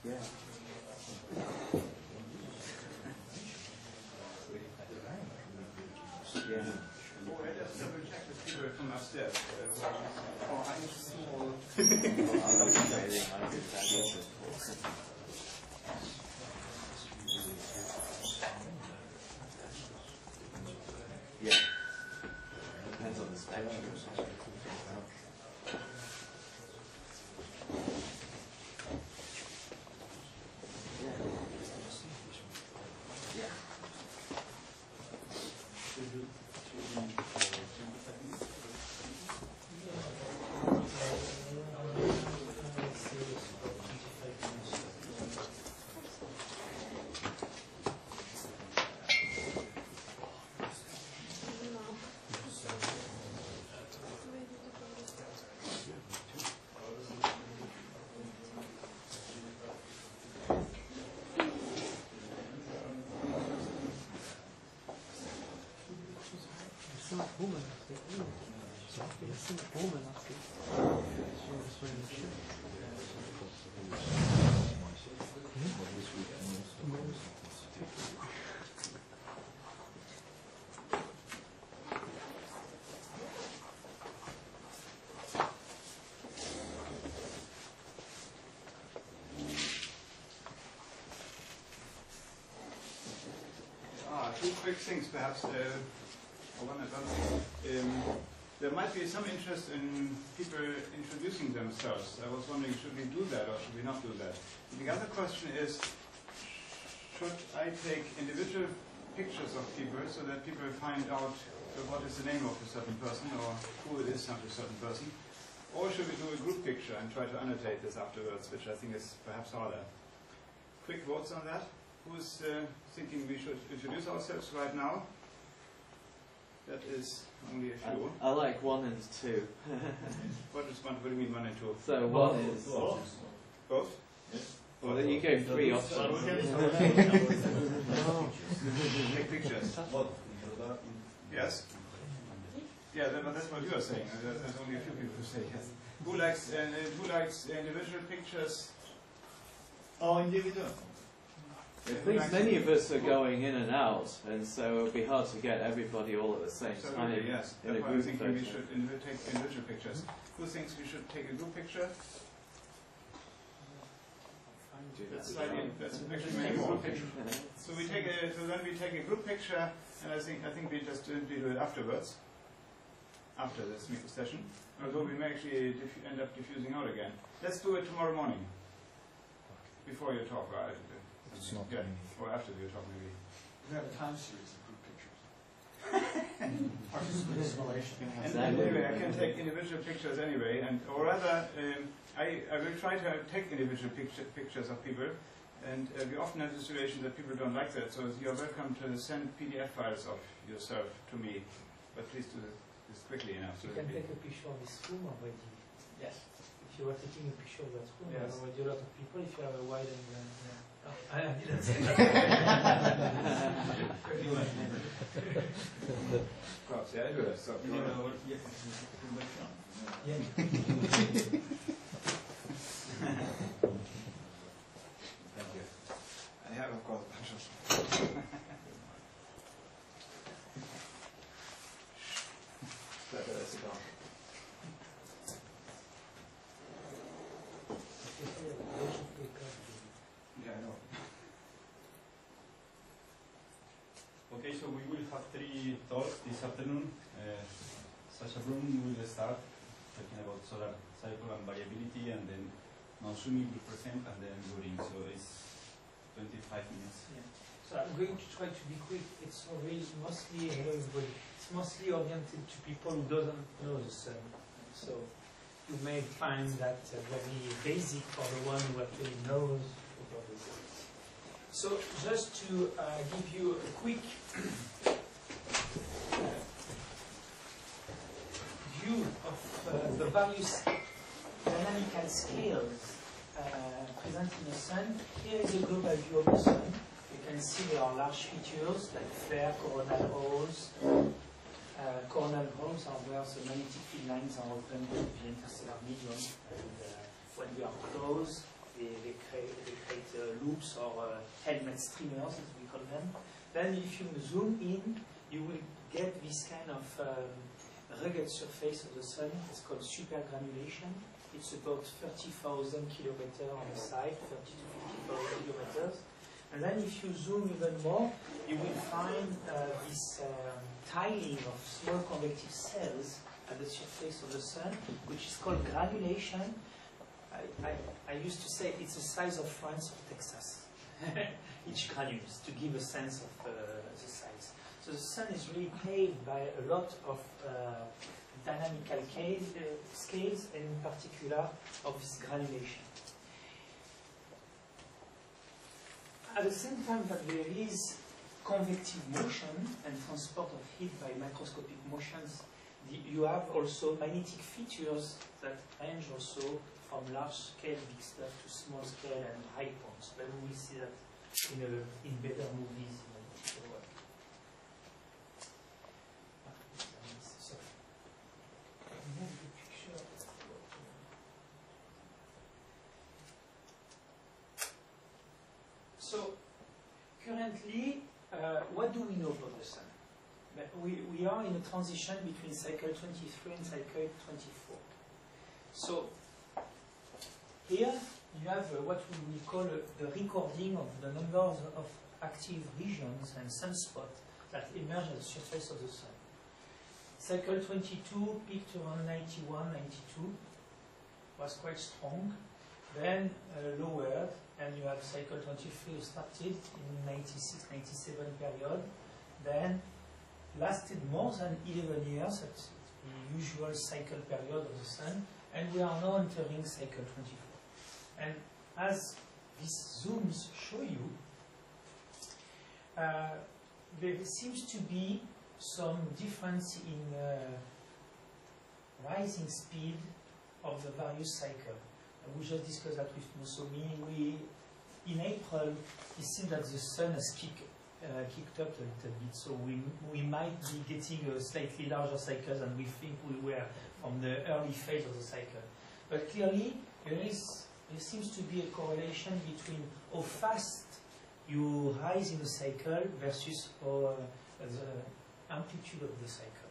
Yeah. Yeah. Oh, I just double check with people from upstairs. I'm small. Yeah. Depends on the spectrum. Two quick things, perhaps, or one advance. There might be some interest in people introducing themselves. I was wondering, should we do that or should we not do that? The other question is, should I take individual pictures of people so that people find out what is the name of a certain person or who it is of a certain person? Or should we do a group picture and try to annotate this afterwards, which I think is perhaps harder? Quick votes on that. Who's thinking we should introduce ourselves right now? That is only a few. I like 1 and 2. What do you mean 1 and 2? So 1 is... Both? Yes. Well, then you gave 3 options. Take pictures. Yes? Yeah, that's what you are saying. There's only a few people who say yes. Who likes individual pictures? Oh, individual. I think many of us are going in and out, and so it would be hard to get everybody all at the same time. Yes, in a that's why I'm group thinking we photo. should take individual pictures. Who thinks we should take a group picture? That's actually many more. So then we take a group picture, and I think we just do it afterwards, after this session. Although we may actually end up diffusing out again. Let's do it tomorrow morning, before you talk, right? It's not or after you talk, maybe. We have a time series of group pictures. Participant simulation. And anyway, I can take individual pictures anyway, or rather, I will try to take individual pictures of people, and we often have the situation that people don't like that, so you're welcome to send PDF files of yourself to me, but please do this quickly enough. So you can take a picture of this room already. Yes. If you were taking a picture of that room, yes. There are already a lot of people. If you have a wide angle, I didn't say that. Perhaps, yeah, I do that. So, yeah. Thank you. I have, of course, a bunch of Yeah, I know. Okay, so we will have 3 talks this afternoon. Sasha Brun will start talking about solar cycle and variability, and then Mansumi will present, and then Goring. So it's 25 minutes. Yeah. So I'm going to try to be quick. It's already mostly, hello everybody, it's mostly oriented to people who doesn't know the sun. So you may find that very basic for the one who actually knows about the sun. So just to give you a quick view of the various dynamical scales present in the sun. Here is a global view of the sun. You can see there are large features like flare, coronal holes. Coronal holes are where the magnetic field lines are open to the interstellar medium, and when we are close, they create tubes or helmet streamers, as we call them. Then if you zoom in, you will get this kind of rugged surface of the sun. It's called supergranulation. It's about 30,000 kilometers on the side, 30 to 50,000 kilometers. And then if you zoom even more, you will find this tiling of small convective cells at the surface of the sun, which is called granulation. I used to say it's the size of France or Texas, each granules, to give a sense of the size. So the sun is really paved by a lot of dynamical scales, and in particular of this granulation. At the same time that there is convective motion and transport of heat by microscopic motions, you have also magnetic features that range also from large scale, big stuff, to small scale and high points. But we will see that in better movies. So, currently, what do we know about the sun? We are in a transition between cycle 23 and cycle 24. So, here you have what we will call the recording of the number of active regions and sunspots that emerge at the surface of the sun. Cycle 22 peaked around 91, 92, was quite strong, then lowered, and you have cycle 23 started in 96, 97 period, then lasted more than 11 years, that's the usual cycle period of the sun, and we are now entering cycle 24. And as these zooms show you, there seems to be some difference in rising speed of the various cycles. We just discussed that with Musomi. In April, it seems that the sun has kicked up a little bit, so we might be getting a slightly larger cycle than we think we were from the early phase of the cycle. But clearly, there seems to be a correlation between how fast you rise in the cycle versus the amplitude of the cycle.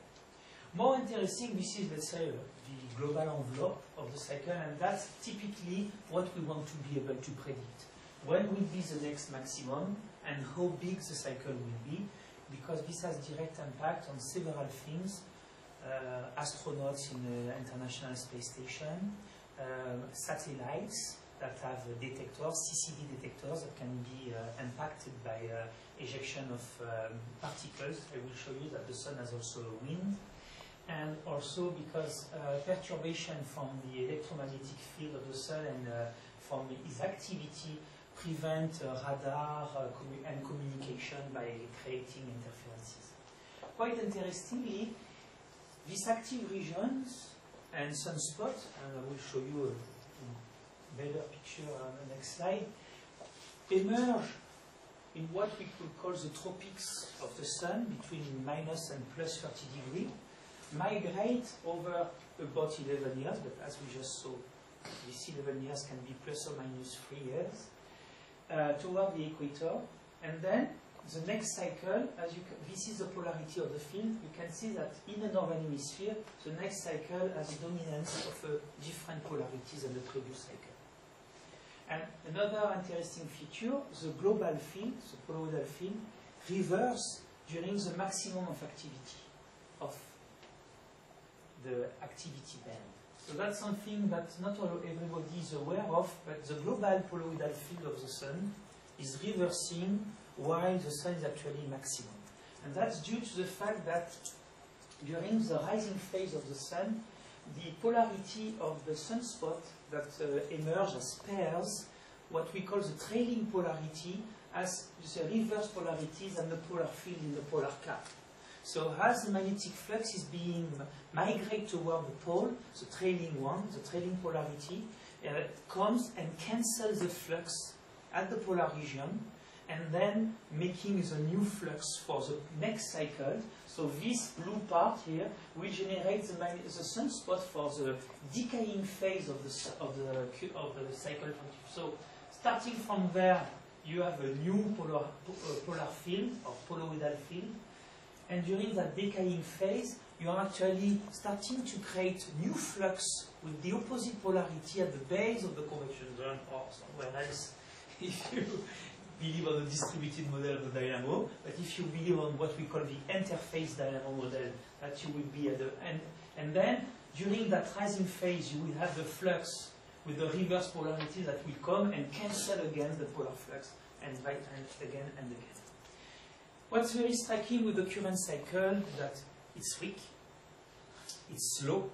More interesting, this is, let's say, the global envelope of the cycle, and that's typically what we want to be able to predict. When will be the next maximum, and how big the cycle will be, because this has direct impact on several things. Astronauts in the International Space Station, satellites that have detectors, CCD detectors that can be impacted by ejection of particles. I will show you that the sun has also a wind. And also because perturbation from the electromagnetic field of the sun and from its activity prevent radar and communication by creating interferences. Quite interestingly, these active regions and sunspots, and I will show you a better picture on the next slide, emerge in what we could call the tropics of the sun, between minus and plus 30 degrees, migrate over about 11 years, but as we just saw, this 11 years can be plus or minus 3 years, toward the equator, and then the next cycle, this is the polarity of the field. You can see that in the northern hemisphere, the next cycle has a dominance of different polarities than the previous cycle. And another interesting feature, the global field, the poloidal field, reverses during the maximum of activity of the activity band. So that's something that not everybody is aware of, but the global poloidal field of the sun is reversing while the sun is actually maximum. And that's due to the fact that during the rising phase of the sun, the polarity of the sunspot that emerge as pairs, what we call the trailing polarity, as the reverse polarities and the polar field in the polar cap. So as the magnetic flux is being migrated toward the pole, the trailing one, the trailing polarity, comes and cancels the flux at the polar region, and then making the new flux for the next cycle. So this blue part here will generate the sunspot for the decaying phase of the cycle. So starting from there, you have a new polar field or poloidal field, and during that decaying phase, you are actually starting to create new flux with the opposite polarity at the base of the convection zone or somewhere else, if you believe on the distributed model of the dynamo. But if you believe on what we call the interface dynamo model, that you will be at the end. And then, during that rising phase, you will have the flux with the reverse polarity that will come and cancel against the polar flux, and again and again. What's very striking with the current cycle is that it's weak, it's slow.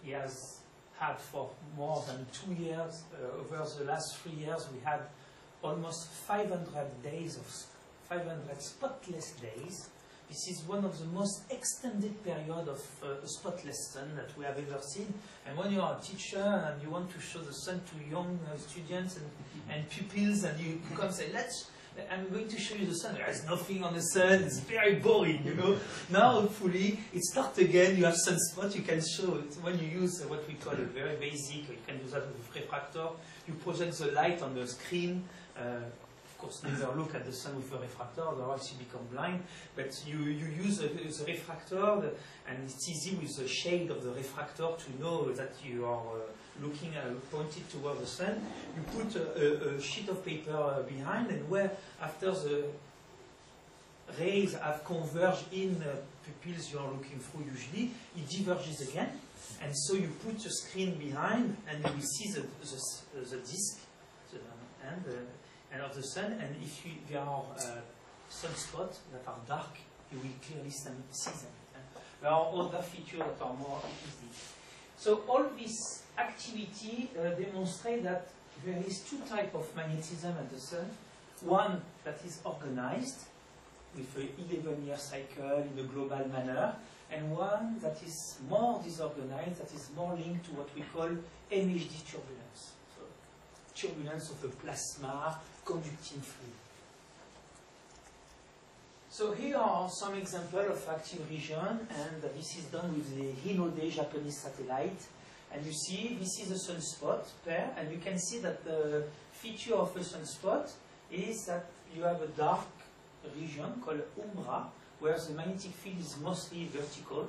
It has had for more than 2 years, over the last 3 years, we had almost 500 days of 500 spotless days. This is one of the most extended period of spotless sun that we have ever seen. And when you are a teacher and you want to show the sun to young students and pupils, and you come and say, I'm going to show you the sun. There is nothing on the sun. It's very boring, you know. Now, hopefully, it starts again. You have sunspot. You can show it. When you use what we call a very basic, you can do that with refractor. You project the light on the screen. Of course, never look at the sun with a refractor, otherwise you become blind. But you use the refractor, and it's easy with the shade of the refractor to know that you are looking pointed toward the sun. You put a sheet of paper behind, and where after the rays have converged in pupils you are looking through usually, it diverges again. And so you put the screen behind, and you will see the disk and of the sun, and if there are sunspots that are dark, you will clearly see them. There are other features that are more easy. So all this activity demonstrates that there is two types of magnetism at the sun. One that is organized with an 11-year cycle in a global manner, and one that is more disorganized, that is more linked to what we call MHD turbulence. So, turbulence of the plasma, conducting fluid. So here are some examples of active region, and this is done with the Hinode Japanese satellite. And you see, this is a sunspot pair, and you can see that the feature of a sunspot is that you have a dark region called umbra, where the magnetic field is mostly vertical.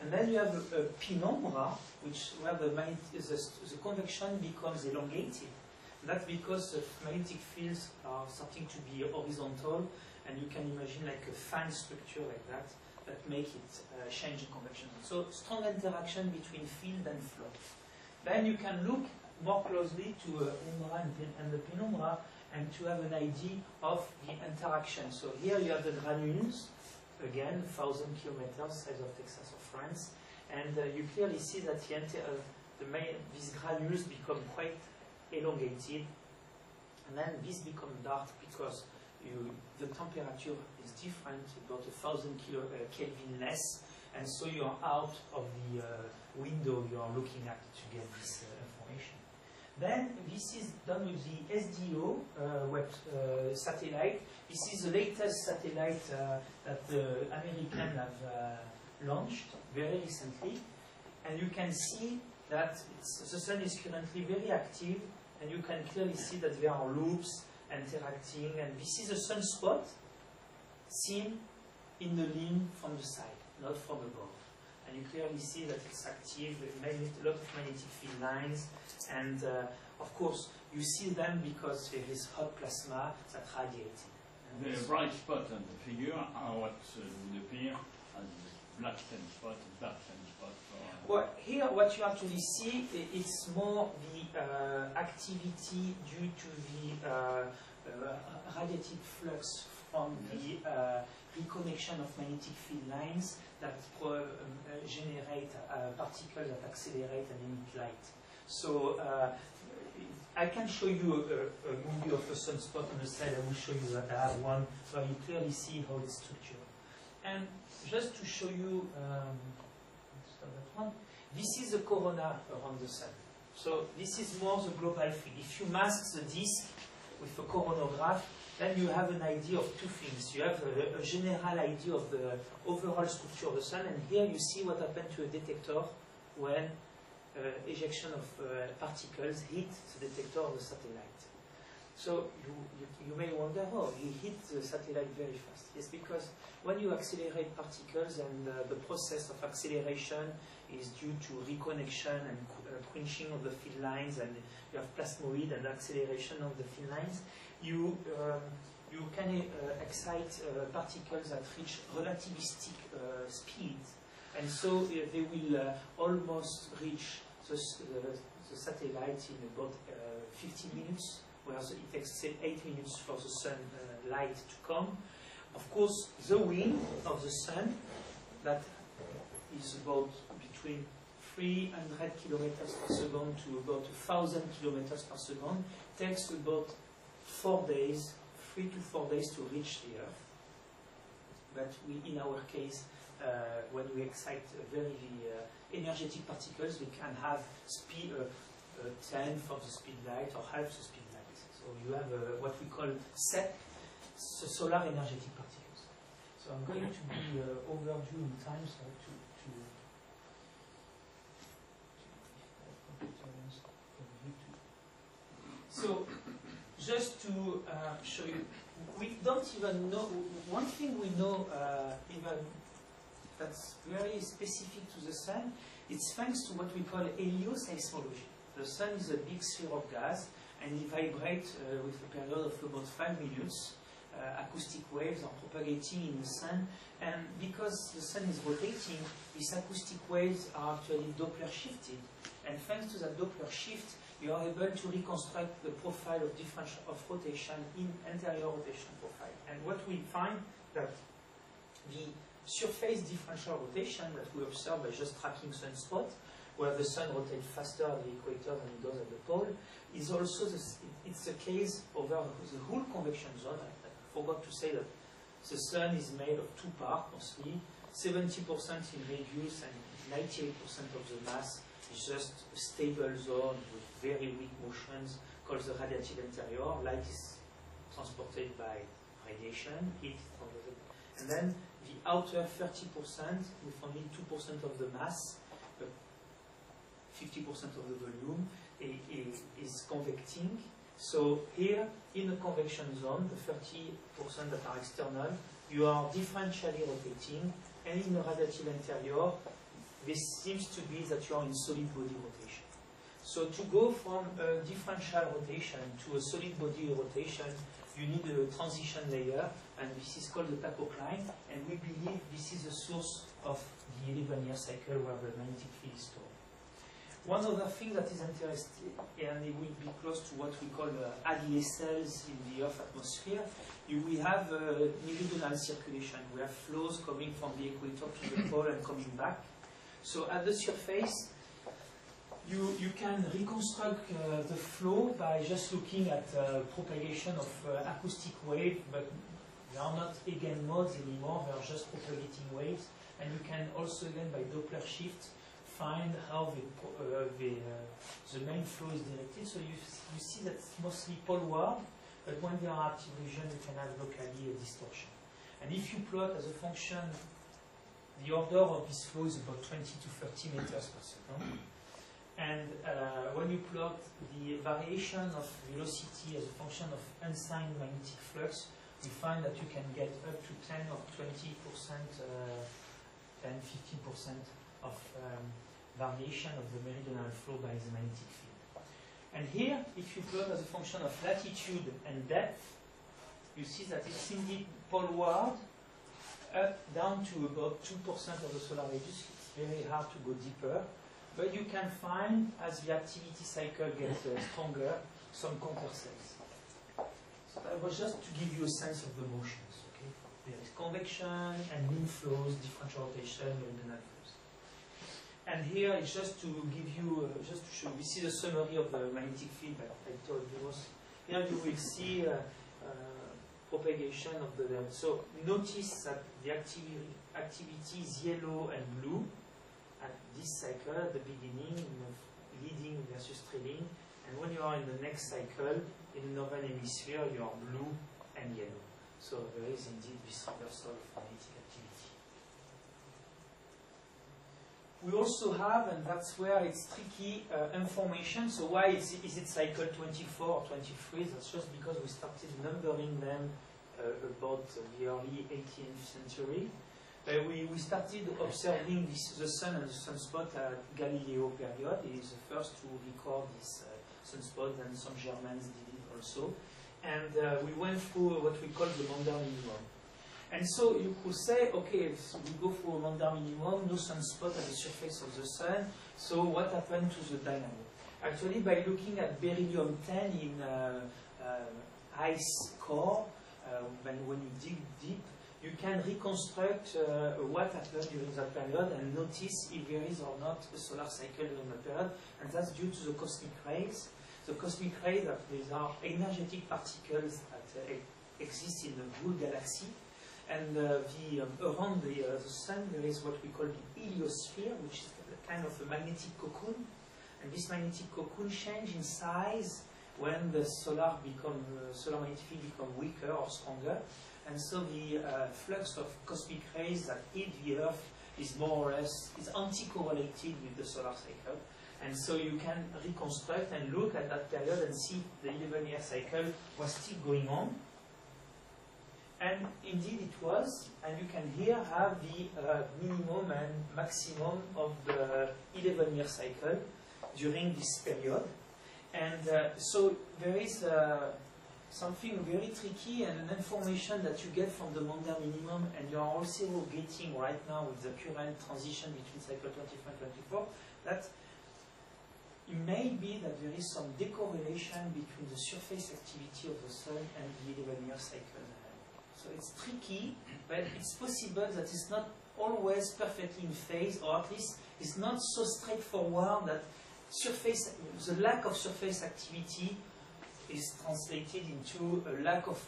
And then you have a penumbra, where the convection becomes elongated. And that's because the magnetic fields are starting to be horizontal, and you can imagine like a fan structure like that make it change in convection. So strong interaction between field and flow. Then you can look more closely to umbra and the penumbra, and to have an idea of the interaction. So here you have the granules, again, 1,000 kilometers, size of Texas or France, and you clearly see that these granules become quite elongated, and then this becomes dark because the temperature is different, about 1,000 Kelvin less, and so you are out of the window you are looking at to get this information. Then this is done with the SDO satellite. This is the latest satellite that the Americans have launched very recently, and you can see that the sun is currently very active, and you can clearly see that there are loops interacting, and this is a sunspot seen in the limb from the side, not from above. And you clearly see that it's active, a lot of magnetic field lines, and of course you see them because there is hot plasma that radiates. The bright spot on the figure are what would appear as black sunspot, dark sunspot. Well, here what you actually see is more the activity due to the radiated flux from the reconnection of magnetic field lines that generate particles that accelerate and emit light. So I can show you a movie of a sunspot on the side. I will show you that I have one where you clearly see how it's structured. And just to show you that one, this is a corona around the sun. So this is more the global field. If you mask the disk with a coronagraph, then you have an idea of two things. You have a general idea of the overall structure of the sun, and here you see what happened to a detector when ejection of particles hit the detector of the satellite. So you may wonder, oh, he hit the satellite very fast. Yes, because when you accelerate particles and the process of acceleration is due to reconnection and quenching of the field lines, and you have plasmoid and acceleration of the field lines, you can excite particles that reach relativistic speed, and so they will almost reach the satellite in about 15 minutes, whereas it takes 8 minutes for the sun light to come. Of course, the wind of the sun, that is about between 300 kilometers per second to about 1,000 kilometers per second, takes about 4 days, 3 to 4 days to reach the Earth. But in our case, when we excite very energetic particles, we can have speed 10th of the speed light or half the speed light. So you have what we call SEP, solar energetic particles. So I'm going to be overdue in time, so So, just to show you, we don't even know, one thing we know even that's very specific to the Sun, it's thanks to what we call helioseismology. The Sun is a big sphere of gas, and it vibrates with a period of about 5 minutes. Acoustic waves are propagating in the Sun, and because the Sun is rotating, these acoustic waves are actually Doppler shifted, and thanks to that Doppler shift, you are able to reconstruct the profile of differential of rotation in anterior rotation profile. And what we find that the surface differential rotation that we observe by just tracking sunspot, where the Sun rotates faster at the equator than it does at the pole, is also it's the case over the whole convection zone. I forgot to say that the Sun is made of 2 parts mostly, 70% in radius and 98% of the mass is just a stable zone with very weak motions called the radiative interior. Light is transported by radiation, heat from the, and then the outer 30% with only 2% of the mass, but 50% of the volume is convecting. So here, in the convection zone, the 30% that are external, you are differentially rotating, and in the radiative interior, this seems to be that you are in solid body rotation. So to go from a differential rotation to a solid body rotation, you need a transition layer, and this is called the tachocline, and we believe this is the source of the 11-year cycle where the magnetic field is stored. One other thing that is interesting, and it will be close to what we call ADA cells in the Earth atmosphere, we have meridional circulation. We have flows coming from the equator to the pole and coming back. So at the surface, you can reconstruct the flow by just looking at propagation of acoustic waves, but they are not again modes anymore, they are just propagating waves. And you can also again by Doppler shift find how the main flow is directed. So you see that it's mostly poleward, but when there are active regions, you can have locally a distortion. And if you plot as a function, the order of this flow is about 20 to 30 meters per second. And when you plot the variation of velocity as a function of unsigned magnetic flux, you find that you can get up to 10 or 20%, 10, 15% of variation of the meridional flow by the magnetic field. And here, if you plot as a function of latitude and depth, you see that it's indeed poleward, up down to about 2% of the solar radius. It's very hard to go deeper. But you can find, as the activity cycle gets stronger, some countercells. So that was just to give you a sense of the motions. Okay? There is convection and mean flows, differential rotation, meridional flows. And here it's just to give you, just to show you, this is a summary of the magnetic field that I told you. Here you will see propagation of the depth. So notice that the activity is yellow and blue at this cycle at the beginning, leading versus trailing, and when you are in the next cycle, in the northern hemisphere, you are blue and yellow. So there is indeed this reversal of magnetic activity. We also have, and that's where it's tricky, information. So why is it cycle 24 or 23? That's just because we started numbering them about the early 18th century. We started observing the sun and the sunspot at Galileo period. He is the first to record this sunspot, and some Germans did it also. And we went through what we call the Maunder minimum. And so you could say, okay, if we go for a Maunder minimum, no sunspot at the surface of the sun, so what happened to the dynamo? Actually, by looking at beryllium-10 in ice core, when you dig deep, you can reconstruct what happened during that period and notice if there is or not a solar cycle during that period, and that's due to the cosmic rays. The cosmic rays, these are energetic particles that exist in the whole galaxy, and around the sun there is what we call the heliosphere, which is a kind of a magnetic cocoon, and this magnetic cocoon changes in size when the solar magnetic field become weaker or stronger. And so the flux of cosmic rays that hit the Earth is more or less anti-correlated with the solar cycle. And so you can reconstruct and look at that period and see the 11-year cycle was still going on. And indeed it was. And you can here have the minimum and maximum of the 11-year cycle during this period. And so there is something very tricky and an information that you get from the Maunder minimum, and you are also getting right now with the current transition between cycle 25 and 24, that it may be that there is some decorrelation between the surface activity of the sun and the 11-year cycle. So it's tricky, but it's possible that it's not always perfectly in phase, or at least it's not so straightforward that the lack of surface activity is translated into a lack of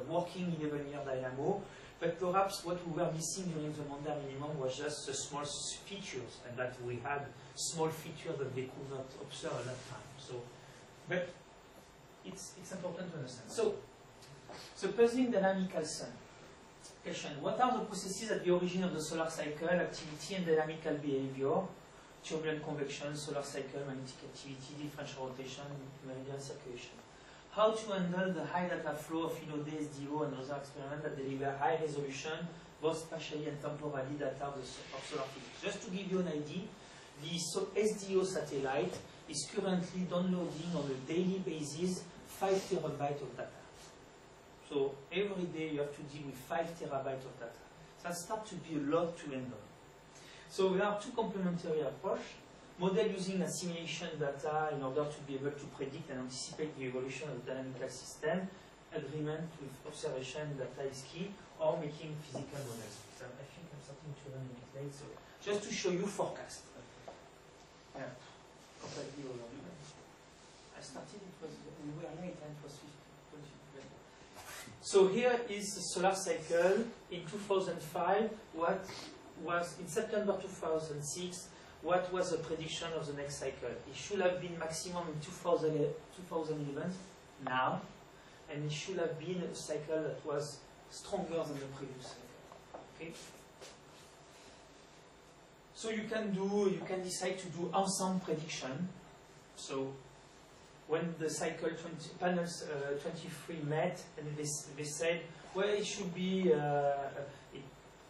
working 11-year dynamo, but perhaps what we were missing during the Maunder minimum was just the small features, and that we had small features that they could not observe at that time. So, but it's important to understand. So, supposing dynamical sun. Question: what are the processes at the origin of the solar cycle, activity and dynamical behavior? Turbulent convection, solar cycle, magnetic activity, differential rotation, meridian circulation. How to handle the high data flow of INODE, SDO, and other experiments that deliver high resolution, both spatially and temporally, data of solar physics. Just to give you an idea, the SDO satellite is currently downloading on a daily basis 5 terabytes of data. So every day you have to deal with 5 terabytes of data. That starts to be a lot to handle. So there are two complementary approaches. Model using assimilation data in order to be able to predict and anticipate the evolution of the dynamical system. Agreement with observation data is key, or making physical models. So I think I'm starting to run a bit late, so just to show you forecast. Yeah. I started, we were late, and it was 50. So here is the solar cycle in 2005. What was in September 2006? What was the prediction of the next cycle? It should have been maximum in 2011 now, and it should have been a cycle that was stronger than the previous cycle. Okay. So you can decide to do ensemble prediction. So when the cycle panels 23 met, and they said, well, it should be, it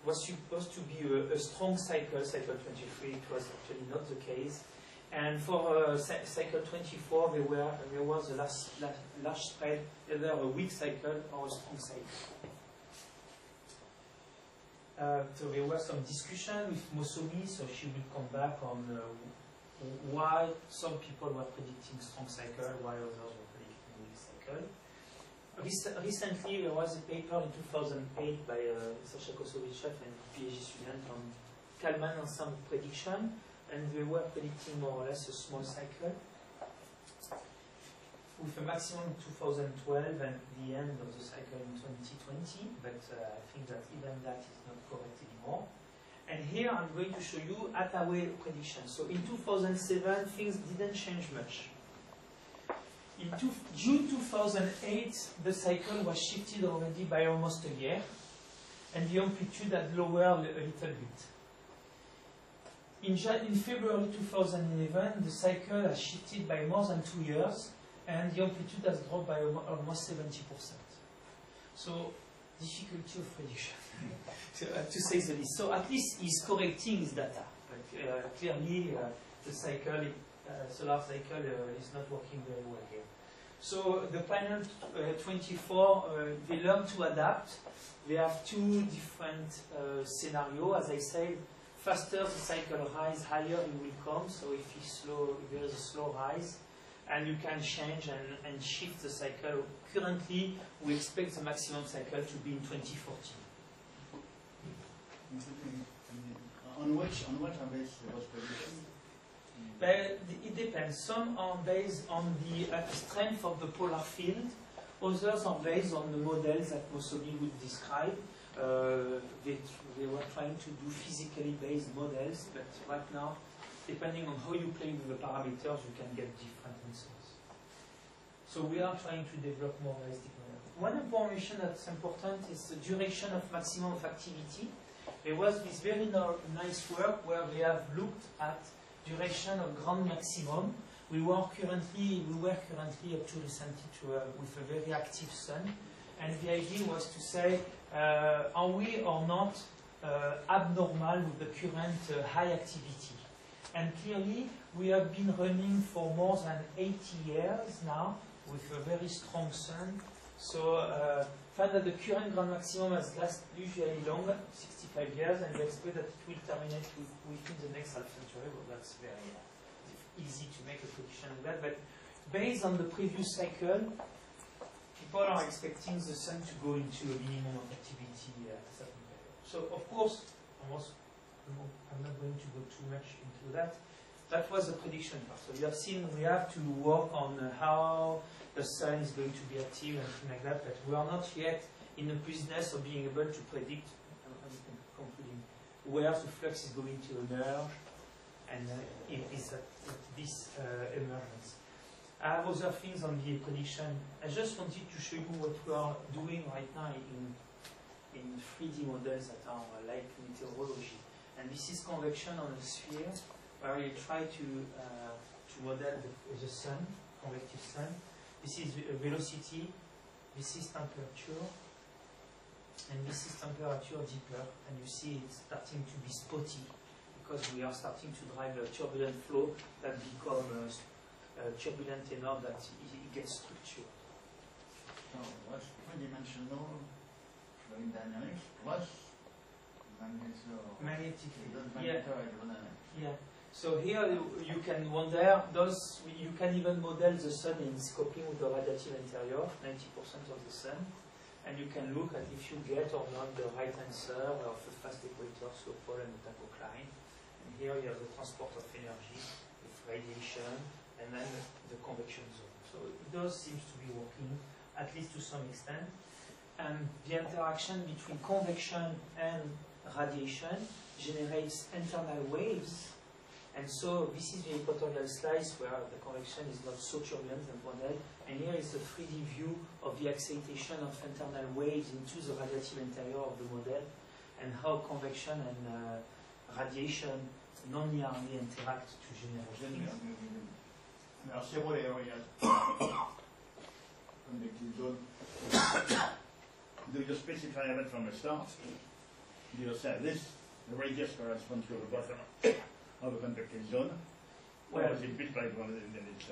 was supposed to be a strong cycle, cycle 23. It was actually not the case. And for cycle 24, there was a large spread, either a weak cycle or a strong cycle. So there was some discussion with Mosomi, so she will come back on why some people were predicting strong cycle, why others were predicting weak cycle. Recently, there was a paper in 2008 by Sasha Kosovichev and PhD student on Kalman ensemble prediction, and they were predicting more or less a small cycle with a maximum in 2012 and the end of the cycle in 2020, but I think that even that is not correct anymore. And here I'm going to show you Hathaway prediction. So in 2007, things didn't change much. In June 2008, the cycle was shifted already by almost a year, and the amplitude had lowered a little bit. In February 2011, the cycle has shifted by more than 2 years, and the amplitude has dropped by almost 70%. So, difficulty of prediction, to say the least. So, at least he's correcting his data. But, clearly, the cycle, solar cycle, is not working very well here. So, the panel 24, they learn to adapt. They have two different scenarios. As I said, faster the cycle rise, higher it will come. So if there is a slow rise, and you can change and shift the cycle. Currently, we expect the maximum cycle to be in 2014. On what are based those predictions? It depends. Some are based on the strength of the polar field. Others are based on the models that Mossomi would describe. They were trying to do physically based models, but right now, depending on how you play with the parameters, you can get different answers. So we are trying to develop more realistic models. One information that's important is the duration of maximum of activity. There was this very nice work where they have looked at duration of ground maximum. We were currently up to recently with a very active sun, and the idea was to say, are we or not abnormal with the current high activity? And clearly, we have been running for more than 80 years now with a very strong sun. So, find that the current ground maximum has lasted usually longer, 65 years, and we expect that it will terminate within the next half century. Well, that's very easy to make a prediction of that. But based on the previous cycle, people are expecting the sun to go into a minimum of activity at a certain period. So, of course, I'm not going to go too much into that. That was the prediction part. So you have seen we have to work on how the sun is going to be active and things like that, but we are not yet in the business of being able to predict, concluding, where the flux is going to emerge, and is at this emergence. I have other things on the prediction. I just wanted to show you what we are doing right now in 3D models that are like meteorology. And this is convection on a sphere, where you try to model the sun, convective sun. This is velocity, this is temperature, and this is temperature deeper. And you see it's starting to be spotty, because we are starting to drive a turbulent flow that becomes turbulent enough that it gets structured. So what's three-dimensional fluid dynamics plus magnetic. Yeah. Yeah. So here you can wonder, you can even model the sun in coupling with the radiative interior, 90% of the sun, and you can look at if you get or not the right answer of the fast equator, slope pole, and the tachocline. And here you have the transport of energy with radiation, and then the convection zone. So it does seem to be working, at least to some extent. And the interaction between convection and radiation generates internal waves. And so this is the equatorial slice where the convection is not so turbulent and model. And here is a 3D view of the excitation of internal waves into the radiative interior of the model, and how convection and radiation non-linearly interact to generate things. Alors, c'est vrai, il y a convective zone. Do you specify that from the start? Do you say this, the radius corresponds to the bottom of a convective zone? Or is it bit by one and then it's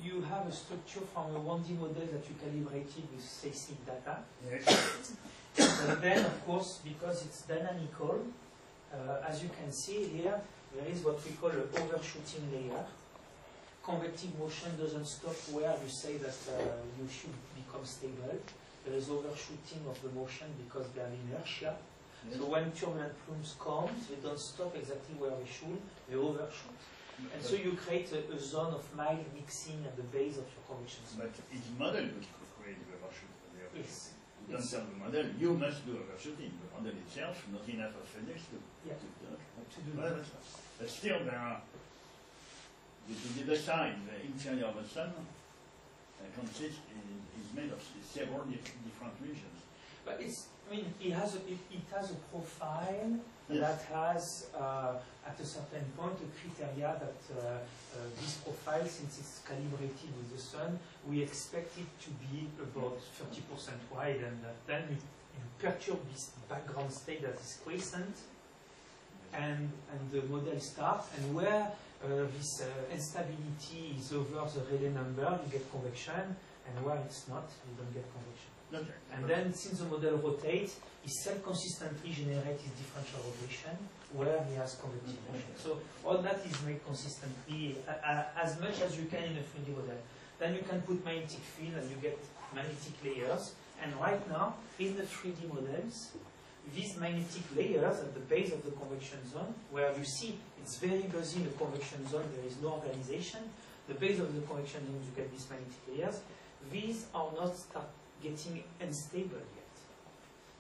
you have a structure from a 1D model that you calibrated with seismic data. Yes. But then, of course, because it's dynamical, as you can see here, there is what we call an overshooting layer. Convective motion doesn't stop where you say that you should become stable. There is overshooting of the motion because they have inertia. Yes. So when turbulent plumes come, they don't stop exactly where they should, they overshoot. And so you create a zone of mild mixing at the base of your convection zone. But each model which could create the overshoot. Yes. You don't tell the model, you must do overshooting. The model itself, not enough of physics to do that. But still there are, the other side, the interior of the sun, is made of several different regions. But it's, I mean, it has a profile Yes. that has, at a certain point, a criteria that this profile, since it's calibrated with the sun, we expect it to be about 30% wide, and then you perturb this background state that is quiescent, and the model starts, and where this instability is over the Rayleigh number, you get convection, and where it's not, you don't get convection. Okay. And then, since the model rotates, he self-consistently generates his differential rotation where he has convective motion. So all that is made consistently as much as you can in a 3D model. Then you can put magnetic field and you get magnetic layers. And right now, in the 3D models, these magnetic layers at the base of the convection zone, where you see it's very busy in the convection zone, there is no organization. The base of the convection zone, you get these magnetic layers. These are not getting unstable yet.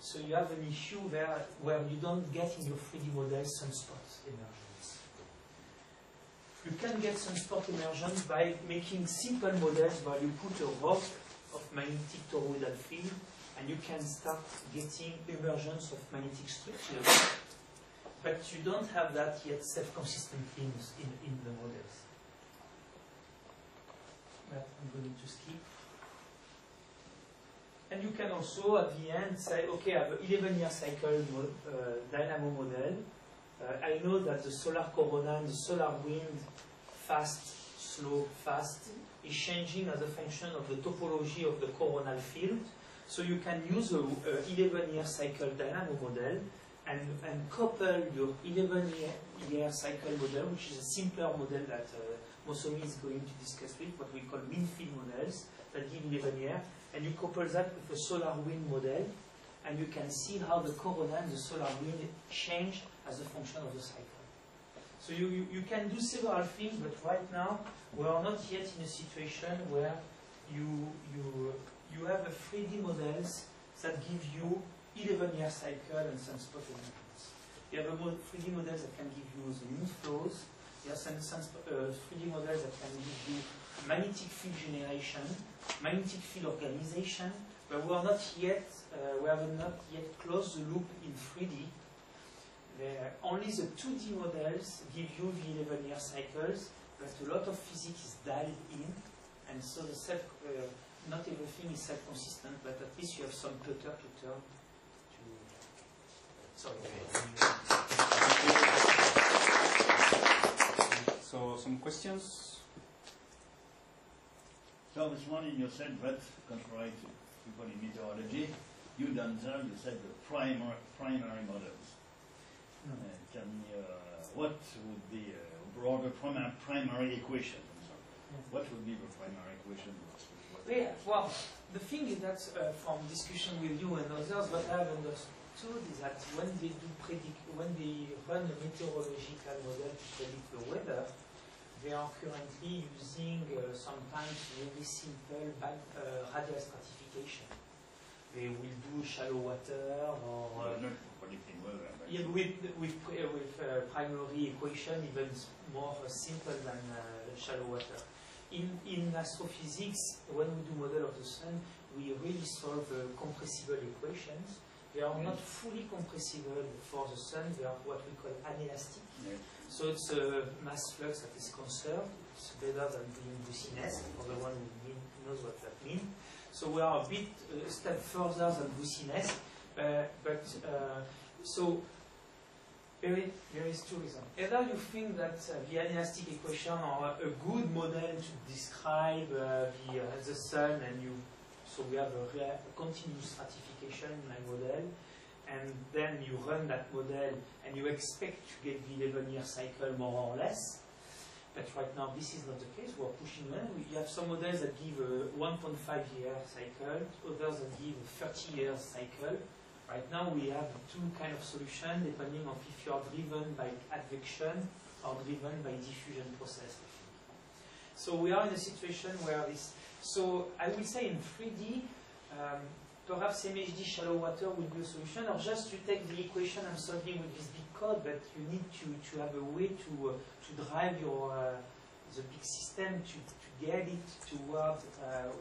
So you have an issue there where you don't get in your 3D model sunspot emergence. You can get sunspot emergence by making simple models where you put a rod of magnetic toroidal field and you can start getting emergence of magnetic structures. But you don't have that yet self-consistently in the models. But I'm going to skip. And you can also, at the end, say, okay, I have an 11-year cycle dynamo model. I know that the solar corona and the solar wind, fast, slow, fast, is changing as a function of the topology of the coronal field. So you can use a 11-year cycle dynamo model and couple your 11-year cycle model, which is a simpler model that Mosomi is going to discuss with, what we call mean field models that give 11 years. And you couple that with a solar wind model, and you can see how the corona and the solar wind change as a function of the cycle. So you can do several things, but right now we are not yet in a situation where you have a 3D models that give you 11-year cycle and sunspot emergence. You have a 3D models that can give you the mean flows. You have 3D models that can give you magnetic field generation, magnetic field organization, but we are not yet, we have not yet closed the loop in 3D. Only the 2D models give you the 11-year cycles, but a lot of physics is dialed in, and so the not everything is self-consistent, but at least you have some putter to turn to. Sorry. So, some questions? So this morning you said that, contrary to people in meteorology, you themselves, you said the primary models. What would be a broader primary equation? What would be the primary equation? Yeah, well, the thing is that from discussion with you and others, what I have understood is that when they run a meteorological model to predict the weather, they are currently using sometimes very simple radial stratification. They will do shallow water or not predicting weather. yeah, with primary equation even more simple than shallow water. In astrophysics, when we do model of the sun, we really solve compressible equations. They are not fully compressible for the sun. They are what we call anelastic. Yeah. So it's a mass flux that is conserved. It's better than being Boussiness, for the one who knows what that means. So we are a bit step further than Boussiness, so there is two reasons. Either you think that the anelastic equation are a good model to describe the sun, and so we have a continuous stratification in my model, and then you run that model and you expect to get the 11-year cycle more or less. But right now this is not the case. We are pushing on. You have some models that give a 1.5-year cycle, others that give a 30-year cycle. Right now we have two kind of solutions depending on if you are driven by advection or driven by diffusion process. So we are in a situation where this. So I will say in 3D, perhaps MHD shallow water will be a solution, or just you take the equation I'm solving with this big code, but you need to have a way to drive your the big system to get it toward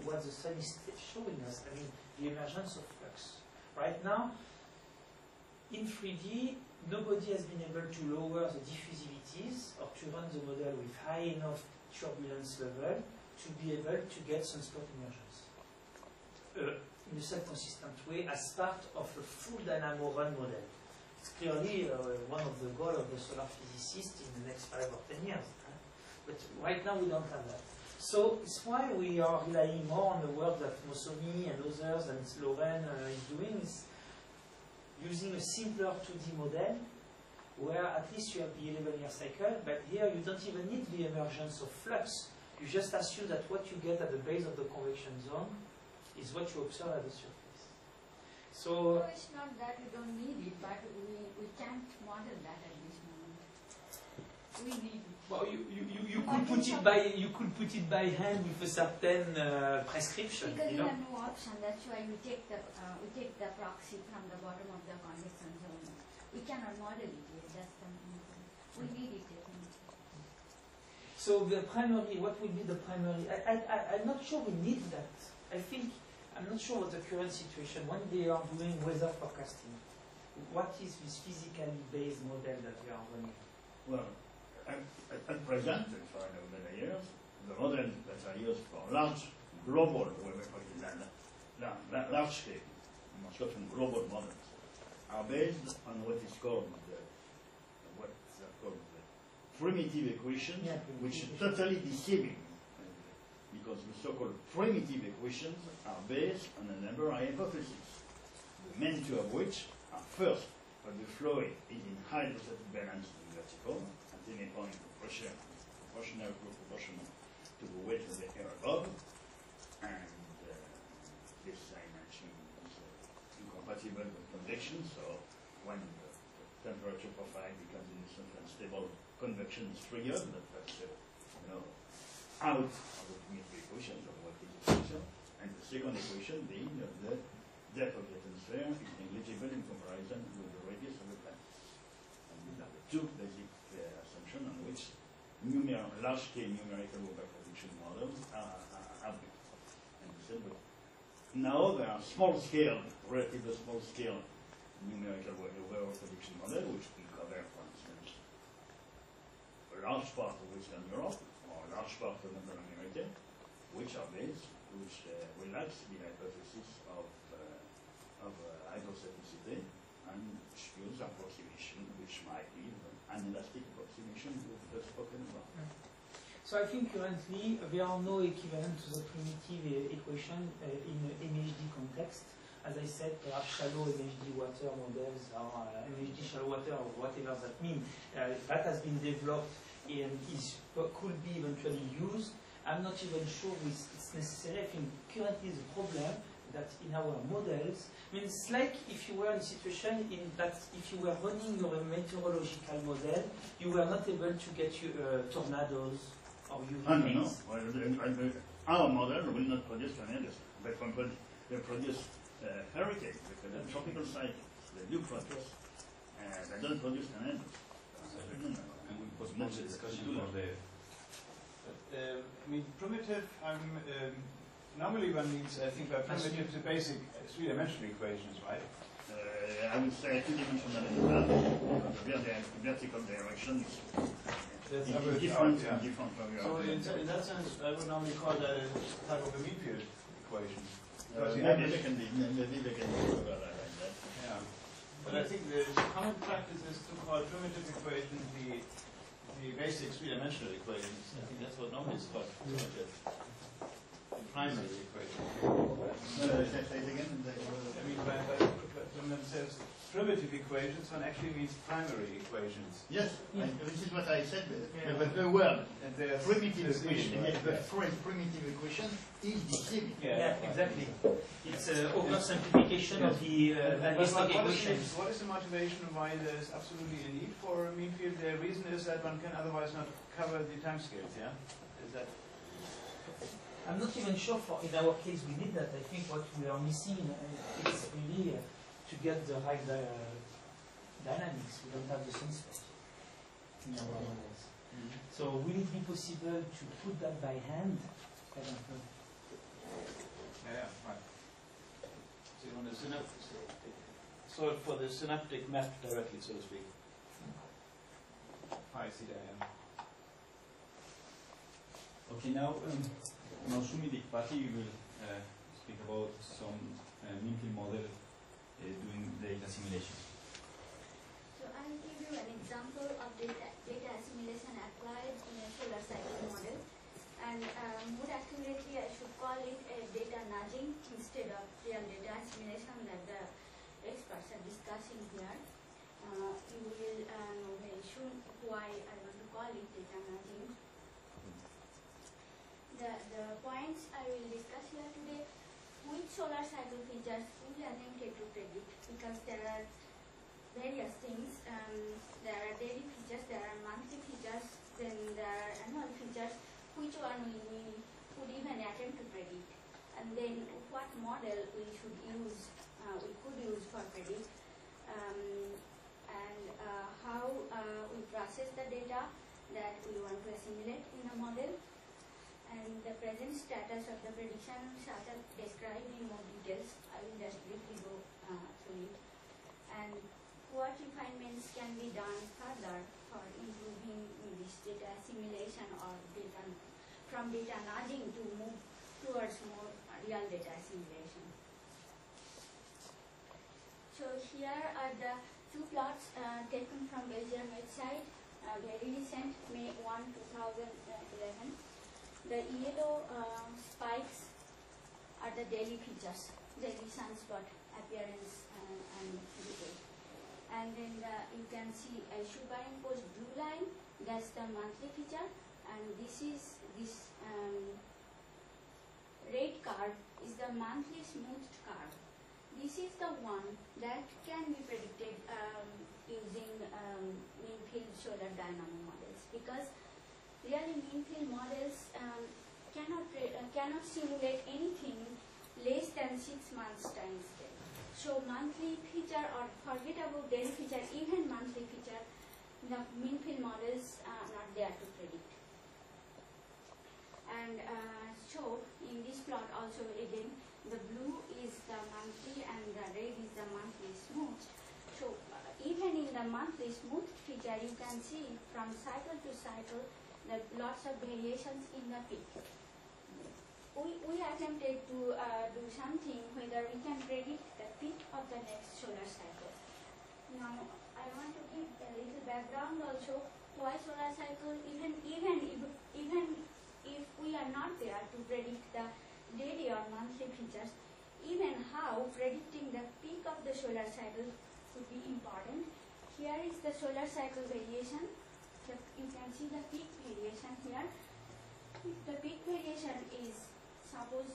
what the sun is showing us. I mean, the emergence of flux. Right now, in 3D, nobody has been able to lower the diffusivities or to run the model with high enough turbulence level to be able to get sunspot emergence in a self-consistent way as part of a full dynamo run model. It's clearly one of the goals of the solar physicists in the next 5 or 10 years. But right now we don't have that. So it's why we are relying more on the work that Mosomi and others and Loren is doing, is using a simpler 2D model where at least you have the 11-year cycle, but here you don't even need the emergence of flux. You just assume that what you get at the base of the convection zone is what you observe at the surface. So it's not that we don't need it, but we can't model that at this moment. We need it. well, you could put it by hand with a certain prescription. Because you we know? have no option. That's why we take the proxy from the bottom of the convection zone. We cannot model it yet. That's the main thing. We need it definitely. So the primary, what will be the primary? I'm not sure we need that. I'm not sure what the current situation, when they are doing weather forecasting, what is this physically based model that we are running? Well, at present, and for many years, the models that are used for large global weather forecasting, large scale, most often global models, are based on what is called the primitive equations, which is totally deceiving, because the so-called primitive equations are based on a number of hypotheses, the main two of which are first, that the fluid is in hydrostatic balance and vertical, at any point pressure proportional to the weight of the air above, and this I mentioned is incompatible with convection, so when the temperature profile becomes in a certain stable, convection is triggered, but that's out of the primitive equations of what is equation. And the second equation being that the depth of the atmosphere is negligible in comparison with the radius of the planet. And these are the two basic assumptions on which large-scale numerical weather prediction models are built. And we said, but now there are small-scale, relatively small-scale numerical weather prediction model, which will cover, for instance, a large part of Western Europe or a large part of North America, which relax the hypothesis of hydrostaticity and which use approximation, which might be an elastic approximation with the spoken about. So I think currently there are no equivalent to the primitive equation in MHD context. As I said, perhaps shallow MHD water models or MHD shallow water or whatever that means. That has been developed and could be eventually used. I'm not even sure it's necessary. I think currently the problem that in our models, it's like if you were in a situation in that if you were running your meteorological model, you were not able to get tornadoes or hurricanes. No. Our model will not produce tornadoes, but they produce hurricanes, the tropical cycles, they do produce, they don't produce tornadoes. And we postpone the discussion for the... primitive, normally one needs, I think, by primitive, the basic three-dimensional equations, right? I would say two-dimensional in the vertical direction is different from your... So in that sense, I would normally call that a type of a mean field equation. Maybe they can be like that. Yeah. But I think the common practice is to call primitive equations the basic three-dimensional equations. I think that's what normally is called primitive. The primary equation. Say it again. I mean, when one says primitive equations, one actually means primary equations. Yes, this is what I said. But the word primitive equation, the phrase primitive equation is deceiving. Yeah, exactly. It's an oversimplification of the analytic equations. What is the motivation why there is absolutely a need for a mean field? The reason is that one can otherwise not cover the timescales, yeah? Is that... I'm not even sure in our case we need that. I think what we are missing is really to get the right dynamics. We don't have the sunspot in our models. So will it be possible to put that by hand? I don't know. Yeah, right. So you want a sort of for the synaptic map directly, so to speak. I see that. Okay, now brun+dikpati will speak about some mean field model doing data simulation. So I'll give you an example of data assimilation applied in a solar cycle model. And more accurately, I should call it a data nudging instead of real data assimilation that the experts are discussing here. You will know very soon why I want to call it data nudging. The points I will discuss here today, which solar cycle features we attempted to predict, because there are various things. There are daily features, there are monthly features, then there are annual features. Which one we could even attempt to predict, and then what model we should use, we could use for predict, and how we process the data that we want to assimilate in the model, and the present status of the prediction shall described in more details. I will just briefly go through it, and what refinements can be done further for improving this data assimilation or data from data nudging to move towards more real data assimilation. So here are the two plots taken from Belgium website, very recent, May 1, 2011. The yellow spikes are the daily features, daily sunspot appearance and detail. And then you can see a superimposed blue line, that's the monthly feature, and this red curve is the monthly smoothed curve. This is the one that can be predicted using mean field solar dynamo models, because really mean field models cannot simulate anything less than 6 months time scale. So monthly feature, or forget about daily feature, even monthly feature, the mean field models are not there to predict. And so in this plot also again, the blue is the monthly and the red is the monthly smooth. So even in the monthly smooth feature, you can see from cycle to cycle that lots of variations in the peak. We attempted to do something whether we can predict the peak of the next solar cycle. Now I want to give a little background also why solar cycle, even if we are not there to predict the daily or monthly features, even how predicting the peak of the solar cycle would be important. Here is the solar cycle variation. You can see the peak variation here. If the peak variation is suppose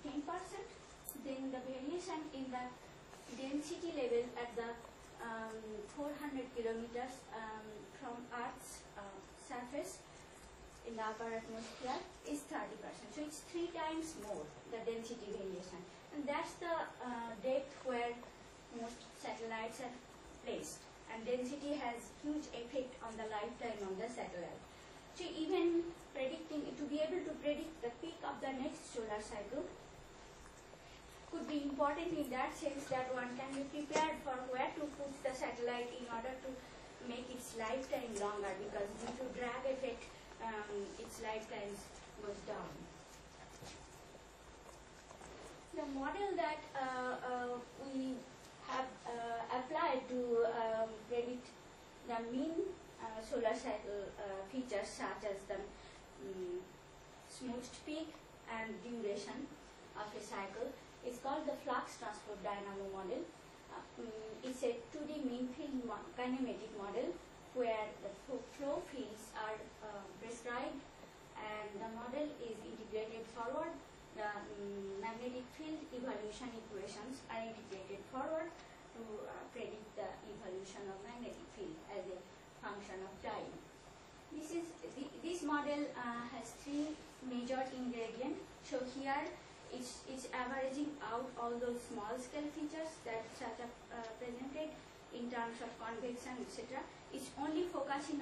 10%, then the variation in the density level at the 400 kilometers from Earth's surface in the upper atmosphere is 30%. So it's 3 times more, the density variation. And that's the depth where most satellites are placed. And density has huge effect on the lifetime of the satellite. So even predicting, to be able to predict the peak of the next solar cycle could be important in that sense that one can be prepared for where to put the satellite in order to make its lifetime longer, because due to drag effect, its lifetime goes down. The model that we have applied to predict the mean solar cycle features such as the smoothed peak and duration of a cycle is called the flux transport dynamo model. It's a 2D mean field kinematic model where the flow fields are prescribed and the model is integrated forward. The magnetic field evolution equations are integrated forward to predict the evolution of magnetic field as a function of time. This model has 3 major ingredients. So here it's averaging out all those small scale features that are presented in terms of convection, etc. It's only focusing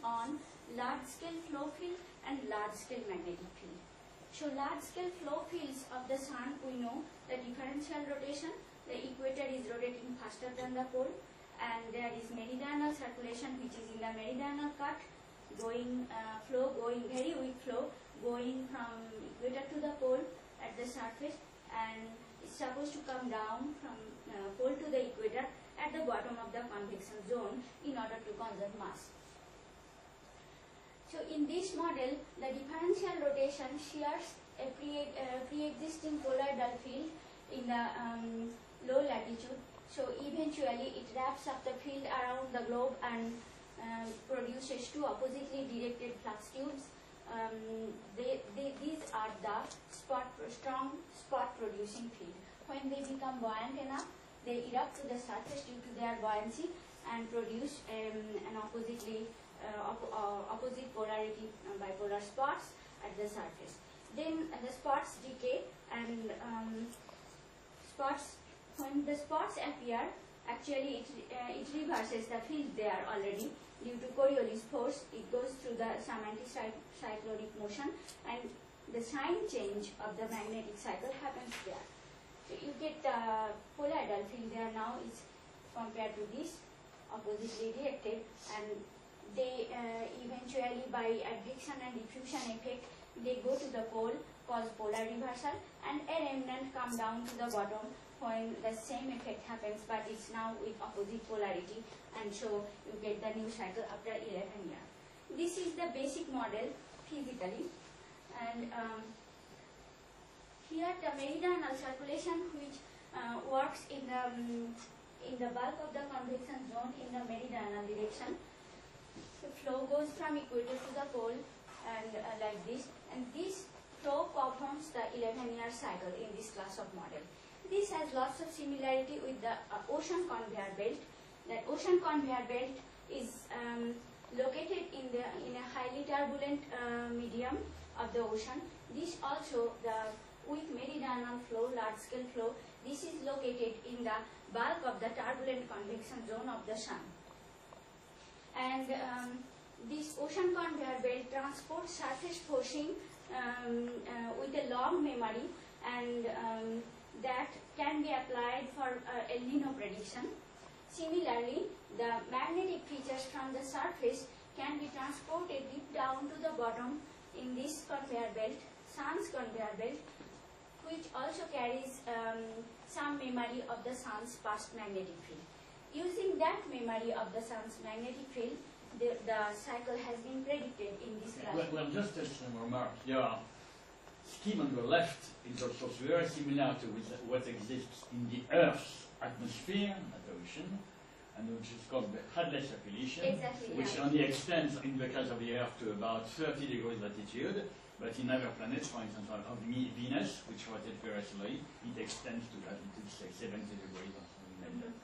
on large scale flow field and large scale magnetic field. So large scale flow fields of the sun, we know the differential rotation the equator is rotating faster than the pole, and there is meridional circulation which is in the meridional cut, going flow, going very weak flow, going from equator to the pole at the surface, and it's supposed to come down from pole to the equator at the bottom of the convection zone in order to conserve mass. So in this model, the differential rotation shears a pre-existing colloidal field in the low latitude. So eventually it wraps up the field around the globe and produces two oppositely directed flux tubes. These are the strong spot producing field. When they become buoyant enough, they erupt to the surface due to their buoyancy and produce an opposite polarity bipolar spots at the surface. Then the spots decay, and when the spots appear, actually it reverses the field there already. Due to Coriolis force, it goes through some anticyclonic motion, and the sign change of the magnetic cycle happens there. So you get the colloidal field there now is compared to this oppositely directed, and they eventually by advection and diffusion effect they go to the pole, cause polar reversal, and a remnant come down to the bottom when the same effect happens, but it's now with opposite polarity, and so you get the new cycle after 11 years. This is the basic model physically, and here the meridional circulation which works in the bulk of the convection zone in the meridional direction. The flow goes from equator to the pole, and like this, and this flow performs the 11-year cycle in this class of model. This has lots of similarity with the ocean conveyor belt. That ocean conveyor belt is located in a highly turbulent medium of the ocean. This also, the weak meridional flow, large scale flow, this is located in the bulk of the turbulent convection zone of the sun. And this ocean conveyor belt transports surface forcing with a long memory, and that can be applied for El Nino prediction. Similarly, the magnetic features from the surface can be transported deep down to the bottom in this conveyor belt, sun's conveyor belt, which also carries some memory of the sun's past magnetic field. Using that memory of the sun's magnetic field, the cycle has been predicted in this class. Well, just as a remark, your scheme on the left is also very similar to what exists in the Earth's atmosphere, not the ocean, and which is called the Hadley circulation, Exactly, which yeah. only extends in the case of the Earth to about 30 degrees latitude, but in other planets, for instance, of Venus, which rotates very slowly, it extends to latitude, say, 70 degrees or something like that.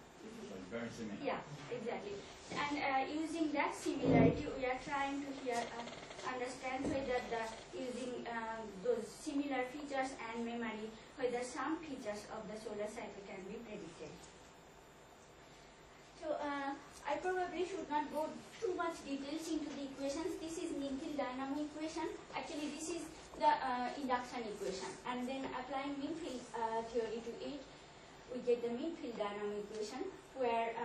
So it's very similar. Yeah, exactly. And using that similarity, we are trying to here understand whether using those similar features and memory, whether some features of the solar cycle can be predicted. So I probably should not go too much details into the equations. This is mean field dynamo equation. Actually, this is the induction equation, and then applying mean field theory to it, we get the mean field dynamo equation, where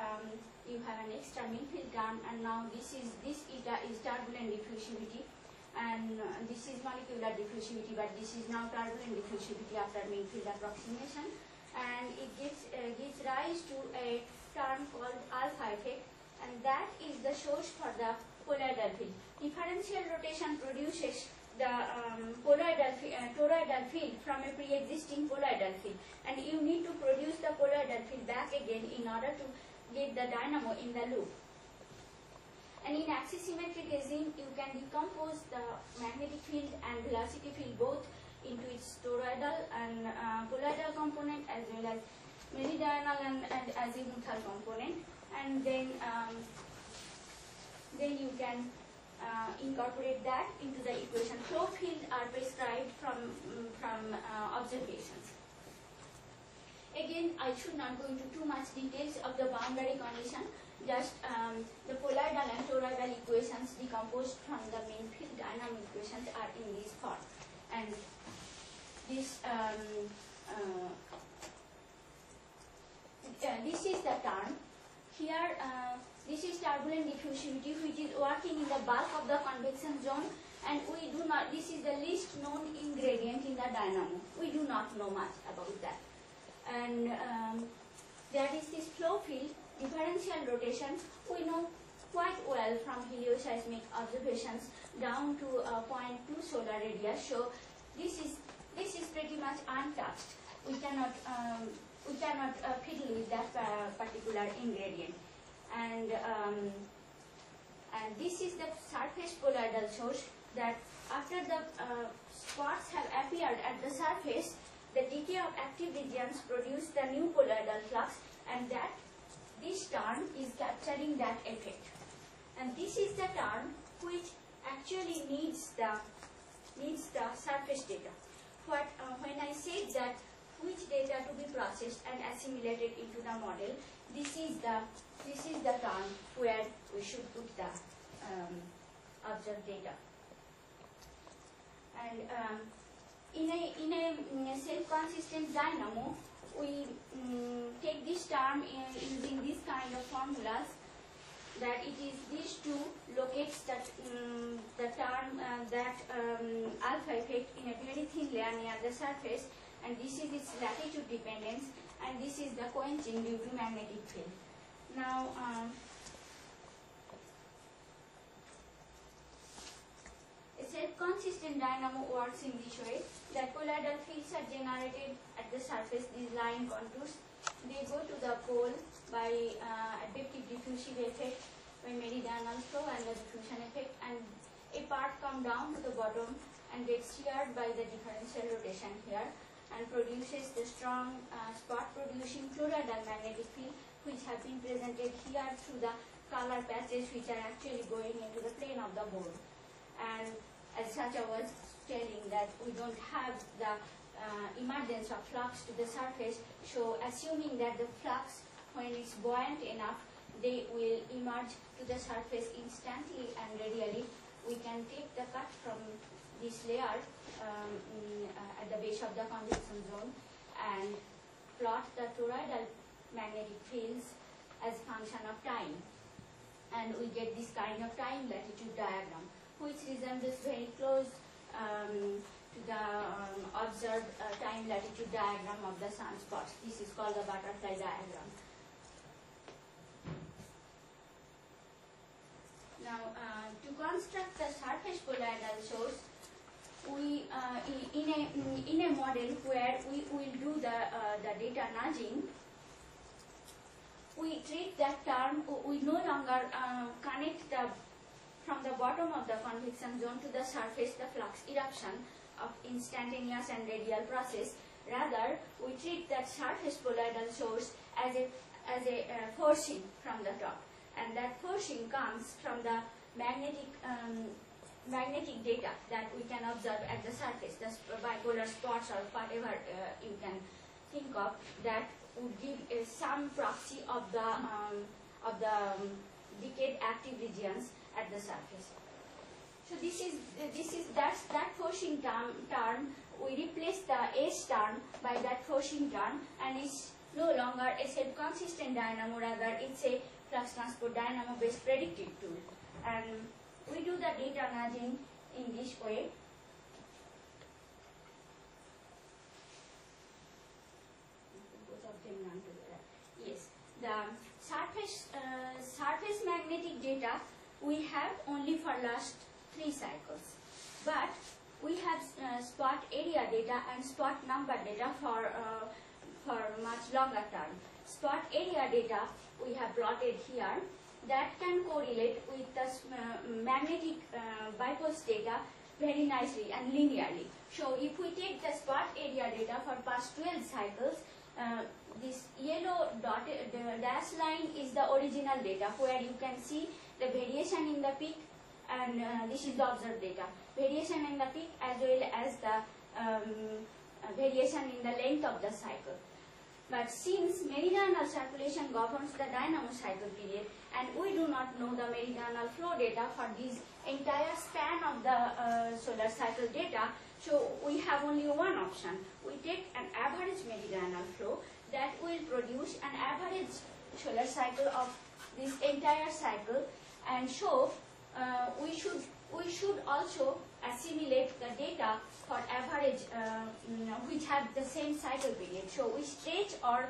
you have an extra mean field term, and now this eta is turbulent diffusivity, and this is molecular diffusivity, but this is now turbulent diffusivity after mean field approximation, and it gives rise to a term called alpha effect, and that is the source for the colloidal field. Differential rotation produces the toroidal field from a pre-existing colloidal field, and you need to produce the colloidal field back again in order to get the dynamo in the loop. And in axisymmetric regime, you can decompose the magnetic field and velocity field both into its toroidal and colloidal component, as well as meridional and azimuthal component, and then you can incorporate that into the equation. Flow fields are prescribed from observations. Again, I should not go into too much details of the boundary condition. Just the colloidal and toroidal equations decomposed from the mean field dynamo equations are in this form, and this this is the term. Here, this is turbulent diffusivity, which is working in the bulk of the convection zone, and we do not, this is the least known ingredient in the dynamo. We do not know much about that. And there is this flow field, differential rotation. We know quite well from helioseismic observations down to 0.2 solar radius. So this is pretty much untouched. We cannot fiddle with that particular ingredient. And this is the surface colloidal source, that after the spots have appeared at the surface, the decay of active regions produce the new colloidal flux, and that this term is capturing that effect. And this is the term which actually needs the surface data. When I said that which data to be processed and assimilated into the model, this is the term where we should put the observed data. And in a self-consistent dynamo, we take this term using this kind of formulas, that it is these two locates that the term alpha effect in a very thin layer near the surface, and this is its latitude dependence, and this is the quenching due to magnetic field. Now, a self-consistent dynamo works in this way. The colloidal fields are generated at the surface, these line contours. They go to the pole by adaptive diffusive effect, by meridional flow and the diffusion effect, and a part come down to the bottom and gets sheared by the differential rotation here, and produces the strong spot producing toroidal magnetic field, which have been presented here through the color patches which are actually going into the plane of the board. And as such, I was telling that we don't have the emergence of flux to the surface, so assuming that the flux, when it's buoyant enough, they will emerge to the surface instantly and radially, we can take the cut from this layer at the base of the convection zone and plot the toroidal magnetic fields as function of time, and we get this kind of time latitude diagram, which resembles very close to the observed time latitude diagram of the sunspots. This is called the butterfly diagram. Now, to construct the surface colloidal source, we in a model where we will do the data nudging, we treat that term. We no longer connect from the bottom of the convection zone to the surface the flux eruption of instantaneous and radial process. Rather, we treat that surface colloidal source as a forcing from the top, and that forcing comes from the magnetic data that we can observe at the surface, the bipolar spots or whatever you can think of, that would give some proxy of the decayed active regions at the surface. So that forcing term. We replace the S term by that forcing term, and it's no longer a self-consistent dynamo, rather it's a flux transport dynamo based predictive tool. And we do the data nudging in this way. Both of them run together. Yes, the surface magnetic data we have only for last 3 cycles, but we have spot area data and spot number data for much longer term. Spot area data we have plotted here, that can correlate with the magnetic bipose data very nicely and linearly. So if we take the spot area data for past 12 cycles, this yellow dotted dash line is the original data, where you can see the variation in the peak, and this is the observed data. Variation in the peak as well as the variation in the length of the cycle. But since meridional circulation governs the dynamo cycle period, and we do not know the meridional flow data for this entire span of the solar cycle data, so we have only one option. We take an average meridional flow that will will produce an average solar cycle of this entire cycle, and so we should also assimilate the data for average which have the same cycle period. So we stretch or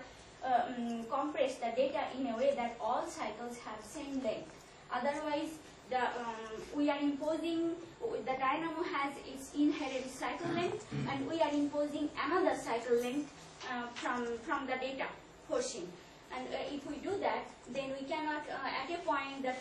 compress the data in a way that all cycles have same length. Otherwise, we are imposing, the dynamo has its inherent cycle length, and we are imposing another cycle length from the data portion. And if we do that, then we cannot, at a point, the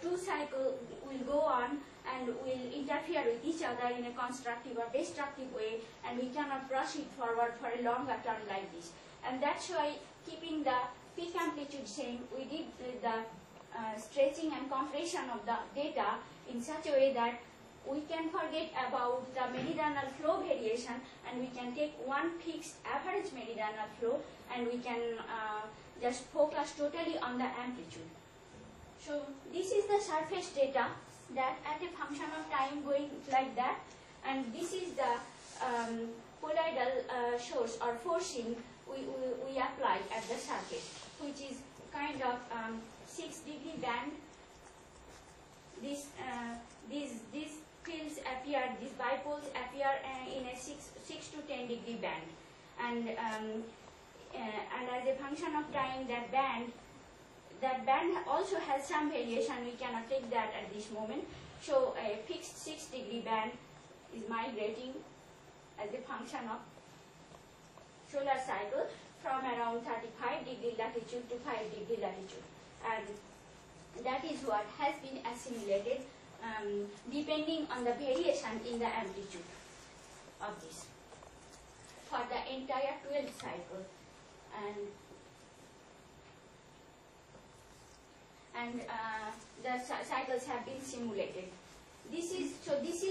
two cycles will go on and will interfere with each other in a constructive or destructive way, and we cannot rush it forward for a longer term like this. And that's why, keeping the peak amplitude same, we did the stretching and compression of the data in such a way that we can forget about the meridional flow variation, and we can take one fixed average meridional flow, and we can just focus totally on the amplitude. So this is the surface data that at a function of time going like that, and this is the colloidal source or forcing we apply at the surface, which is kind of 6-degree band. These fields appear, these bipoles appear in a 6 to 10 degree band, and as a function of time, that band also has some variation. We cannot take that at this moment. So a fixed 6-degree band is migrating as a function of solar cycle from around 35-degree latitude to 5-degree latitude, and that is what has been assimilated depending on the variation in the amplitude of this for the entire 12 cycle, and the cycles have been simulated. This is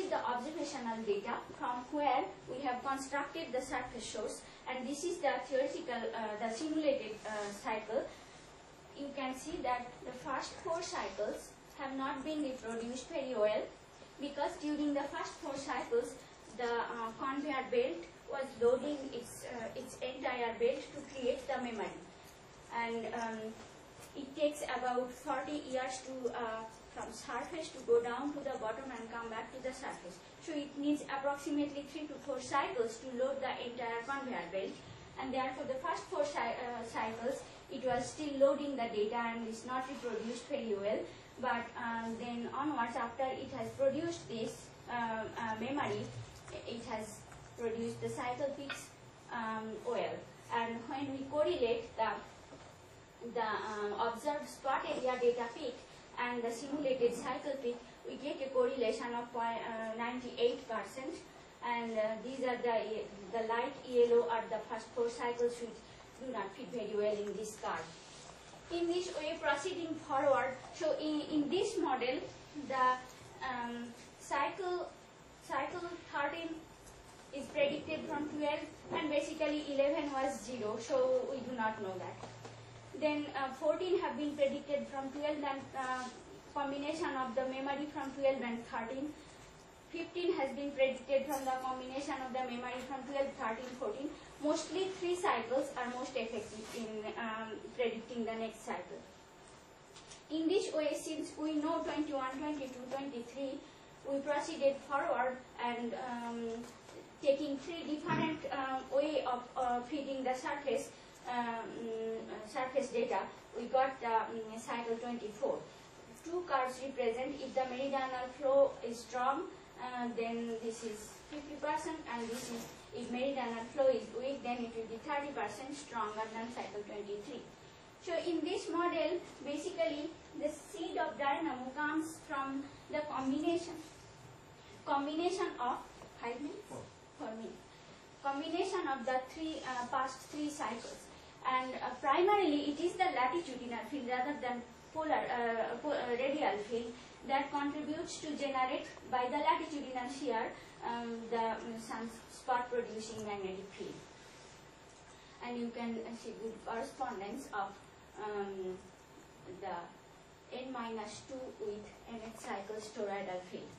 the observational data from where we have constructed the surface source, and this is the theoretical, the simulated cycle. You can see that the first 4 cycles have not been reproduced very well, because during the first 4 cycles the conveyor belt was loading its entire belt to create the memory, and it takes about 40 years to from surface to go down to the bottom and come back to the surface. So it needs approximately 3 to 4 cycles to load the entire conveyor belt, and therefore the first 4 cycles it was still loading the data and is not reproduced very well. But then onwards, after it has produced this memory, it has produced the cycle peaks well. And when we correlate the observed spot area data peak and the simulated cycle peak, we get a correlation of 98%. And these are the light yellow are the first 4 cycles which do not fit very well in this curve. In this way, proceeding forward, so in this model, the cycle 13 is predicted from 12, and basically 11 was 0, so we do not know that. Then 14 have been predicted from 12 and combination of the memory from 12 and 13. 15 has been predicted from the combination of the memory from 12, 13, 14. Mostly 3 cycles are most effective in predicting the next cycle. In this way, since we know 21, 22, 23, we proceeded forward and taking 3 different way of feeding the surface data, we got cycle 24. 2 curves represent if the meridional flow is strong, then this is 50%, and this is, if meridional flow is weak, then it will be 30% stronger than cycle 23. So in this model, basically the seed of dynamo comes from the combination of 5 minutes? 4 minutes. Combination of the past 3 cycles, and primarily it is the latitudinal field rather than radial field that contributes to generate by the latitudinal shear the sunspot producing magnetic field. And you can see good correspondence of the n-2 with nth cycles toroidal field.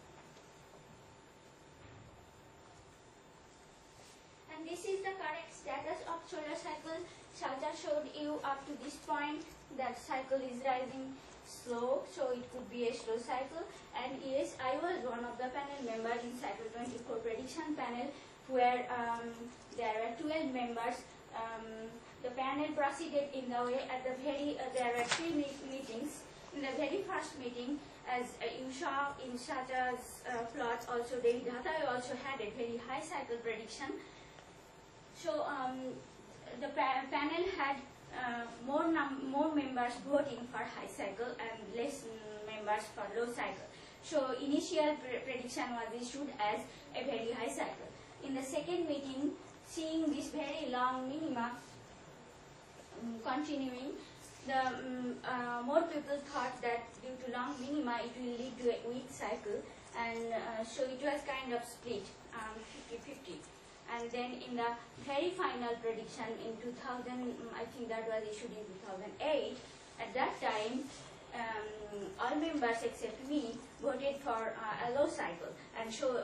And this is the correct status of solar cycle. Shaja showed you up to this point that cycle is rising slow, so it could be a slow cycle. And yes, I was one of the panel members in cycle 24 prediction panel, where there were 12 members. The panel proceeded in the way at the there were 3 meetings. In the very first meeting, as you saw in Shaja's plot, also David Hathaway also had a very high cycle prediction. So the panel had more members voting for high cycle and less members for low cycle. So initial prediction was issued as a very high cycle. In the second meeting, seeing this very long minima continuing, the more people thought that due to long minima it will lead to a weak cycle, and so it was kind of split 50-50. And then in the very final prediction in 2000, I think that was issued in 2008, at that time all members except me voted for a low cycle, and so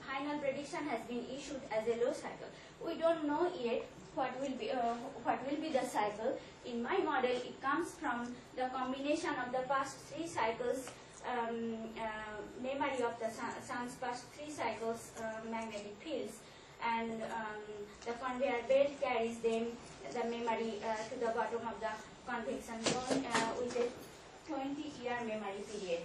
final prediction has been issued as a low cycle. We don't know yet what will be the cycle. In my model, it comes from the combination of the past 3 cycles, memory of the sun's past 3 cycles magnetic fields, and the conveyor belt carries them, the memory to the bottom of the convection zone with a 20-year memory period.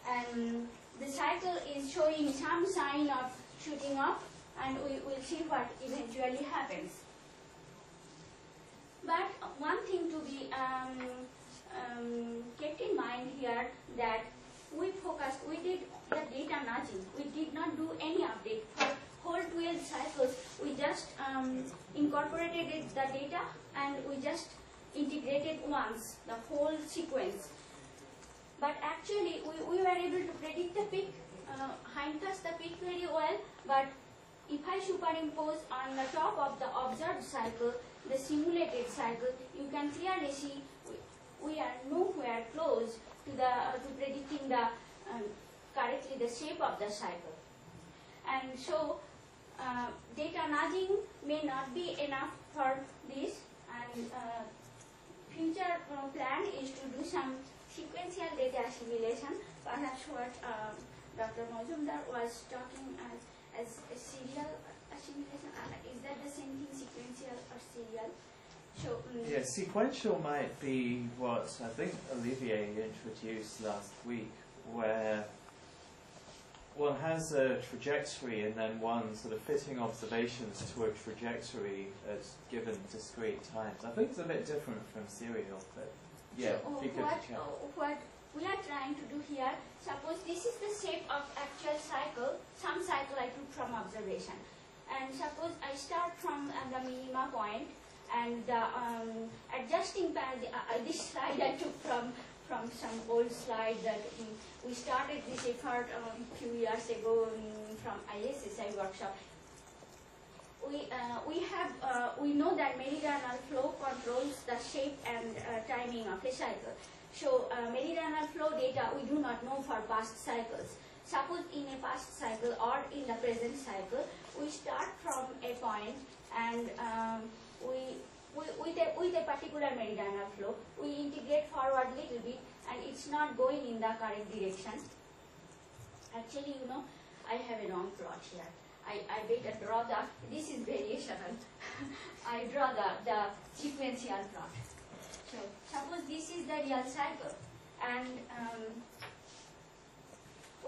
And the cycle is showing some sign of shooting up, and we will see what eventually happens. But one thing to be kept in mind here, that we did the data nudging. We did not do any update. For whole 12 cycles, we just incorporated the data, and we just integrated once the whole sequence. But actually, we were able to predict the peak, hindcast the peak very well, but if I superimpose on the top of the observed cycle, the simulated cycle, you can clearly see we are nowhere close to predicting correctly the shape of the cycle. And so data nudging may not be enough for this, and future plan is to do some sequential data assimilation, perhaps what Dr. Majumdar was talking as a serial assimilation. Is that the same thing, sequential or serial? So, yeah, sequential might be what I think Olivier introduced last week, where one has a trajectory and then one sort of fitting observations to a trajectory at given discrete times. I think it's a bit different from serial, but yeah, so, if you could check. What we are trying to do here, suppose this is the shape of actual cycle, some cycle I took from observation, and suppose I start from the minima point, and the adjusting this slide I took from some old slide that we started this effort a few years ago from ISSI workshop. We know that meridional flow controls the shape and timing of a cycle. So meridional flow data we do not know for past cycles. Suppose in a past cycle or in the present cycle, we start from a point, and with a particular meridional flow, we integrate forward a little bit, and it's not going in the correct direction. Actually, you know, I have a wrong plot here. I better draw this is variational. I draw the sequential plot. So suppose this is the real cycle, and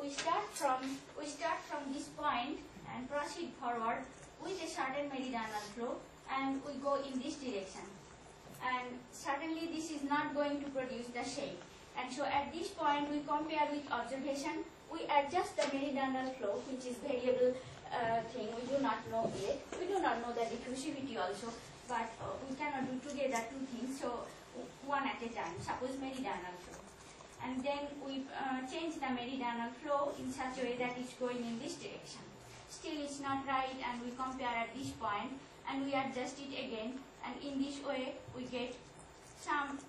we start from this point and proceed forward with a certain meridional flow, and we go in this direction. And suddenly this is not going to produce the shape. And so at this point we compare with observation, we adjust the meridional flow, which is variable thing, we do not know yet. We do not know the diffusivity also, but we cannot do together 2 things, so one at a time. Suppose meridional flow. And then we change the meridional flow in such a way that it's going in this direction. Still it's not right, and we compare at this point, and we adjust it again, and in this way we get some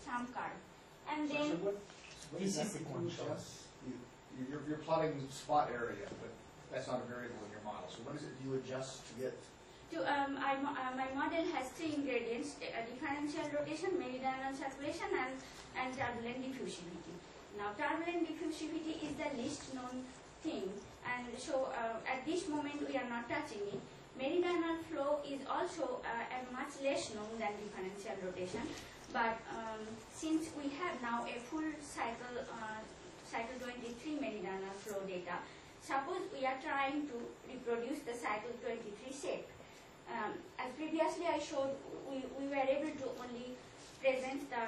curve. And then what is that sequential? You're plotting spot area, but that's not a variable in your model. So what is it you adjust to get My model has three ingredients: differential rotation, meridional circulation, and turbulent diffusivity. Now, turbulent diffusivity is the least known thing, and so at this moment we are not touching it. Meridional flow is also much less known than differential rotation, but since we have now a full cycle 23 meridional flow data, suppose we are trying to reproduce the cycle 23 shape. As previously I showed, we were able to only present the,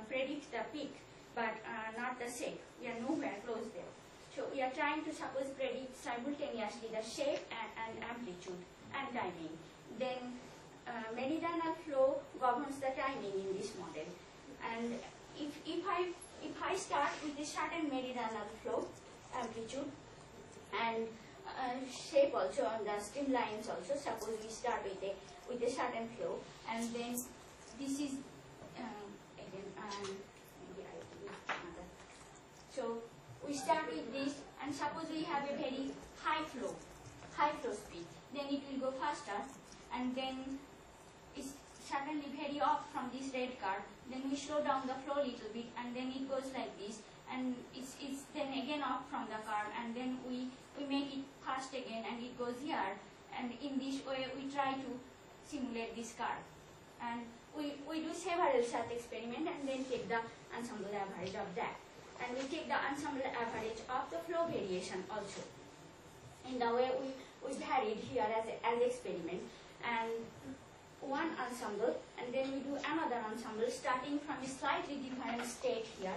predict the peak, but not the shape. We are nowhere close there. So we are trying to suppose predict simultaneously the shape and amplitude and timing. Then meridional flow governs the timing in this model. And if I start with a certain meridional flow amplitude and shape also on the streamlines also, suppose we start with a certain flow, and then this is again maybe I will use another. So we start with this, and suppose we have a very high flow speed, then it will go faster, and then it's suddenly very off from this red curve. Then we slow down the flow a little bit, and then it goes like this, and it's then again off from the curve, and then we make it fast again, and it goes here. And in this way, we try to simulate this curve. And we do several such experiments, and then take the ensemble average of that. And we take the ensemble average of the flow variation also. In the way we varied here as experiment, and one ensemble, and then we do another ensemble starting from a slightly different state here.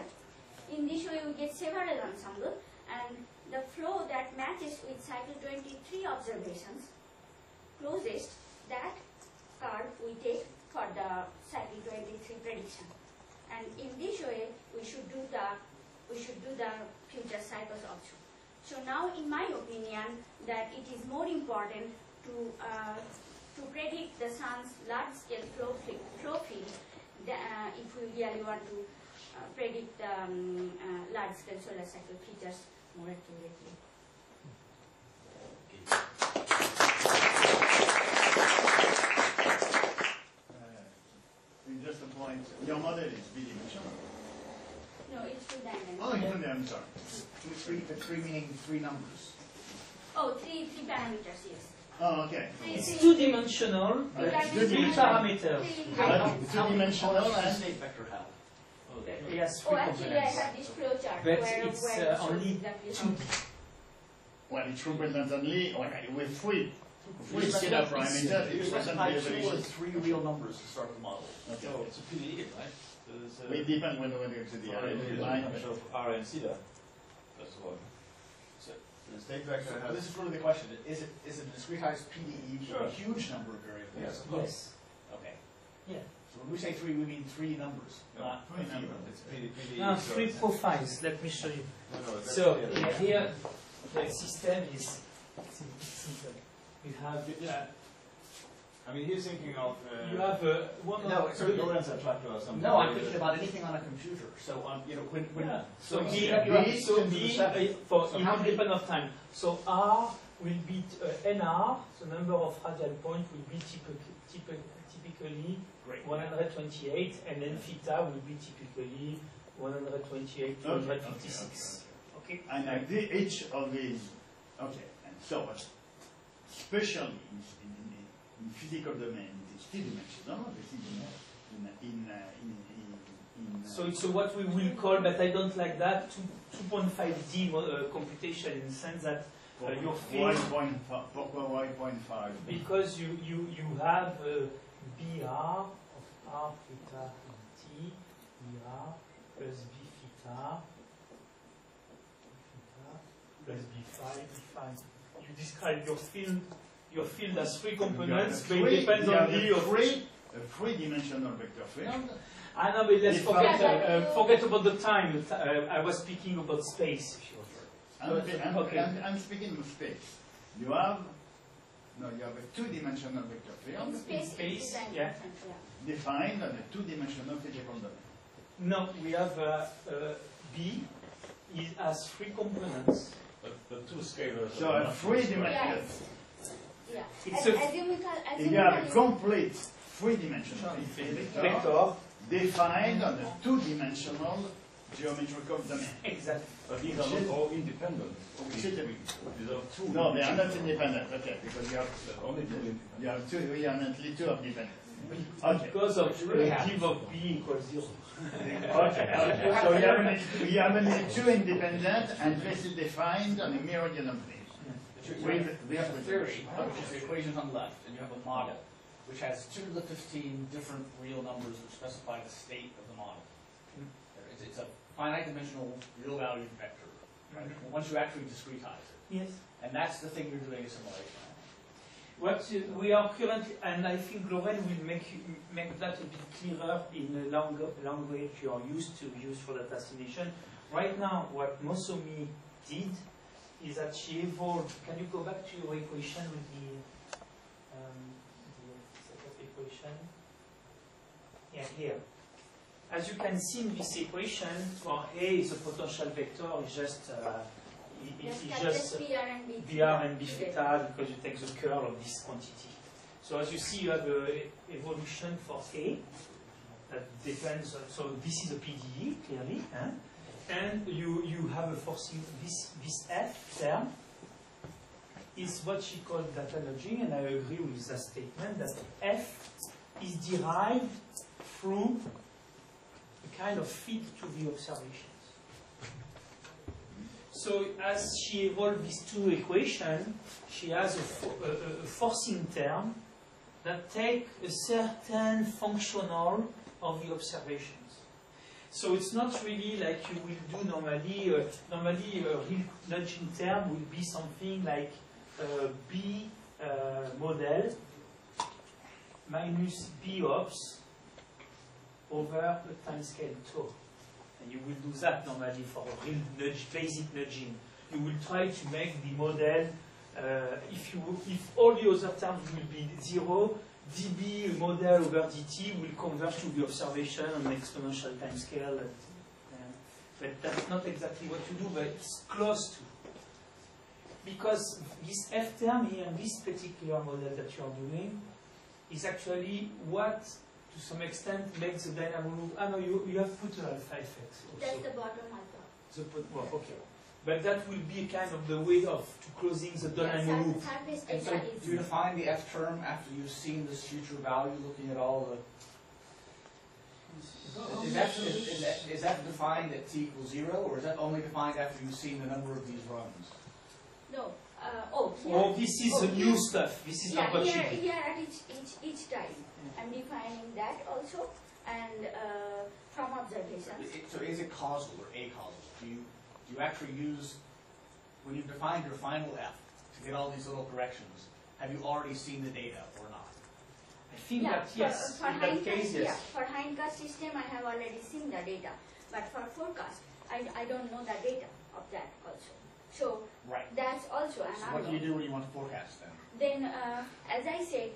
In this way, we get several ensembles, and the flow that matches with cycle 23 observations closest, that curve we take for the cycle 23 prediction. And in this way, we should do the future cycles also. So now, in my opinion, that it is more important to predict the sun's large-scale flow field if we really want to predict the large-scale solar cycle features more accurately. Just a point, your model is bidimensional. No, it's two-dimensional. Oh, even there, I'm sorry. Three meaning three numbers. Oh, three parameters, yes. Oh, okay. It's two-dimensional, Three but dimensional. three parameters. Two-dimensional and state vector have? Yes, Oh, three actually, I components. have this flow chart But where it's it shows only exactly two. well, it represents only with three You scalar specify parameters. you It specify represents the two or evolution. three real numbers to start the model. Okay. So it's a PDE, right? So there's It depends when you get to the line. of R and theta. That's what. So The state vector Well, has. this is really the question. Is it a discretized PDE with Sure. a huge number of variables? Yes. Yes. Okay. Yeah. So when we say three, we mean three numbers, not Three a few. numbers. It's PDE. Now, so three it's- profiles. Let me show you. No, that's So clear. here, the system is simple. You have I mean, he's thinking of. you have one. No, So Lorenz had talked to us on. No, I'm thinking about anything on a computer. So when Yeah. so So you B, have to B, so to the B seven. for So how many- independent of time. So R will be NR. The number of radial points will be typically Great. 128, and then theta will be typically 128, 256. Okay. And each of these, okay, and so especially in physical domain, it is three-dimensional. So it's what we will call, but I don't like that, 2.5D computation in the sense that your field, 1.5. because you have BR of R theta and T, BR plus B theta plus B5, B5. You describe your field as three components, but it depends on A three-dimensional vector field. I know, but let's Yeah. forget about the time. I was speaking about space. If you Okay. I'm speaking of space. You have a two-dimensional vector field Space, space, is yeah. defined as a two-dimensional physical domain. No, we have B has three components. But two scalars. So a three-dimensional. Yes. Yeah. It's Il y a a complete three-dimensional vector defined on a two-dimensional geometrical domain. exactly. But these are not all independent. Which is the These are two. No, they are not independent. Okay, because you have Only two independent. you have two. We are only two of dependent. Okay. Because of relative of B equals 0. Okay. So you have only two independent, and this is defined on a meridian plane. We have a theory, which is the equation on the left, and you have a model, which has 2 to the 15 different real numbers which specify the state of the model. It's a finite dimensional real valued vector, right? Once you actually discretize it. Yes. And that's the thing you're doing a simulation on. What we are currently, and I think Lauren will make that a bit clearer in the language you are used to use for data simulation. Right now, what Mosomi did is that she evolved. Can you go back to your equation with the set of equation? Yeah, here. As you can see in this equation, for A is a potential vector, it's just BR and B theta because you take the curl of this quantity. So as you see, you have the evolution for A that depends on, so this is a PDE clearly, huh? And you have a forcing, this F term is what she called data nudging, and I agree with that statement that F is derived through a kind of fit to the observations. So as she evolved these two equations, she has a forcing term that take a certain functional of the observations. So it's not really like you will do normally. Normally, a real nudging term will be something like B model minus B ops over a time scale tau. And you will do that normally for a real basic nudging. You will try to make the model, if all the other terms will be 0, dB model over dt will converge to the observation on an exponential time scale. But that's not exactly what you do, but it's close to. Because this F term here, this particular model that you are doing, is actually what, to some extent, makes the dynamo move. Ah no, you have put alpha effects also. That's the bottom alpha. Well, okay. But that will be kind of the way of to closing the dynamo loop. And so do you define the F term after you've seen this future value, looking at all the... Is that defined at t equals 0, or is that only defined after you've seen the number of these runs? No. This is the new stuff. This is not what she did. Here at each time, I'm defining that also, and from observations. So is it causal or acausal? Do you actually use, when you've defined your final F to get all these little corrections, have you already seen the data or not? I think that yes, in that case, yes. Yeah, for hindcast system I have already seen the data, but for forecast I don't know the data of that also. So right. That's also an unknown. So what do you do when you want to forecast then? Then, as I said,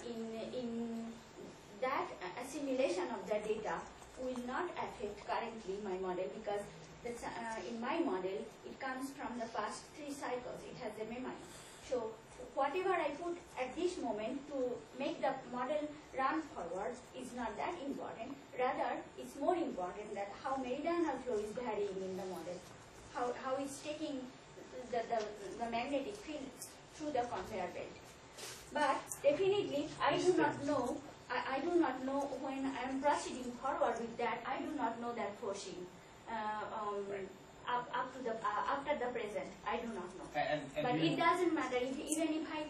in that assimilation of the data will not affect currently my model, because that's, in my model it comes from the past 3 cycles. It has a memory. So whatever I put at this moment to make the model run forward is not that important. Rather, it's more important that how meridional flow is varying in the model, how it's taking the magnetic field through the conveyor belt. But definitely, I do not know. I do not know when I am proceeding forward with that. I do not know that forcing up to the after the present. I do not know. But it doesn't matter. Even if I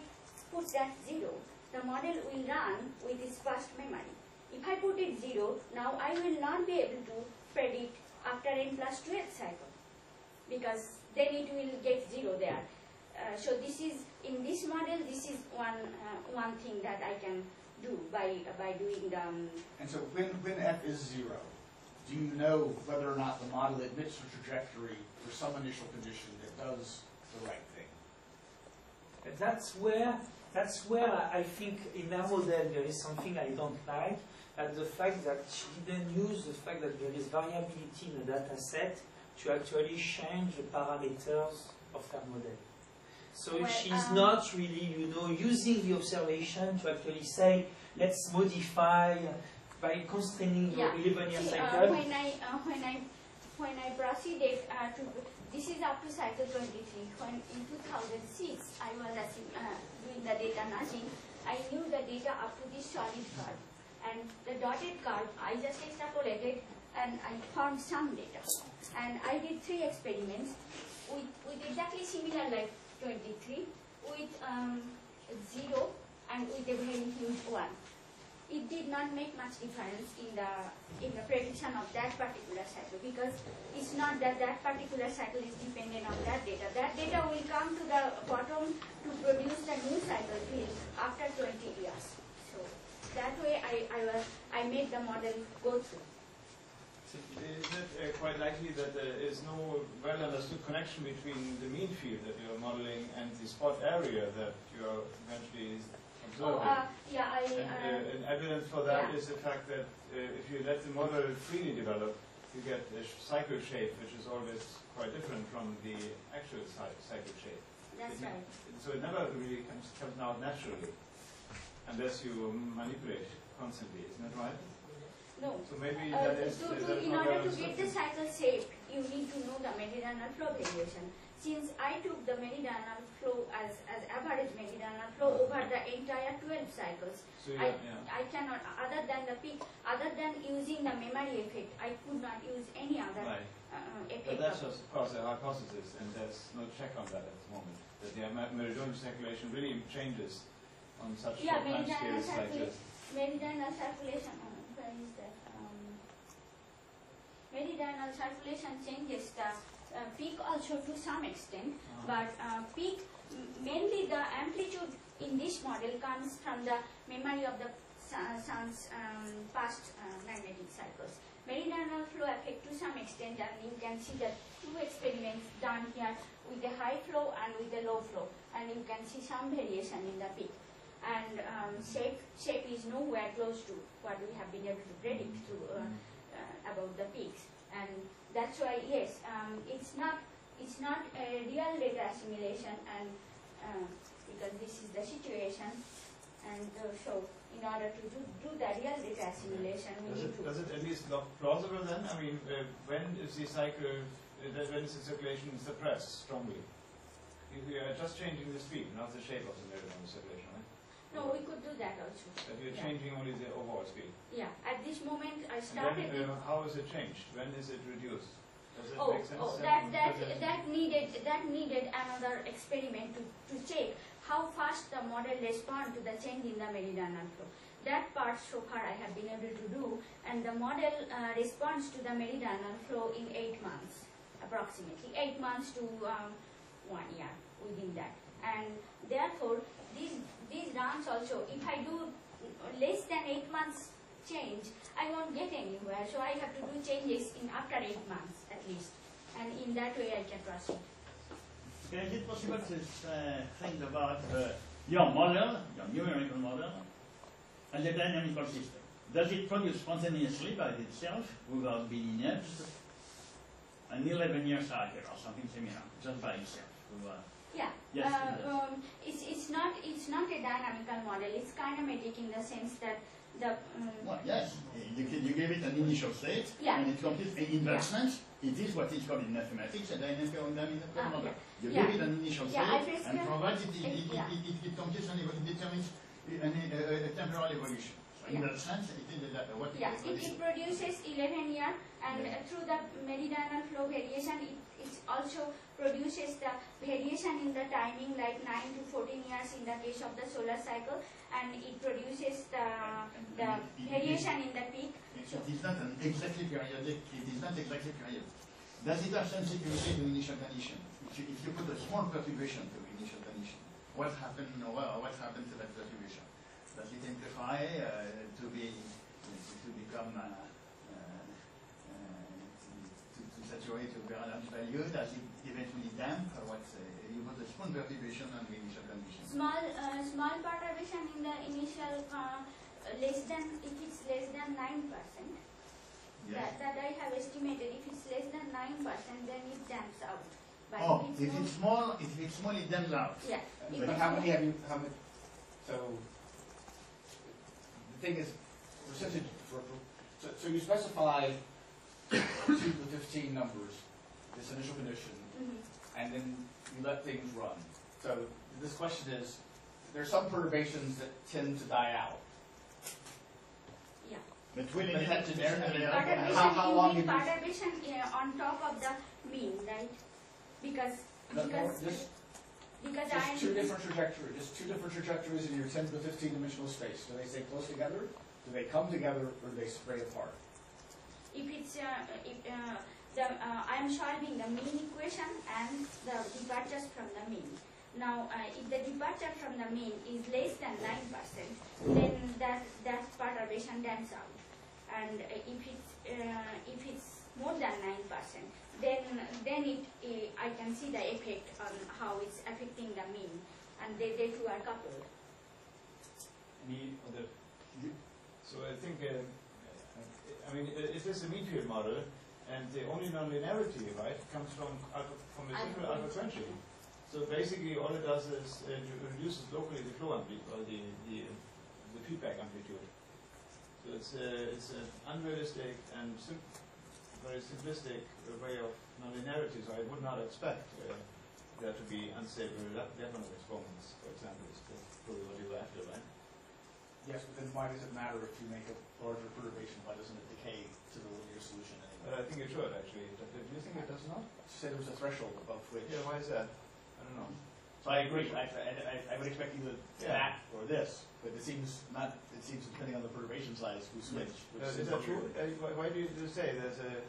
put that 0, the model will run with its past memory. If I put it 0, now I will not be able to predict after n plus 12th cycle, because then it will get 0 there. So this is, in this model, this is one thing that I can do by doing the... And so when f is 0, do you know whether or not the model admits a trajectory for some initial condition that does the right thing? That's where I think in our model there is something I don't like, and the fact that she didn't use the fact that there is variability in the data set to actually change the parameters of her model. So Well, she's not really, using the observation to actually say, let's modify by constraining your 11-year cycle. When I proceeded to, this is up to cycle 23. When in 2006 I was doing the data nudging, I knew the data up to this solid curve, and the dotted curve I just extrapolated and I found some data, and I did 3 experiments with exactly similar like 23, with 0 and with a very huge 1. It did not make much difference in the prediction of that particular cycle, because it's not that that particular cycle is dependent on that data. That data will come to the bottom to produce the new cycle field after 20 years. So that way I made the model go through. Is it quite likely that there is no well understood connection between the mean field that you're modeling and the spot area that you're eventually observing? And evidence for that is the fact that if you let the model freely develop, you get a cycle shape which is always quite different from the actual cycle shape. That's right. So it never really comes out naturally unless you manipulate constantly, isn't that right? No. So maybe that is... in order to get the cycle shape, you need to know the meridional flow variation. Since I took the meridional flow as average meridional flow over the entire 12 cycles, so I cannot, other than the peak, other than using the memory effect, I could not use any other effect. But that's just, of course, a hypothesis, and there's no check on that at the moment. That the meridional circulation really changes on such short time scales like this. Meridional circulation, where is that? Meridional circulation changes the peak also to some extent, but peak, mainly the amplitude in this model comes from the memory of the sun's past magnetic cycles. Meridional flow affect to some extent, and you can see the 2 experiments done here with a high flow and with a low flow, and you can see some variation in the peak. And shape is nowhere close to what we have been able to predict about the peaks, and that's why it's not a real data assimilation, and because this is the situation, and so in order to do the real data assimilation, does it at least look plausible then? I mean, when is the cycle? When is the circulation suppressed strongly? You are just changing the speed, not the shape of the meridional circulation, right? No, we could do that also. But you're changing only the overall speed. Yeah, at this moment I started. And then, how is it changed? When is it reduced? Does it make sense? That needed another experiment to check how fast the model responds to the change in the meridional flow. That part so far I have been able to do, and the model responds to the meridional flow in 8 months, approximately 8 months to 1 year within that, and therefore these runs also, if I do less than 8 months change, I won't get anywhere. So I have to do changes in after 8 months at least, and in that way I can proceed. Is it possible to think about your model, your numerical model, and the dynamical system? Does it produce spontaneously by itself without being nudged an 11-year cycle or something similar, just by itself? It's not a dynamical model. It's kinematic in the sense that the you give it an initial state, and it computes an inversion. It is what is called in mathematics a dynamical model. You give it an initial state, and provided it computes it determines a temporal evolution. So in that sense, it is what it produces 11 year, and through the meridional flow variation, it also produces the variation in the timing, like 9 to 14 years in the case of the solar cycle, and it produces the variation in the peak. It is not exactly periodic. It is not exactly periodic. Does it have sensitivity to initial condition? If you put a small perturbation to initial condition, what happens to that perturbation? Does it amplify to become to saturate to very large value? Does it eventually damp? You put a small perturbation on the initial condition. Small perturbation in the initial if it's less than 9%. Yes. That I have estimated. If it's less than 9%, then it damps out. But Oh, if if it's small, it then out. yeah. If But it's how more- many have you, so, the thing is, percentage, so you specify 2 to the 15 numbers, this initial condition, Mhm. and then you let things run. So this question is, there's some perturbations that tend to die out. Yeah. But really, But that's generic. Perturbation, How long you mean have you- perturbation on top of the mean, right? Because No, because just I two different trajectories, just two different trajectories in your 10 to the 15 dimensional space. Do they stay close together? Do they come together, or do they spray apart? if it's I'm solving the mean equation and the departures from the mean. Now, if the departure from the mean is less than 9%, then that perturbation dams out. And if it's more than 9%, then I can see the effect on how it's affecting the mean, and they two are coupled. Any other? So I think, I mean, it is a mean field model, and the only nonlinearity, right, comes from a simple alpha quenching. So basically, all it does is reduces locally the flow amplitude, or the feedback amplitude. So it's an unrealistic and very simplistic way of nonlinearity. So I would not expect there to be unstable definite exponents, for example. Is probably what you were after, right? Yes, but then why does it matter if you make a larger perturbation? Why doesn't it decay to the linear solution anyway? I think it should, actually. Do you think it does not? Say there's a threshold above which. Yeah, why is that? I don't know. So I agree. I would expect either Yeah. that or this, but it seems not. It seems depending on the perturbation size, we switch. Is that true? Why do you say there's a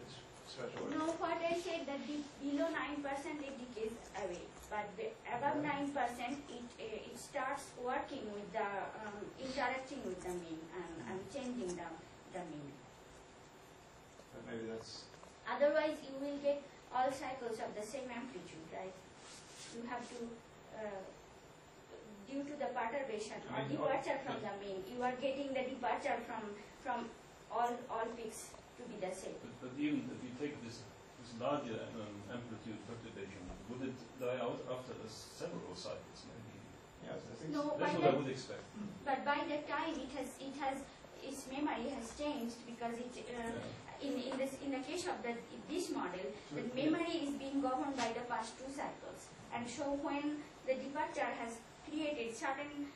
threshold? No, what I said that below 9% it decays away, but above 9% it starts working with the interacting with the mean and changing the mean. But maybe that's. Otherwise, you will get all cycles of the same amplitude, right? You have to, due to the perturbation or departure from the mean, you are getting the departure from all peaks to be the same. But even if you take this larger amplitude perturbation, would it die out after several cycles? Maybe. Yes, I think No, That's what I would expect. but by that time its memory has changed because in the case of this model, the memory is being governed by the past two cycles, and so when the departure has created certain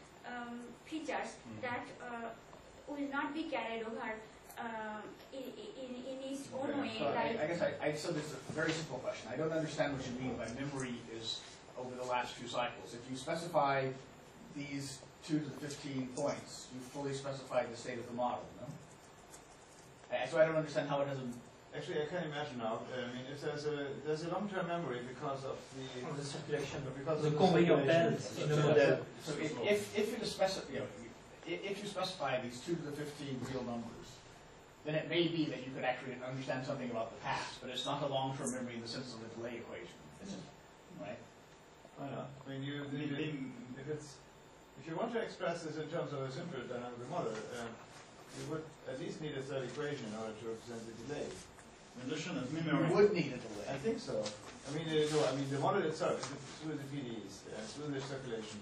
features that will not be carried over in its own way. So Like I guess so. This is a very simple question. I don't understand what you mean by memory is over the last two cycles. If you specify these 2 to the 15 points, you fully specified the state of the model, no? So I don't understand how it doesn't. Actually, I can imagine now. I mean, if there's a long-term memory because of the circulation, because the of conveyor circulation. belt in the model. So if you specify these 2 to the 15 real numbers, then it may be that you could actually understand something about the past, but it's not a long-term memory in the sense of the delay equation, right? Why not? I mean, if you want to express this in terms of a simple dynamical model, you would at least need a third equation in order to represent the delay. Addition of You memory. would need a delay. I think so. I mean, the model itself is through the PDEs, through the circulation,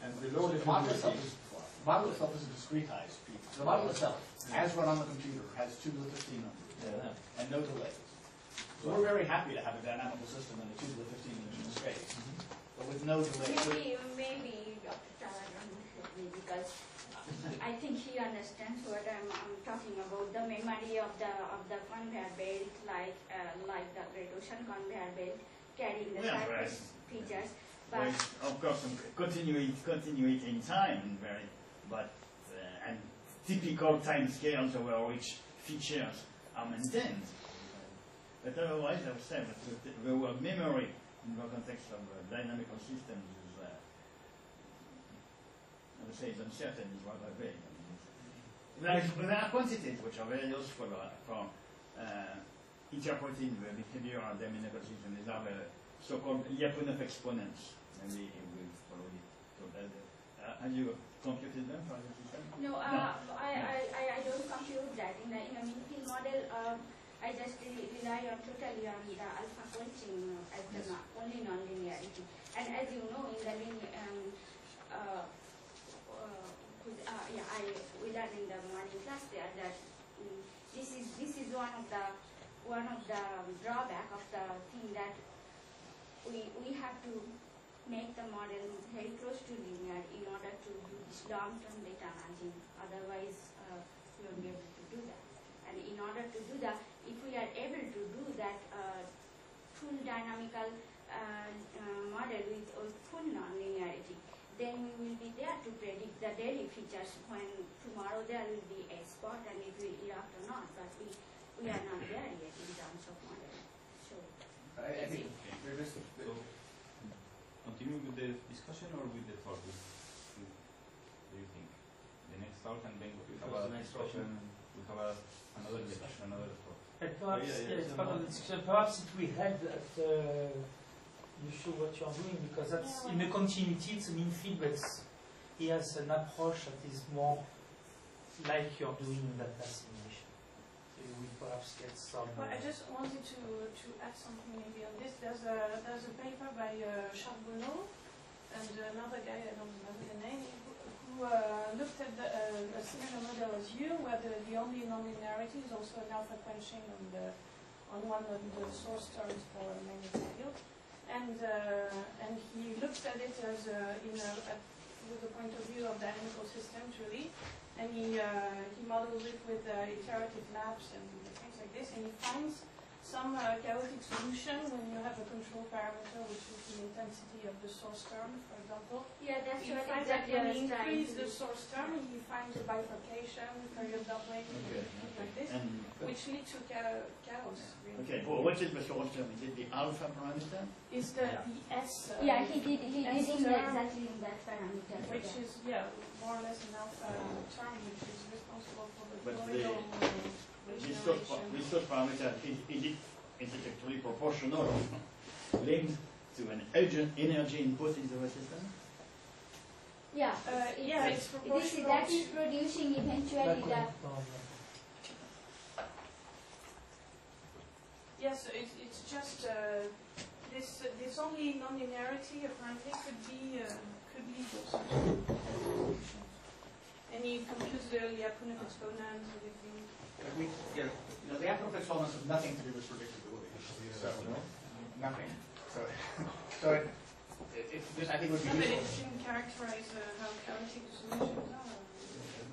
and the low The model itself difficulty. is a discretized piece. The model itself, as run on the computer, has 2 to the 15 numbers Yeah. and no delays. So we're very happy to have a dynamical system in a 2 to the 15 dimensional space, but with no delays. maybe Dr. Tala don't help me because I think he understands what I'm talking about. The memory of the conveyor belt, like the great ocean conveyor belt, carrying the Yeah, surface features. Well, But of course, continuate in time, but and typical time scales over which features are maintained. But otherwise, I would say that the word memory in the context of dynamical systems is, I would say, is uncertain, is rather vague. There are quantities which are very useful for interpreting the behavior of dynamical systems. These are the so-called Lyapunov exponents. Maybe we follow it. So have you computed them for the system? no, I don't compute that in a mean field model. I just rely on totally on the alpha quenching as the only non-linearity. And as you know, in the we learned in the morning class there that this is one of the drawback of the thing that we have to make the model very close to linear in order to do this long-term data analysis. Otherwise, we won't be able to do that. And in order to do that, if we are able to do that full dynamical model with full non-linearity, then we will be there to predict the daily features when tomorrow there will be a spot and it will erupt or not. But we are not there yet in terms of model. So I think So, continue with the discussion or with the talk? What do you think? The next talk and then we have a discussion. We have another discussion, another talk. Perhaps, it's part of the discussion. Perhaps it will help that you show what you are doing, because that's in the continuity, it's an infeed, but he has an approach that is more like you're doing in that simulation. So you will perhaps get some. Well, I just wanted to add something maybe on this. There's a paper by Charbonneau and another guy, I don't remember the name, who looked at a similar model as you, where the only non-linearity is also an alpha quenching on one of the source terms for many values. And he looked at it as with the point of view of dynamical systems, really, and he models it with iterative maps and things like this, and he finds some chaotic solution when you have a control parameter, which is the intensity of the source term, for example. Yeah, that's He what finds exactly that when I you was trying increase to the do. source term, he finds a bifurcation, period doubling, things like this, which lead to chaos. Really. Okay, well, what is the source term? Is it the alpha parameter? Is the S? Yeah, he did S in term, exactly in that parameter. which is more or less an alpha term, which is responsible for the But colloidal This regeneration. source parameter, is it actually proportional linked to an energy input into the system? Yeah, Yeah, it's proportional. that is producing eventually the. Yes, it's just this only non-linearity apparently could be also. And he computes the Lyapunov exponents, everything. The Lyapunov exponents have nothing to do with predictability. So, nothing. So I think it would be No, but it useful. can characterize how chaotic the solutions are.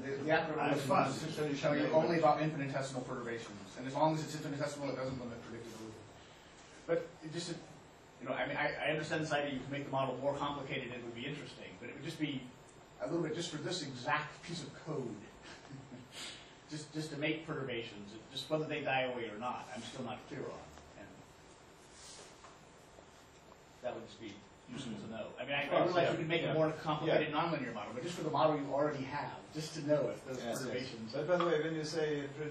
The Lyapunov exponents essentially show you only about infinitesimal perturbations, and as long as it's infinitesimal, it doesn't limit predictability. But it just, I understand this idea you can make the model more complicated and it would be interesting, but it would just be a little bit just for this exact piece of code, just to make perturbations, just whether they die away or not, I'm still not clear on. And that would just be useful to know. I mean, I realize you could make a more complicated nonlinear model, but just for the model you already have, just to know if those perturbations. But by the way, when you say the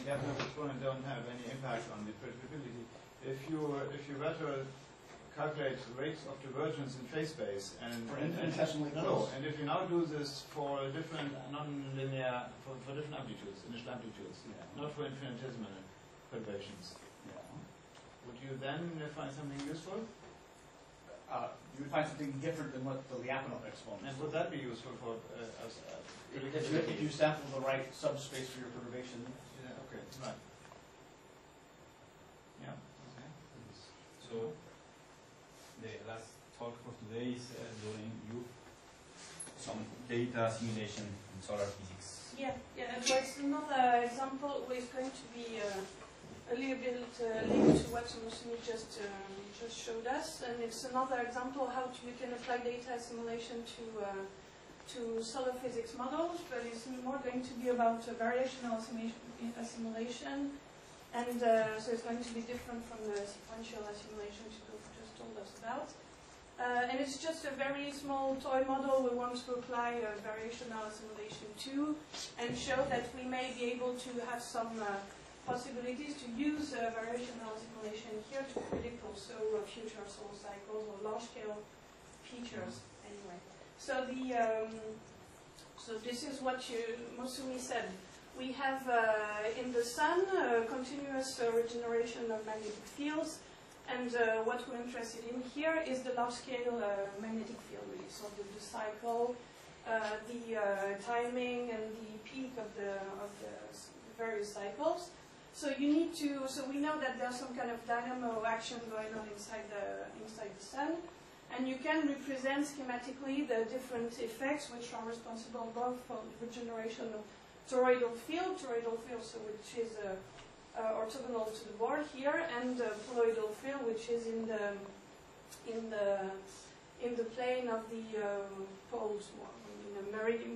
Lyapunov exponent don't have any impact on the predictability, if you were to calculate rates of divergence in phase space and infinitesimally close. and if you now do this for different non-linear for different amplitudes, initial amplitudes, not for infinitesimal perturbations, would you then find something useful? You would find something different than what the Lyapunov exponent. And would that be useful for If you sample the right subspace for your perturbation. Yeah. Okay. Right. Yeah. Okay. So the last talk for today is doing some data simulation in solar physics. Yeah, so it's another example where it's going to be a little bit linked to what Musumi just showed us, and it's another example how you can apply data assimilation to solar physics models, but it's more going to be about variational assimilation, and so it's going to be different from the sequential assimilation you just told us about. And it's just a very small toy model we want to apply variational assimilation to, and show that we may be able to have some possibilities to use variational assimilation here to predict also future solar cycles or large-scale features. Anyway, so so this is what Musumi said. we have in the sun continuous regeneration of magnetic fields, and what we're interested in here is the large-scale magnetic field, really. So the cycle, the timing, and the peak of the various cycles. So you need to. So we know that there's some kind of dynamo action going on inside the sun, and you can represent schematically the different effects which are responsible both for the regeneration of toroidal field, so which is orthogonal to the board here, and poloidal field, which is in the plane of the poles,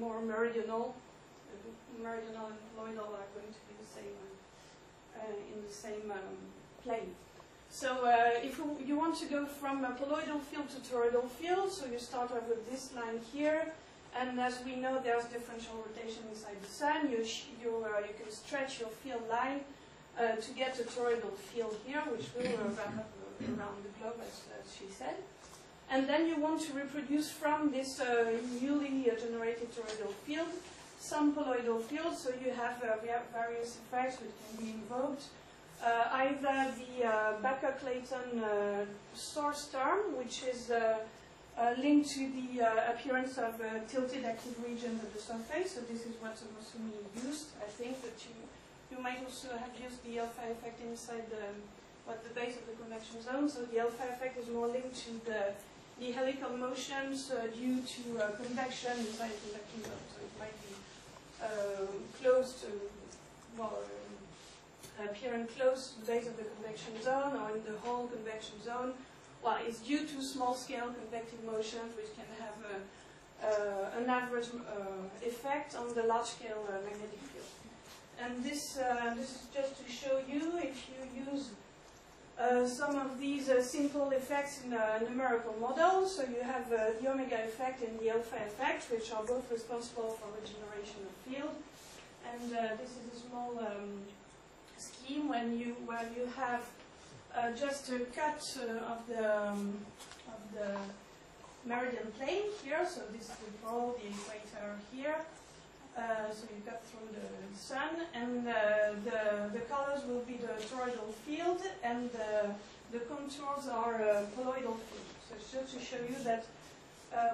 more meridional. Meridional and poloidal are going to be the same in the same plane. So if you want to go from a poloidal field to toroidal field, so you start off with this line here, and as we know, there's differential rotation inside the sun. You can stretch your field line to get a toroidal field here, which will wrap up around the globe, as she said. And then you want to reproduce from this newly generated toroidal field some poloidal fields, so you have various effects which can be invoked. Either the Baker-Clayton source term, which is linked to the appearance of tilted active regions at the surface, so this is what Mosumi used. I think that you might also have used the alpha effect inside the base of the convection zone. So the alpha effect is more linked to the helical motions due to convection inside the convection zone. So it might be close to, appearing close to the base of the convection zone or in the whole convection zone. Well, it's due to small-scale convective motions which can have an average effect on the large-scale magnetic field. And this is just to show you, if you use some of these simple effects in a numerical model. So you have the omega effect and the alpha effect, which are both responsible for regeneration of field. And this is a small scheme where you have just a cut of the meridian plane here. So this is the pole, the equator here. So you cut through the sun, and the colors will be the toroidal field, and the contours are poloidal field. So it's just to show you that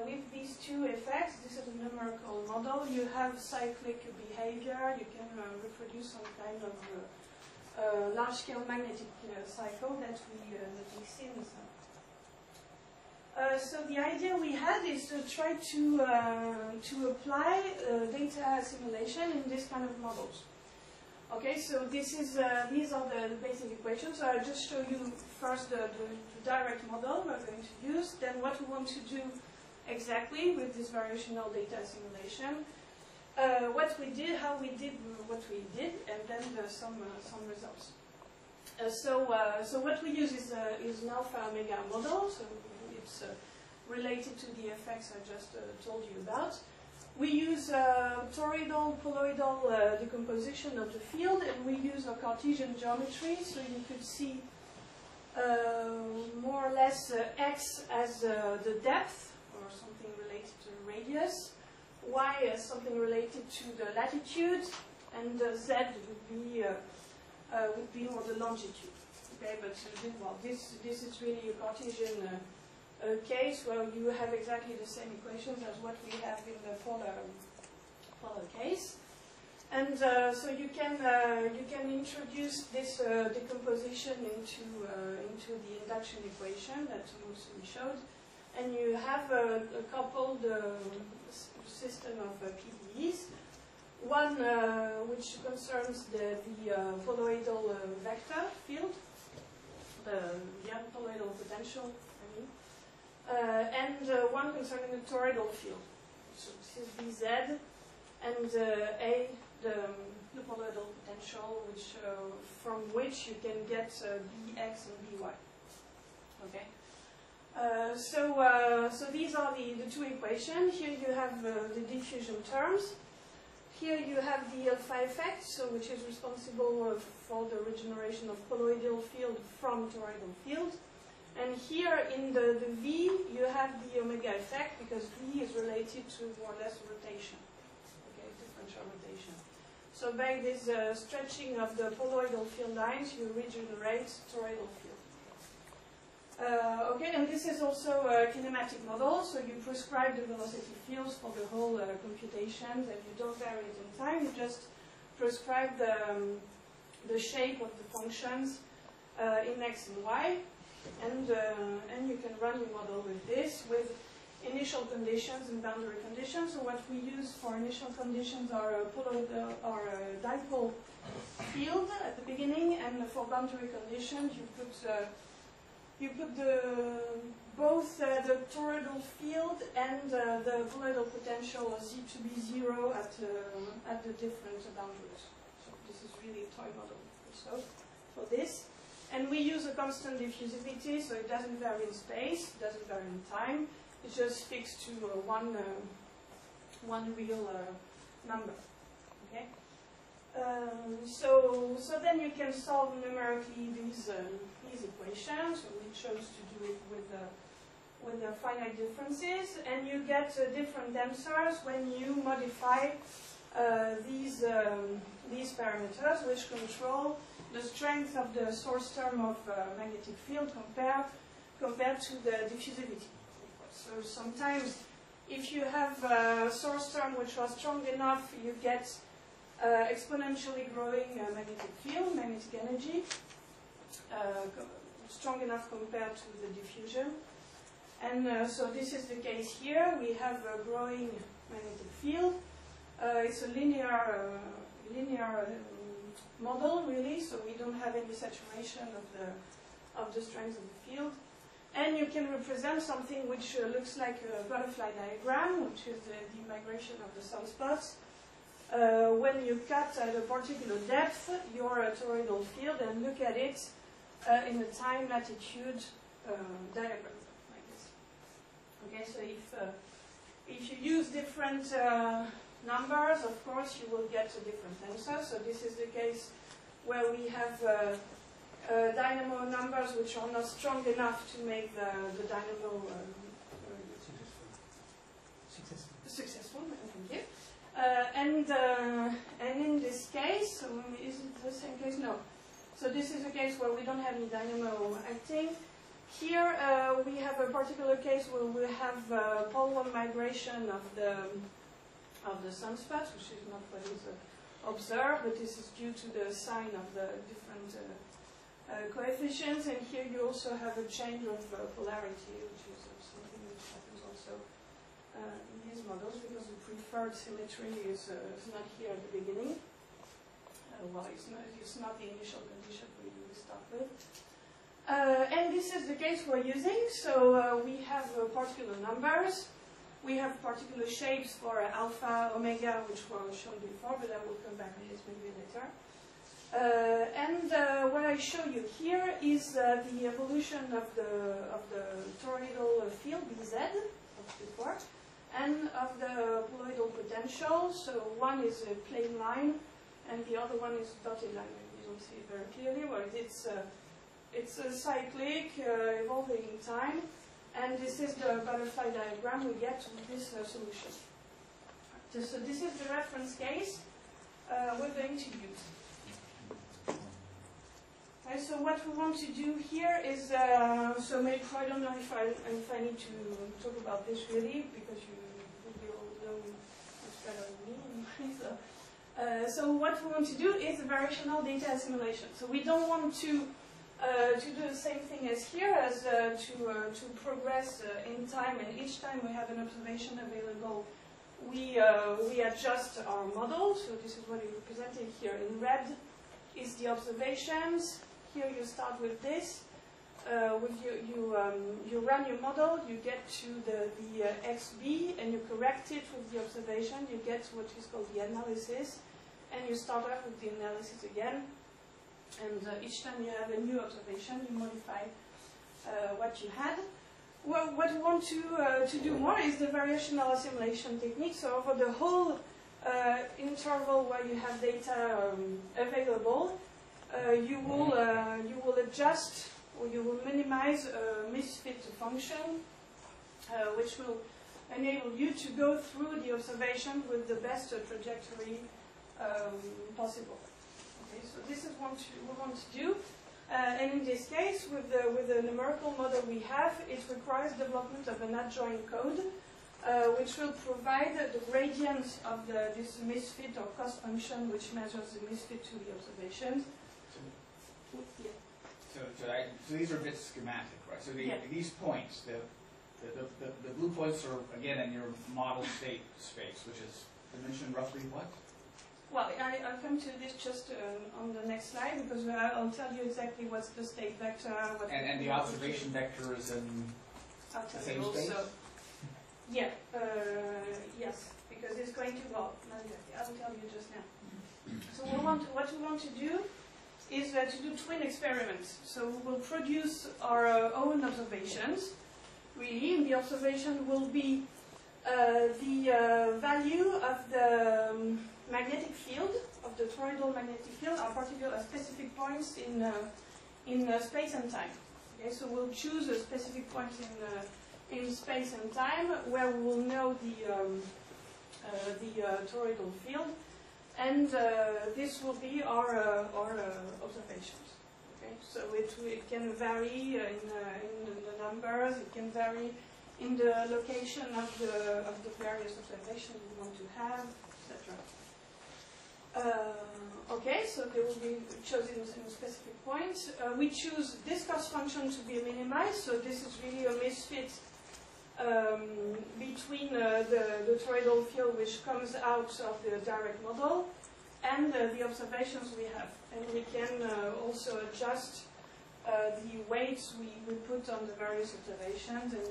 with these two effects, this is a numerical model, you have cyclic behavior, you can reproduce some kind of large-scale magnetic cycle that we see in the sun. So the idea we had is to try to apply data assimilation in this kind of models. Okay, so these are the basic equations. So I'll just show you first the direct model we're going to use, then what we want to do exactly with this variational data assimilation, what we did, how we did what we did, and then some results. So what we use is an alpha omega model. So it's related to the effects I just told you about. We use toroidal, poloidal decomposition of the field, and we use a Cartesian geometry, so you could see more or less x as the depth, or something related to the radius, y as something related to the latitude, and z would be more the longitude. Okay, but this is really a Cartesian case where you have exactly the same equations as what we have in the polar case, and so you can introduce this decomposition into the induction equation that we showed, and you have a coupled system of PDEs. One which concerns the poloidal vector field, the poloidal potential, and one concerning the toroidal field. So this is Bz, and A, the poloidal potential, from which you can get Bx and By. Okay. So these are the two equations. Here you have the diffusion terms. Here you have the alpha effect, which is responsible for the regeneration of poloidal field from toroidal field. And here in the V, you have the omega effect, because V is related to more or less rotation, okay, differential rotation. So by this stretching of the poloidal field lines, you regenerate toroidal field. Okay, and this is also a kinematic model, so you prescribe the velocity fields for the whole computation, and you don't vary it in time, you just prescribe the shape of the functions in x and y, and you can run your model with this, with initial conditions and boundary conditions. So what we use for initial conditions are a dipole field at the beginning, and for boundary conditions you put both the toroidal field and the poloidal potential Z to be 0 at the different boundaries. So this is really a toy model also for this. And we use a constant diffusivity, so it doesn't vary in space, it doesn't vary in time. It's just fixed to one real number. Okay. So then you can solve numerically these equations. So we chose to do it with the finite differences, and you get different tensors when you modify these parameters, which control the strength of the source term of magnetic field compared to the diffusivity. So sometimes, if you have a source term which was strong enough, you get exponentially growing magnetic field, magnetic energy, strong enough compared to the diffusion. And so this is the case here. We have a growing magnetic field. It's a linear model, really, so we don't have any saturation of the strength of the field. And you can represent something which looks like a butterfly diagram, which is the migration of the sunspots. When you cut at a particular depth your toroidal field and look at it in a time latitude diagram, like this. Okay, so if you use different numbers, of course, you will get a different tensor. So this is the case where we have dynamo numbers which are not strong enough to make the dynamo successful. Thank you. And in this case, is it the same case? No. So this is a case where we don't have any dynamo acting. Here we have a particular case where we have polar migration of the sunspots, which is not what is observed, but this is due to the sign of the different coefficients. And here you also have a change of polarity, which is something which happens also in these models, because the preferred symmetry is not here at the beginning. Well, it's not the initial condition we start with. And this is the case we're using. So we have particular numbers. We have particular shapes for alpha, omega, which were shown before, but I will come back on this maybe later. And what I show you here is the evolution of the toroidal field, Bz, of before, and of the poloidal potential. So one is a plain line, and the other one is a dotted line. You don't see it very clearly, but it's a cyclic, evolving in time. And this is the butterfly diagram we get with this solution. So this is the reference case we're going to use. Okay, so what we want to do here is, so maybe I don't know if I need to talk about this really, because you all know much better than me. So what we want to do is a variational data assimilation. So we don't want to do the same thing as here, as to progress in time, and each time we have an observation available, we adjust our model. So this is what is represented here. In red is the observations. Here you start with this. You run your model, you get to the XB, and you correct it with the observation. You get what is called the analysis, and you start off with the analysis again. And each time you have a new observation, you modify what you had. Well, what we want to do more is the variational assimilation technique. So over the whole interval where you have data available, you will adjust, or you will minimize a misfit function, which will enable you to go through the observation with the best trajectory possible. Okay, so this is what we want to do. And in this case, with the numerical model we have, it requires development of an adjoint code, which will provide the gradient of this misfit or cost function, which measures the misfit to the observations. Yeah. So these are a bit schematic, right? So Yeah. these points, the blue points are, again, in your model state space, which is dimension roughly what? Well, I'll come to this just on the next slide, because I'll tell you exactly what's the state vector. And the observation vector is in the same space? Yeah, yes, because it's going to, well, not exactly, I'll tell you just now. So what we want to do is to do twin experiments. So we will produce our own observations, really, and the observation will be the value of the magnetic field, of the toroidal magnetic field, are particular specific points in space and time. Okay, so we'll choose a specific point in space and time where we will know the toroidal field, and this will be our observations. Okay, so it can vary in the numbers, it can vary in the location of the various observations we want to have, etc. Okay, so they will be chosen in specific points. We choose this cost function to be minimized, so this is really a misfit between the toroidal field which comes out of the direct model and the observations we have. And we can also adjust the weights we put on the various observations, and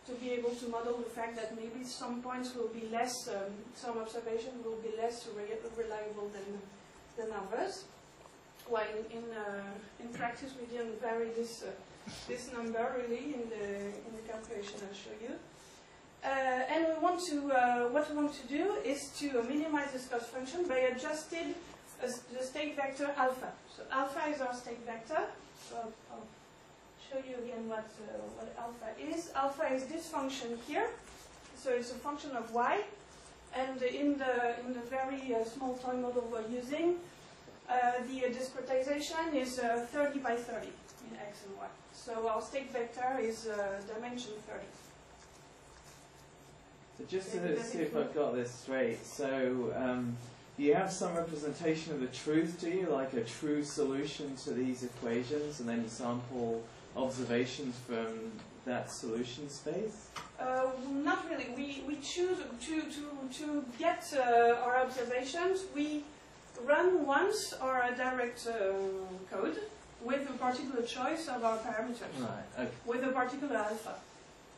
to be able to model the fact that maybe some points will be less, some observations will be less reliable than others. While in practice we didn't vary this number really in the calculation I'll show you. And we want to what we want to do is to minimize this cost function by adjusting the state vector alpha. So alpha is our state vector. So I'll show you again what alpha is. Alpha is this function here. So it's a function of y. And in the very small toy model we're using, the discretization is 30 by 30 in x and y. So our state vector is dimension 30. So just to see if I've got this straight, so you have some representation of the truth, do you? Like a true solution to these equations, and then you sample observations from that solution space? Not really. We choose to get our observations. We run once our direct code with a particular choice of our parameters, right, okay. With a particular alpha.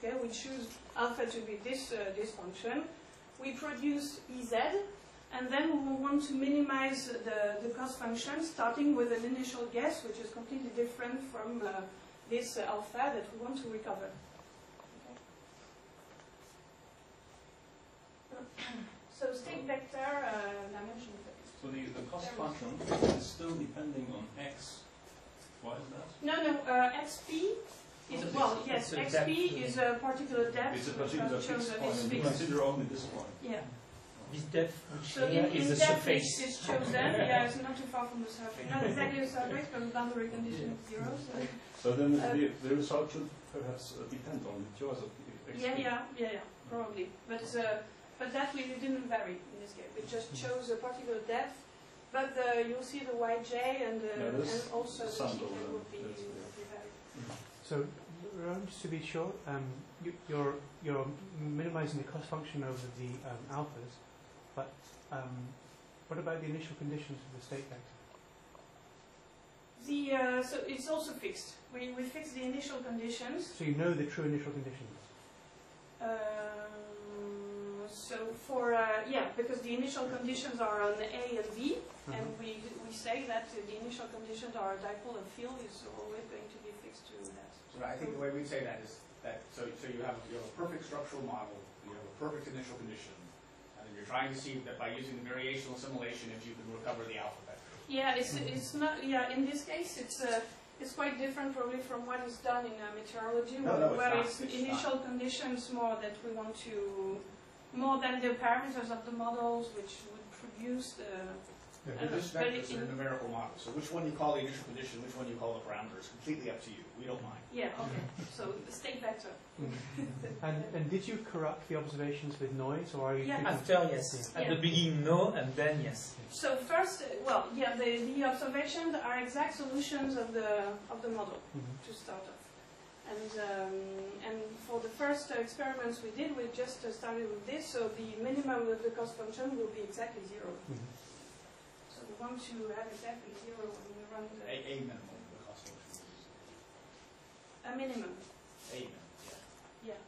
Okay, we choose alpha to be this function. We produce Ez, and then we want to minimize the cost function, starting with an initial guess, which is completely different from this alpha that we want to recover. Okay. So state vector dimension. So the cost function is still depending on x. Why is that? No, xp is, well, yes, xp is a particular depth. It's a particular fixed point, and we fixed. consider only this point. Yeah. This depth, which So here in is the depth surface. is chosen. Yeah, it's not too far from the surface. Not exactly the surface, but the boundary condition is 0. So then the result should perhaps depend on the choice of the x. Yeah, probably. But that we didn't vary in this case. We just chose a particular depth. But you'll see the yj and also the theta would be varied. So, just to be sure, you're minimizing the cost function over the alphas, but what about the initial conditions of the state vector? So it's also fixed. We fix the initial conditions. So you know the true initial conditions? So for because the initial conditions are on A and B, and we say that the initial conditions are dipole and field is always going to be fixed to that. So I think the way we'd say that is that so you have a perfect structural model, you have a perfect initial condition, and then you're trying to see that by using the variational assimilation if you can recover the alpha vector. Yeah, it's not. Yeah, in this case it's quite different probably from what is done in meteorology, where it's initial conditions more that we want to. More than the parameters of the models, which would produce produce the This vector is a numerical model. So which one you call the initial condition, which one you call the parameter is completely up to you. We don't mind. yeah, okay. So the state vector. And did you corrupt the observations with noise, or are you? Yeah. After, yes. At Yeah. the beginning, no, and then yes. So first, well, yeah, the observations are exact solutions of the model to start off. And for the first experiments we did, we just started with this. So the minimum of the cost function will be exactly 0. So we want to have exactly 0 when we run the A minimum of the cost function. a minimum. A minimum, yeah. Yeah.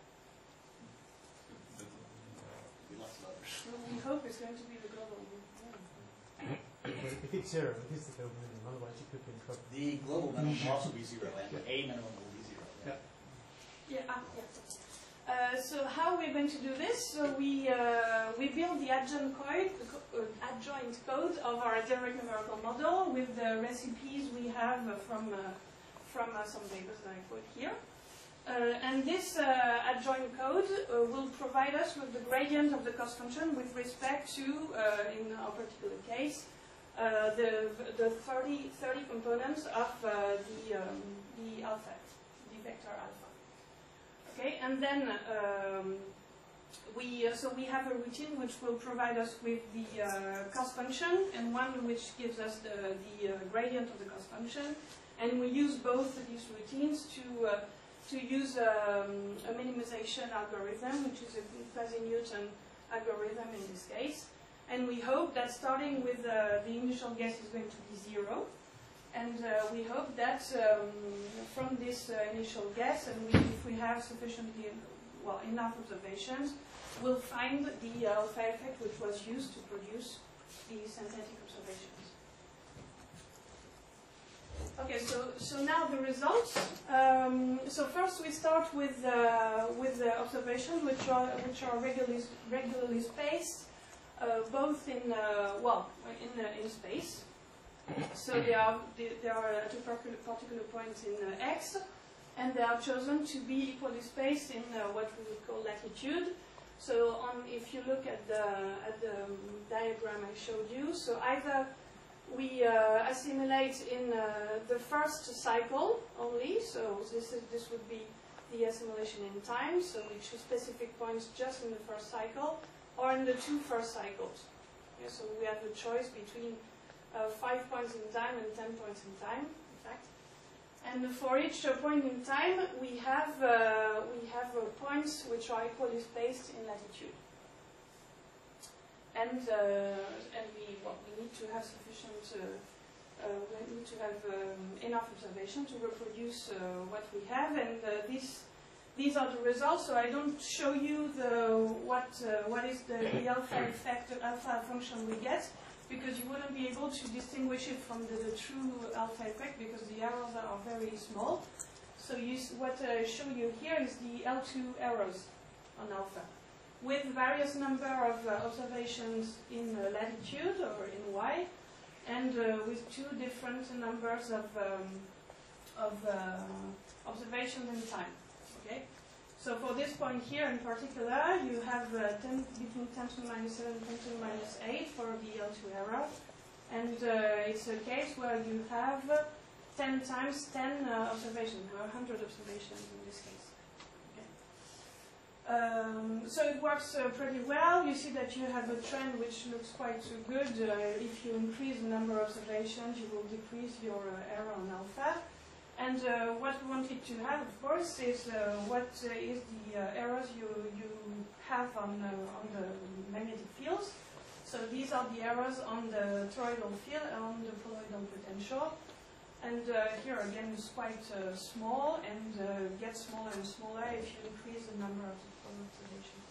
We lots of others. So we hope it's going to be the global minimum. If it's 0, it is the global minimum. Otherwise, you could be in trouble. The global minimum will also be 0, and A minimum will be 0. Yeah. Yeah. So how we're going to do this? So we build the adjoint code of our direct numerical model with the recipes we have from some papers that I put here. And this adjoint code will provide us with the gradient of the cost function with respect to, in our particular case, the 30 components of the alpha, the vector alpha. Okay, and then we have a routine which will provide us with the cost function, and one which gives us the gradient of the cost function, and we use both these routines to use a minimization algorithm, which is a quasi-Newton algorithm in this case, and we hope that starting with the initial guess is going to be 0. And we hope that from this initial guess, and if we have sufficiently, well, enough observations, we'll find the alpha effect which was used to produce the synthetic observations. Okay, so now the results. So first we start with the observations which are regularly spaced, both in in space. So they are at a particular point in X, and they are chosen to be equally spaced in what we would call latitude. So if you look at the diagram I showed you, so either we assimilate in the first cycle only, so this would be the assimilation in time, so we choose specific points just in the first cycle, or in the 2 first cycles. Yeah, so we have the choice between 5 points in time and 10 points in time, in fact. And for each point in time, we have points which are equally spaced in latitude. And we need to have sufficient, we need to have enough observation to reproduce what we have. And these are the results. So I don't show you what is the alpha effect, alpha function we get, because you wouldn't be able to distinguish it from the true alpha effect because the errors are very small. So what I show you here is the L2 errors on alpha, with various number of observations in latitude or in Y, and with 2 different numbers of observations in time. Okay. So for this point here in particular, you have between 10 to the minus 7 and 10 to the minus 8 for the L2 error. And it's a case where you have 10 times 10 observations, or 100 observations in this case. Okay. So it works pretty well. You see that you have a trend which looks quite good. If you increase the number of observations, you will decrease your error on alpha. And what we wanted to have, of course, is what is the errors you have on the magnetic fields. So these are the errors on the toroidal field and on the colloidal potential. And here again is quite small and gets smaller and smaller if you increase the number of observations.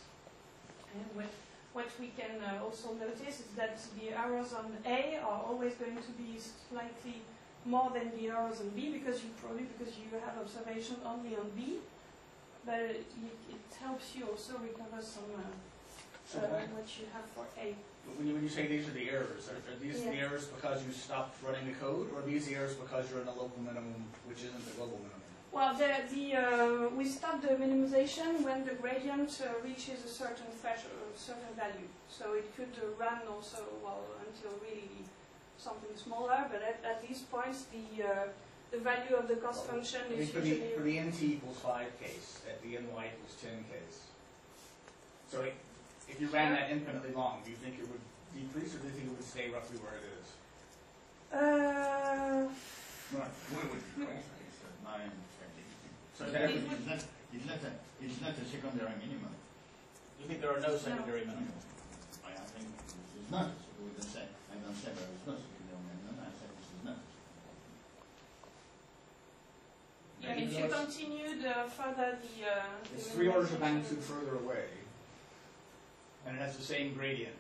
And what we can also notice is that the errors on A are always going to be slightly more than the errors on B, because you have observation only on B, but it helps you also recover some what you have for A. When you say these are the errors, are these the errors because you stopped running the code, or are these the errors because you're in a local minimum which isn't the global minimum? Well, we stop the minimization when the gradient reaches a certain threshold, certain value. So it could run also until until really something smaller, but at these points, the value of the cost function is for usually... the nt equals 5 case, at the ny equals 10 case. So if you ran that infinitely long, do you think it would decrease, or do you think it would stay roughly where it is? So it's not a secondary minimum. You think there are no secondary minimum? I think it's not. So we don't say. I don't say there is no secondary minimum. I say this is not. Yeah, if you continue further the... It's 3 orders of magnitude further away, and it has the same gradient,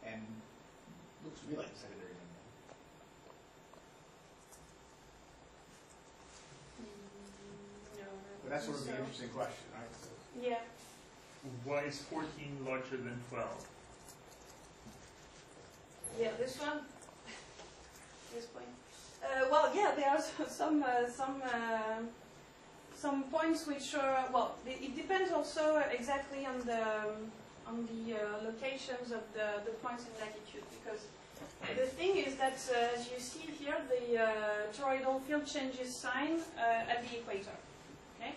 and looks to me like a secondary minimum. No, But that's sort of so. the interesting question, right? So Yeah. Why is 14 larger than 12? Yeah, this one. This point. Well, yeah, there are some points which are well. It depends also exactly on the locations of the points in latitude, because the thing is that as you see here, the toroidal field changes sign at the equator. Okay,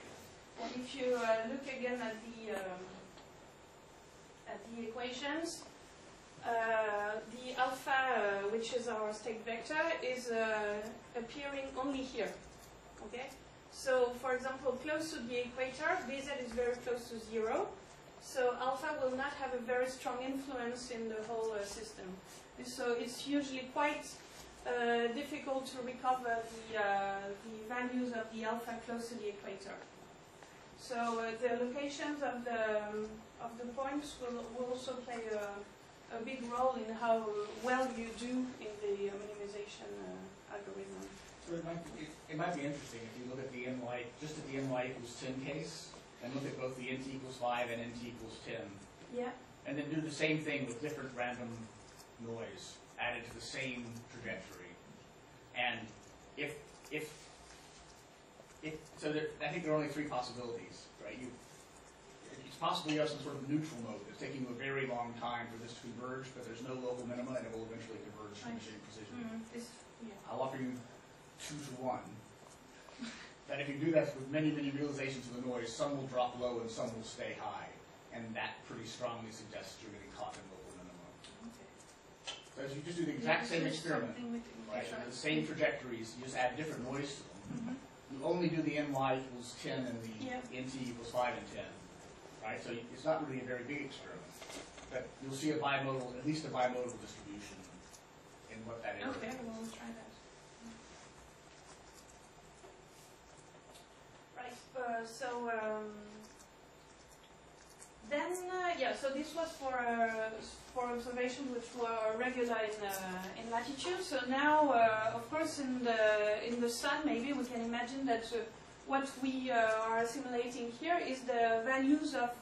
and if you look again at the equations. The alpha, which is our state vector, is appearing only here. Okay, so for example, close to the equator, Bz is very close to 0, so alpha will not have a very strong influence in the whole system. So it's usually quite difficult to recover the values of the alpha close to the equator. So the locations of the points will also play a big role in how well you do in the minimization algorithm. So it might be interesting if you look at the ny, just at the ny equals 10 case, and look at both the nt equals 5 and nt equals 10. Yeah. And then do the same thing with different random noise added to the same trajectory. And so I think there are only 3 possibilities, right? It's possible you have some sort of neutral mode that's taking you a very long time for this to converge, but there's no local minima, and it will eventually converge to machine precision. I'll offer you 2 to 1. That if you do that with many, many realizations of the noise, some will drop low and some will stay high, and that pretty strongly suggests you're getting caught in local minima. Okay. So if you just do the exact same experiment, right, with the same trajectories, you just add different noise to them. You only do the ny equals 10 and the nt equals 5 and 10. Right, so it's not really a very big experiment, but you'll see a bimodal, at least a bimodal distribution in what that area is. Okay, we'll try that. Right. So this was for observations which were regular in latitude. So now, of course, in the sun, maybe we can imagine that. What we are assimilating here is the values of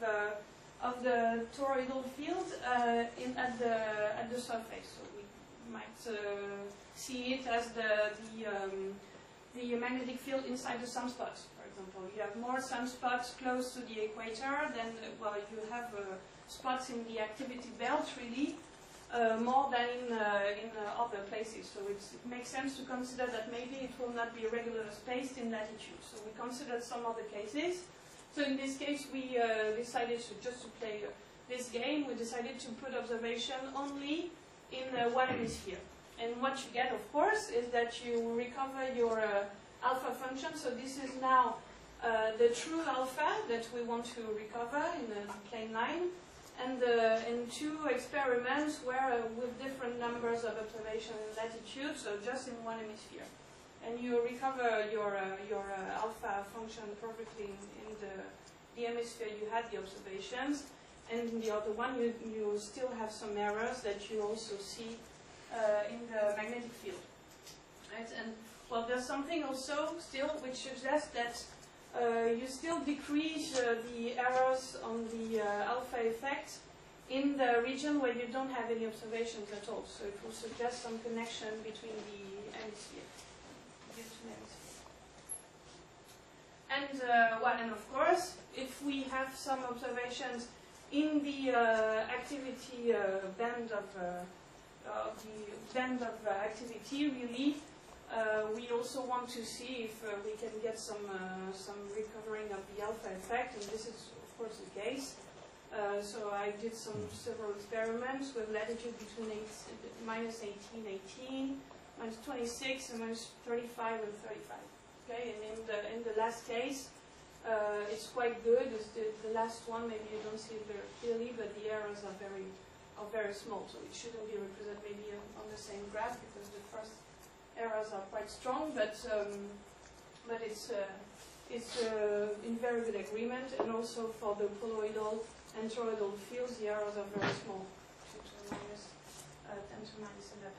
the toroidal field at the surface. So we might see it as the magnetic field inside the sunspots, for example. You have more sunspots close to the equator than you have spots in the activity belt, really. More than in other places. So it makes sense to consider that maybe it will not be regular spaced in latitude. So we considered some other cases. So in this case, we decided just to play this game. We decided to put observation only in one hemisphere. And what you get, of course, is that you recover your alpha function. So this is now the true alpha that we want to recover in a plane line. And in 2 experiments where with different numbers of observation in latitude, so just in one hemisphere. And you recover your alpha function perfectly in the hemisphere you had the observations. And in the other one, you still have some errors that you also see in the magnetic field. Right? And well, there's something also still which suggests that you still decrease the errors on the alpha effect in the region where you don't have any observations at all. So it will suggest some connection between the hemispheres. And of course, if we have some observations in the activity band of the band of activity, really. We also want to see if we can get some recovering of the alpha effect, and this is of course the case. So I did several experiments with latitude between minus 18, 18, minus 26, and minus 35 and 35. Okay, and in the last case, it's quite good. It's the last one, maybe you don't see it very clearly, but the errors are very small, so it shouldn't be represented maybe on the same graph because the first errors are quite strong, but it's in very good agreement, and also for the poloidal and toroidal fields, the errors are very small, 2 to the minus 10 to minus 11.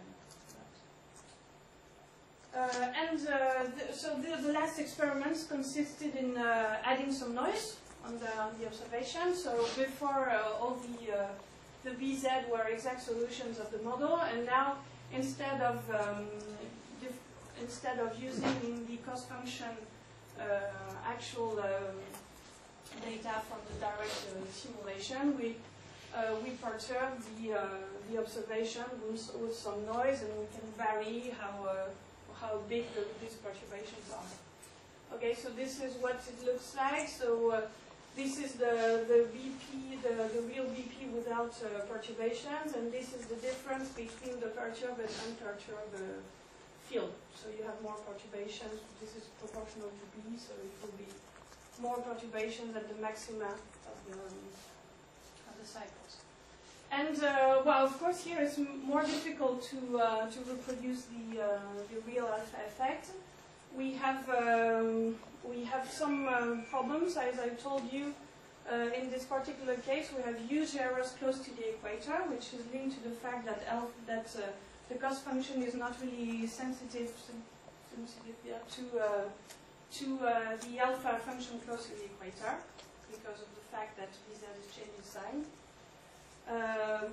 So the last experiments consisted in adding some noise on the observation. So before all the BZ were exact solutions of the model, and now instead of using the cost function actual data from the direct simulation, we perturb the observation with some noise, and we can vary how big these perturbations are. Okay, so this is what it looks like. So this is the BP, the real BP without perturbations, and this is the difference between the perturbed and unperturbed field. So you have more perturbations. This is proportional to B, so it will be more perturbations at the maxima of the cycles. And well, of course, here it's more difficult to reproduce the real alpha effect. We have some problems, as I told you. In this particular case, we have huge errors close to the equator, which is linked to the fact that the cost function is not really sensitive to the alpha function close to the equator, because of the fact that BZ is changing sign.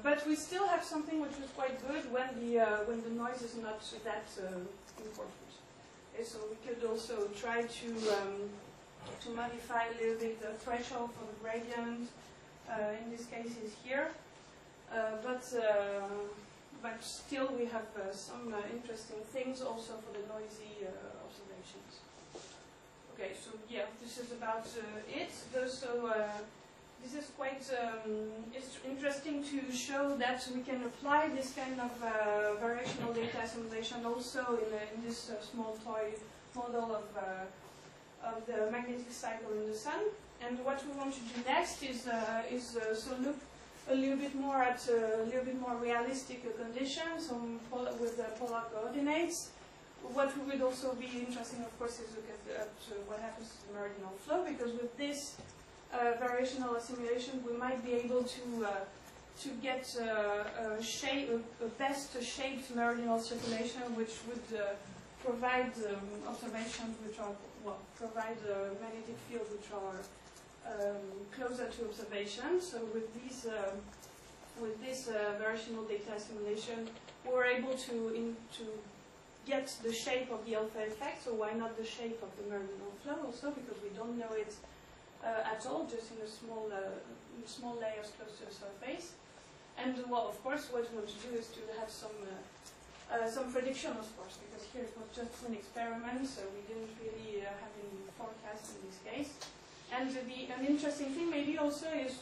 But we still have something which is quite good when the noise is not that important. Okay, so we could also try to modify a little bit the threshold for the gradient. In this case, is here, but still we have some interesting things also for the noisy observations. Okay, so yeah, this is about it. So this is quite it's interesting to show that we can apply this kind of variational data assimilation also in this small toy model of the magnetic cycle in the sun. And what we want to do next is so look a little bit more at a little bit more realistic conditions with polar coordinates. What would also be interesting, of course, is look at what happens to the meridional flow, because with this variational assimilation, we might be able to get a best shaped meridional circulation, which would provide observations which are provide magnetic fields which are closer to observation. So with this variational data assimilation, we're able to get the shape of the alpha effect. So why not the shape of the meridional flow also, because we don't know it at all, just in a small layers close to the surface. And well, of course, what we want to do is to have some prediction, of course, because here it was just an experiment, so we didn't really have any forecast in this case. And an interesting thing maybe also is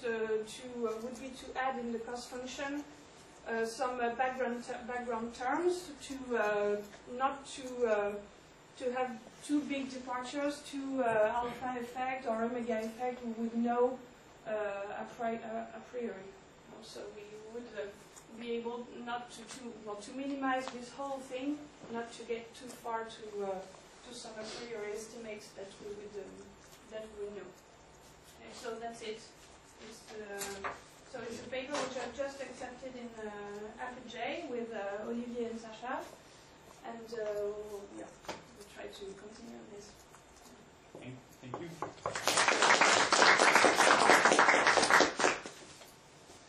would be to add in the cost function some background terms to not to have too big departures to alpha effect or omega effect. We would know a priori. So we would be able not to minimize this whole thing, not to get too far to some a priori estimates that we would know. Okay, so that's it. So it's a paper which I've just accepted in APJ with Olivier and Sacha, and yeah, we'll try to continue on this. Thank you.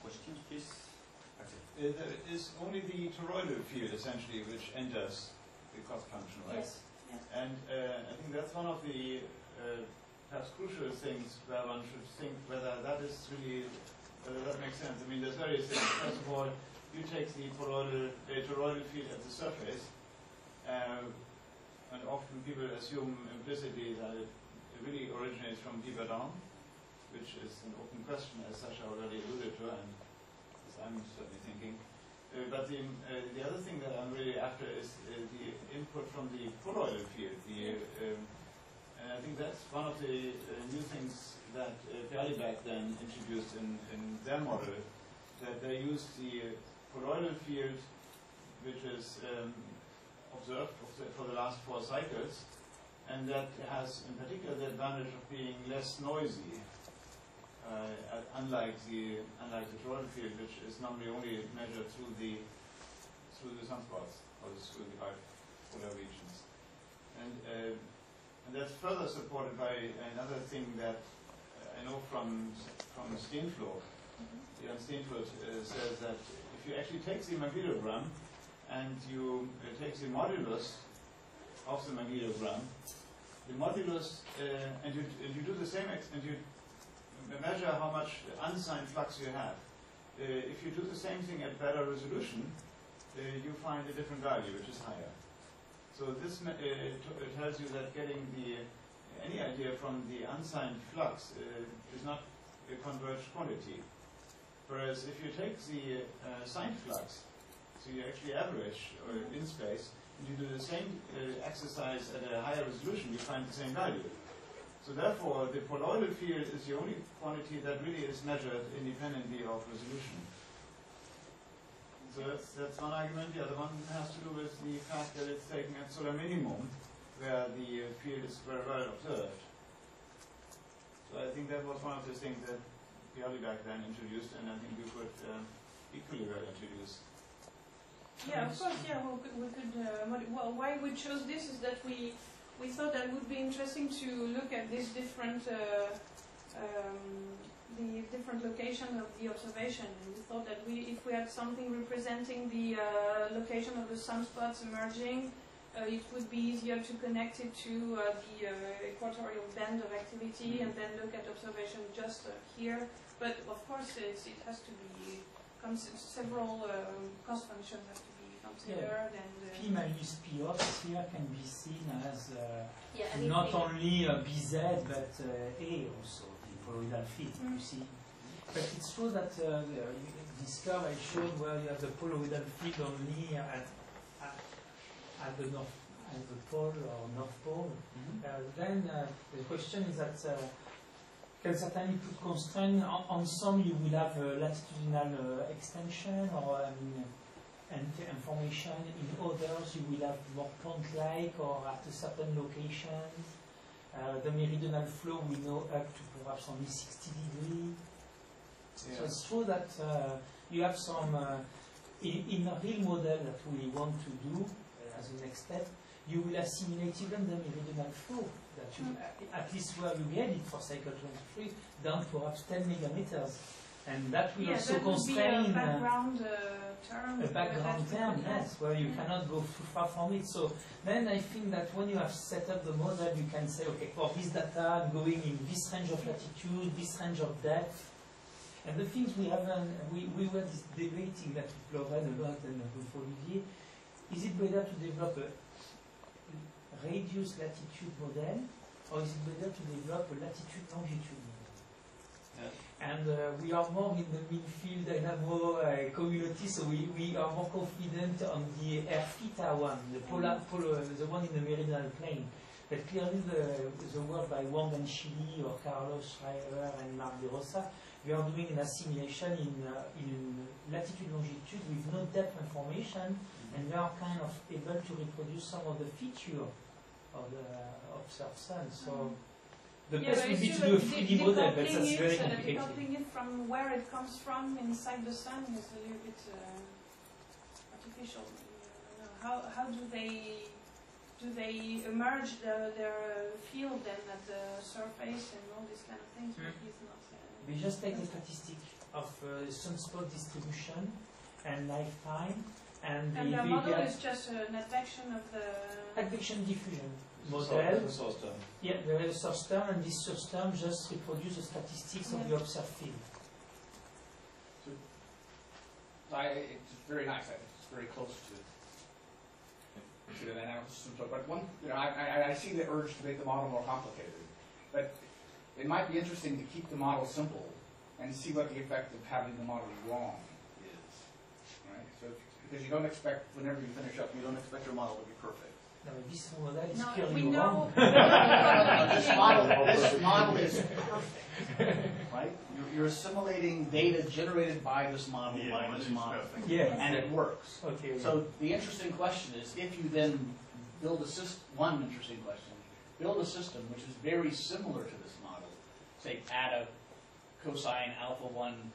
Questions, please? There is only the toroidal field essentially which enters the cost function, right? Yes. Yes. And I think that's one of the perhaps crucial things where one should think whether that is really, whether that makes sense. I mean, there's various things. First of all, you take the toroidal field at the surface, and often people assume implicitly that it really originates from deeper down, which is an open question, as Sasha already alluded to, and as I'm certainly thinking. But the other thing that I'm really after is the input from the poloidal field. And I think that's one of the new things that Bialybak then introduced in their model, that they used the poloidal field, which is observed for the last 4 cycles, and that has in particular the advantage of being less noisy, unlike the toroidal field, which is normally only measured through the sunspots or through the polar regions. And that's further supported by another thing that I know from Steenfloor. Jan Steenfloor says that if you actually take the magnetogram and you take the modulus of the magnetogram, the modulus, and you do the same, and you measure how much unsigned flux you have. If you do the same thing at better resolution, you find a different value, which is higher. So this tells you that getting any idea from the unsigned flux is not a converged quantity. Whereas if you take the signed flux, so you actually average in space, and you do the same exercise at a higher resolution, you find the same value. So therefore, the poloidal field is the only quantity that really is measured independently of resolution. So that's one argument. The other one has to do with the fact that it's taken at solar minimum, where the field is very well observed. So I think that was one of the things that Bialybak then introduced, and I think we could equally well introduce. Yeah, of course. Yeah, we could. Well, why we chose this is that we thought that it would be interesting to look at these different the different locations of the observation. And we thought that if we had something representing the location of the sunspots emerging, it would be easier to connect it to the equatorial band of activity, and then look at observation just here. But of course, it has to be several cost functions have to be considered. Yeah. And P minus P ops here can be seen as not only BZ but A also, the poloidal field, you see. But it's true that this curve I showed where you have the poloidal field only at the north, at the pole or north pole. Then the question is that can certainly put constraint on some. You will have latitudinal extension or information. In others, you will have more point-like or at a certain location. The meridional flow we know up to perhaps only 60 degrees. Yeah. So it's true that you have some in a real model that we want to do as a next step. You will assimilate even the meridional flow that you, at least where you get it for cycle 23, down to perhaps 10 megameters. And that will also constrain a background term. A background term, yes, where you cannot go too far from it. So then I think that when you have set up the model, you can say, okay, for this data, I'm going in this range of latitude, this range of depth. And the things we haven't, we were debating that with Lauren a lot and with Olivier, is it better to develop a radius latitude model, or is it better to develop a latitude longitude model? Yes. And we are more in the midfield dynamo community, so we are more confident on the air theta one, the the one in the meridional plane. But clearly the work by Wang and Chili or Carlos Schreiber and Marc de Rosa, we are doing an assimilation in latitude longitude with no depth information, and we are kind of able to reproduce some of the feature of the observed sun. So the best would be to do a 3D model, but that's very complicated. Decoupling it from where it comes from inside the sun is a little bit artificial. How do they emerge their field then at the surface and all these kind of things? We just take the statistic of sunspot distribution and lifetime, and the model is just an advection of the advection diffusion model. The source term. Yeah, there is a source term, and this source term just reproduces the statistics of the observed field. So it's very nice. It's very close to the analysis. But one, I see the urge to make the model more complicated. But it might be interesting to keep the model simple and see what the effect of having the model wrong is. Right? So, because you don't expect, whenever you finish up, you don't expect your model to be perfect. No, this model is No, purely we know. wrong. This model is perfect. Right? You're assimilating data generated by this model, Yeah. and it works. Okay. So the interesting question is, if you then build a system, one interesting question, build a system which is very similar to this model, say add a cosine alpha 1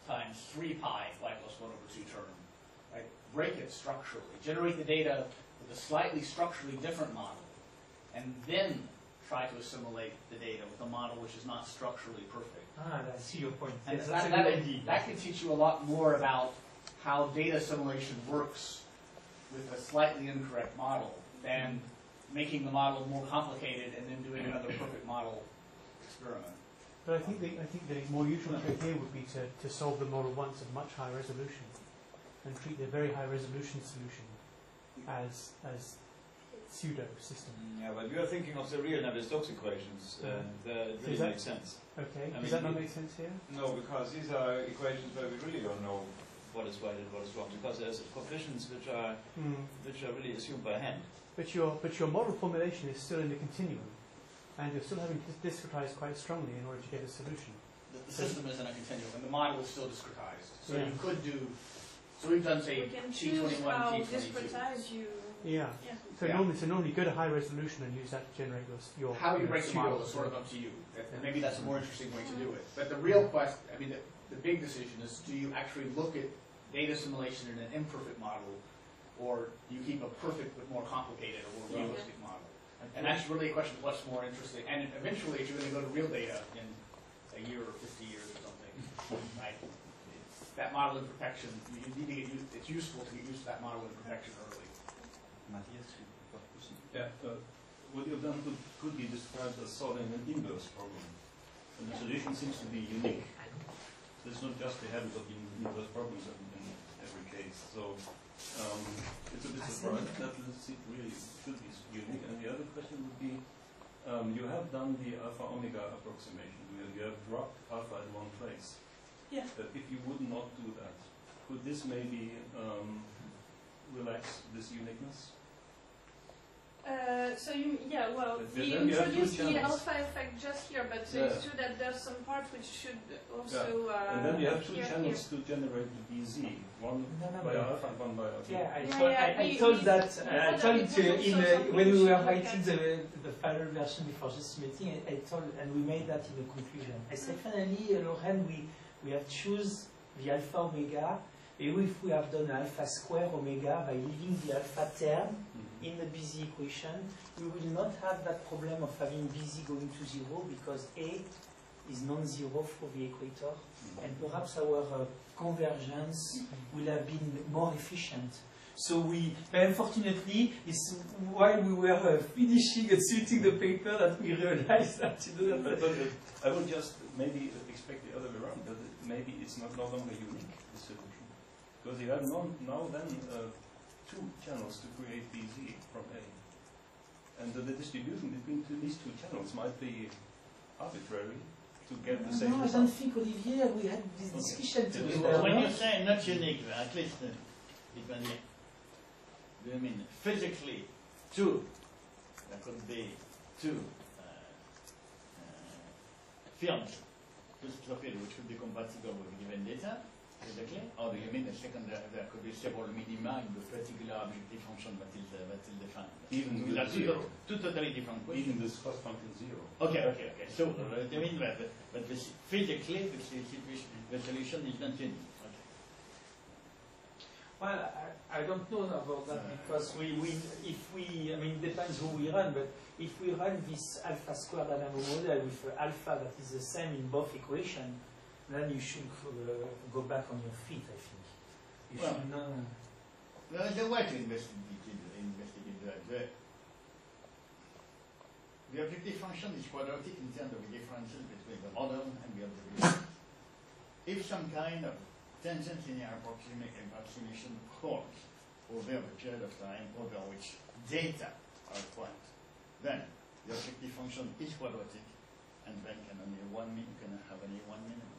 times 3 pi y plus 1 over 2 term, right? Break it structurally, generate the data with a slightly structurally different model, and then try to assimilate the data with a model which is not structurally perfect. I see your point. And Yes, that can teach you a lot more about how data assimilation works with a slightly incorrect model than making the model more complicated and then doing another perfect model experiment. But I think the more usual trick here would be to solve the model once at much higher resolution and treat the very high resolution solution as pseudo system. Yeah, but you are thinking of the real Navier-Stokes equations, and it really makes sense. Okay, I does mean, that not make sense here? No, because these are equations where we really don't know what is right and what is wrong, because there's coefficients which are really assumed by hand. But your model formulation is still in the continuum, and you're still having to discretize quite strongly in order to get a solution. The system is in a continuum, and the model is still discretized. So Yeah. you could do. So we've done, say, We can choose T21, how T22. discretize you. Yeah. Yeah. So normally go to high resolution and use that to generate your How you break the pseudo model is sort of up to you. And maybe that's a more interesting way to do it. But the real question, I mean, the big decision is: do you actually look at data assimilation in an imperfect model, or do you keep a perfect but more complicated or more realistic model? And that's really a question of what's more interesting. And eventually, if you're going to go to real data in a year or 50 years or something, right? That model in perfection, you need to get used. It's useful to get used to that model in perfection early. Yeah, what you've done could be described as solving an inverse problem. And the solution seems to be unique. There's not just the habit of inverse problems in every case. So it's a bit surprising that it really should be unique. And the other question would be, you have done the alpha-omega approximation. You have dropped alpha at one place. Yeah. If you would not do that, could this maybe relax this uniqueness? We introduced the alpha effect just here, but it's true that there's some part which should also and then you have two here. channels to generate the BZ, one by alpha and one by alpha. Yeah, I told when we were writing the final version before this meeting, I told, and we made that in the conclusion. I said, finally, Lauren, we have choose the alpha omega, and if we have done alpha square omega by leaving the alpha term in the BZ equation, we will not have that problem of having BZ going to 0 because A is non-zero for the equator, and perhaps our convergence will have been more efficient. So unfortunately, it's while we were finishing and suiting the paper that we realized that But I would just maybe expect the other way around, that maybe it's no longer unique, the solution. Because you have now then two channels to create BZ from A. And the distribution between these two channels might be arbitrary to get the same result. I don't think, Olivier, we had this discussion together. When you say not unique, at least depending, do you mean physically two? There could be two films, two structures which could be compatible with given data, physically, or do you mean the second, there could be several minima in the particular objective function that is defined? Even with that's zero. Two totally different questions. Even this cost function 0. Okay. So, I mean that, but physically, the solution is not unique. Okay. Well, I don't know about that because it depends who we run, but if we run this alpha squared dynamo model with alpha that is the same in both equations, then you should go back on your feet, I think. You should not. There is a way to investigate that. The objective function is quadratic in terms of the differences between the model and the observation. If some kind of tangent linear approximation holds over the period of time over which data are acquired. Then the objective function is quadratic, and then can only have only one minimum.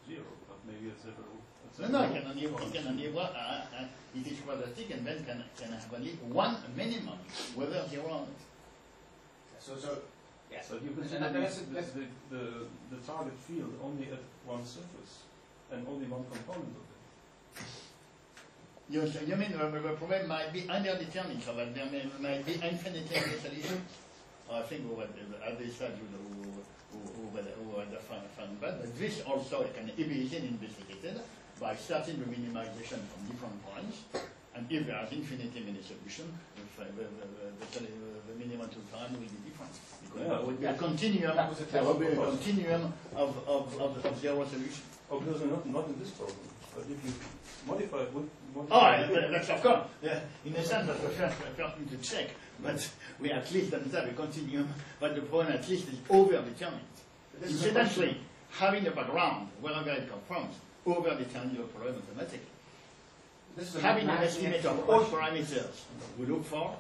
Zero, but maybe it's zero. No, it can only one. It is quadratic, and then can have only one minimum, whether zero or not. Yes. But you can see the target field only at one surface and only one component of it. You mean the problem might be underdetermined, so that there might be infinitely solution? I think at this stage who had found that, but this also can be easily investigated by starting the minimization from different points, and if there are infinitely many solutions, the minimum to time will be different. Because there will be a continuum, of zero solution. Obviously not in this problem, but if you modify it, That's of course. Yeah. In a sense, that's the first thing to check. But we at least don't have a continuum, but the point at least is overdetermined. Incidentally, having a background, wherever it comes from, overdetermines your problem automatically. Having an estimate of all parameters we look for,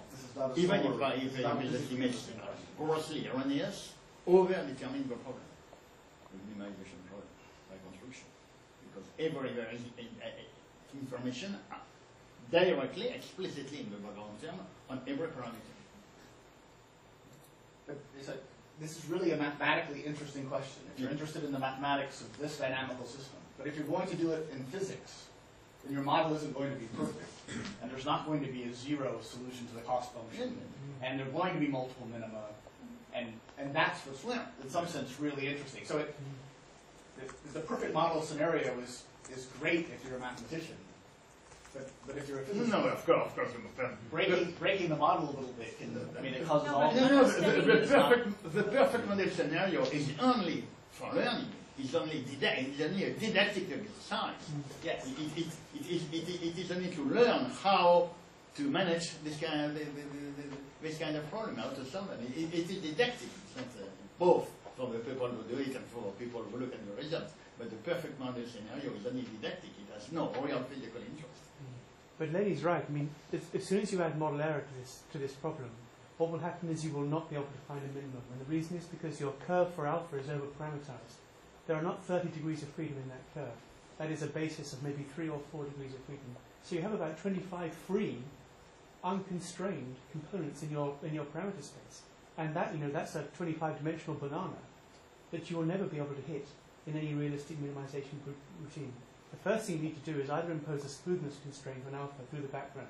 even if the estimates are grossly erroneous, overdetermines the problem. The minimization problem by construction. Because every information directly, explicitly in the background term on every parameter. But this is really a mathematically interesting question. If you're interested in the mathematics of this dynamical system, but if you're going to do it in physics, then your model isn't going to be perfect, and there's not going to be a zero solution to the cost function, and there are going to be multiple minima, and that's what's, in some sense, really interesting. So the perfect model scenario is great if you're a mathematician, but if you're a physicist, no, of course, breaking the model a little bit it causes all. The perfect model scenario is only for learning. It's only a didactic exercise. Yes. It is only to learn how to manage this kind of problem, how to solve it. It is didactic. It's not, both for the people who do it and for people who look at the results. But the perfect model scenario is only didactic. It has no real physical interest. But Lenny's right. I mean, as soon as you add model error to this problem, what will happen is you will not be able to find a minimum. And the reason is because your curve for alpha is over-parameterized. There are not 30 degrees of freedom in that curve. That is a basis of maybe 3 or 4 degrees of freedom. So you have about 25 free, unconstrained components in your parameter space. And that's a 25-dimensional banana that you will never be able to hit in any realistic minimization routine. The first thing you need to do is either impose a smoothness constraint on alpha through the background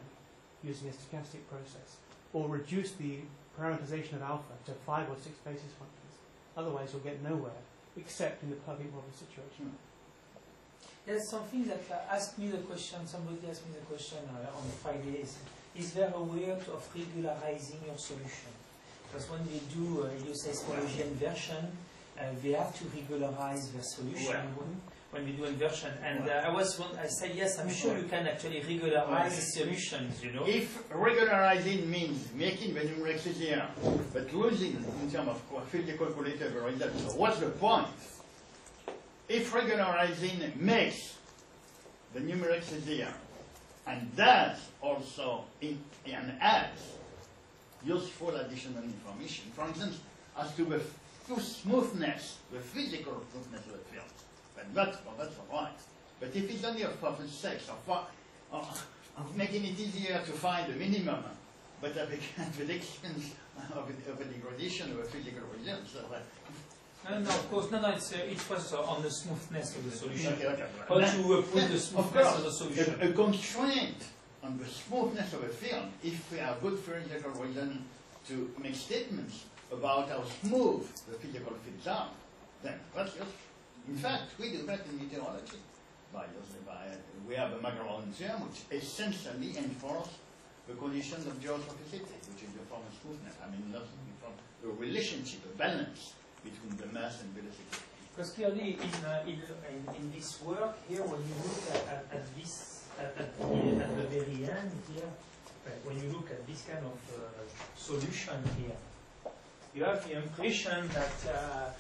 using a stochastic process, or reduce the parameterization of alpha to 5 or 6 basis functions. Otherwise, you'll get nowhere, except in the perfect model situation. There's something that somebody asked me the question on Friday, is there a way of regularizing your solution? Because when they do seismology inversion, they have to regularize their solution when we do inversion. And I said, yes, I'm sure you can actually regularize the solutions, If regularizing means making the numerics easier, but losing in terms of physical quality of the results, so what's the point? If regularizing makes the numerics easier, and does also and adds useful additional information, for instance, as to the smoothness, the physical smoothness of the field, that's all right. But if it's only for the sake of making it easier to find the minimum, but at the expense of a degradation of a physical result, no, of course, no. It was on the smoothness of the solution. Okay. How to put the smoothness of the solution? A constraint on the smoothness of a field, if we have good physical reason to make statements about how smooth the physical fields are, then that's useful. In fact, we do that in meteorology. We have a Macron term which essentially enforces the condition of geotrophicity, which is the form of smoothness. I mean, nothing from the relationship, the balance between the mass and velocity. Because clearly, in this work here, when you look at this, at the very end here, when you look at this kind of solution here, you have the impression that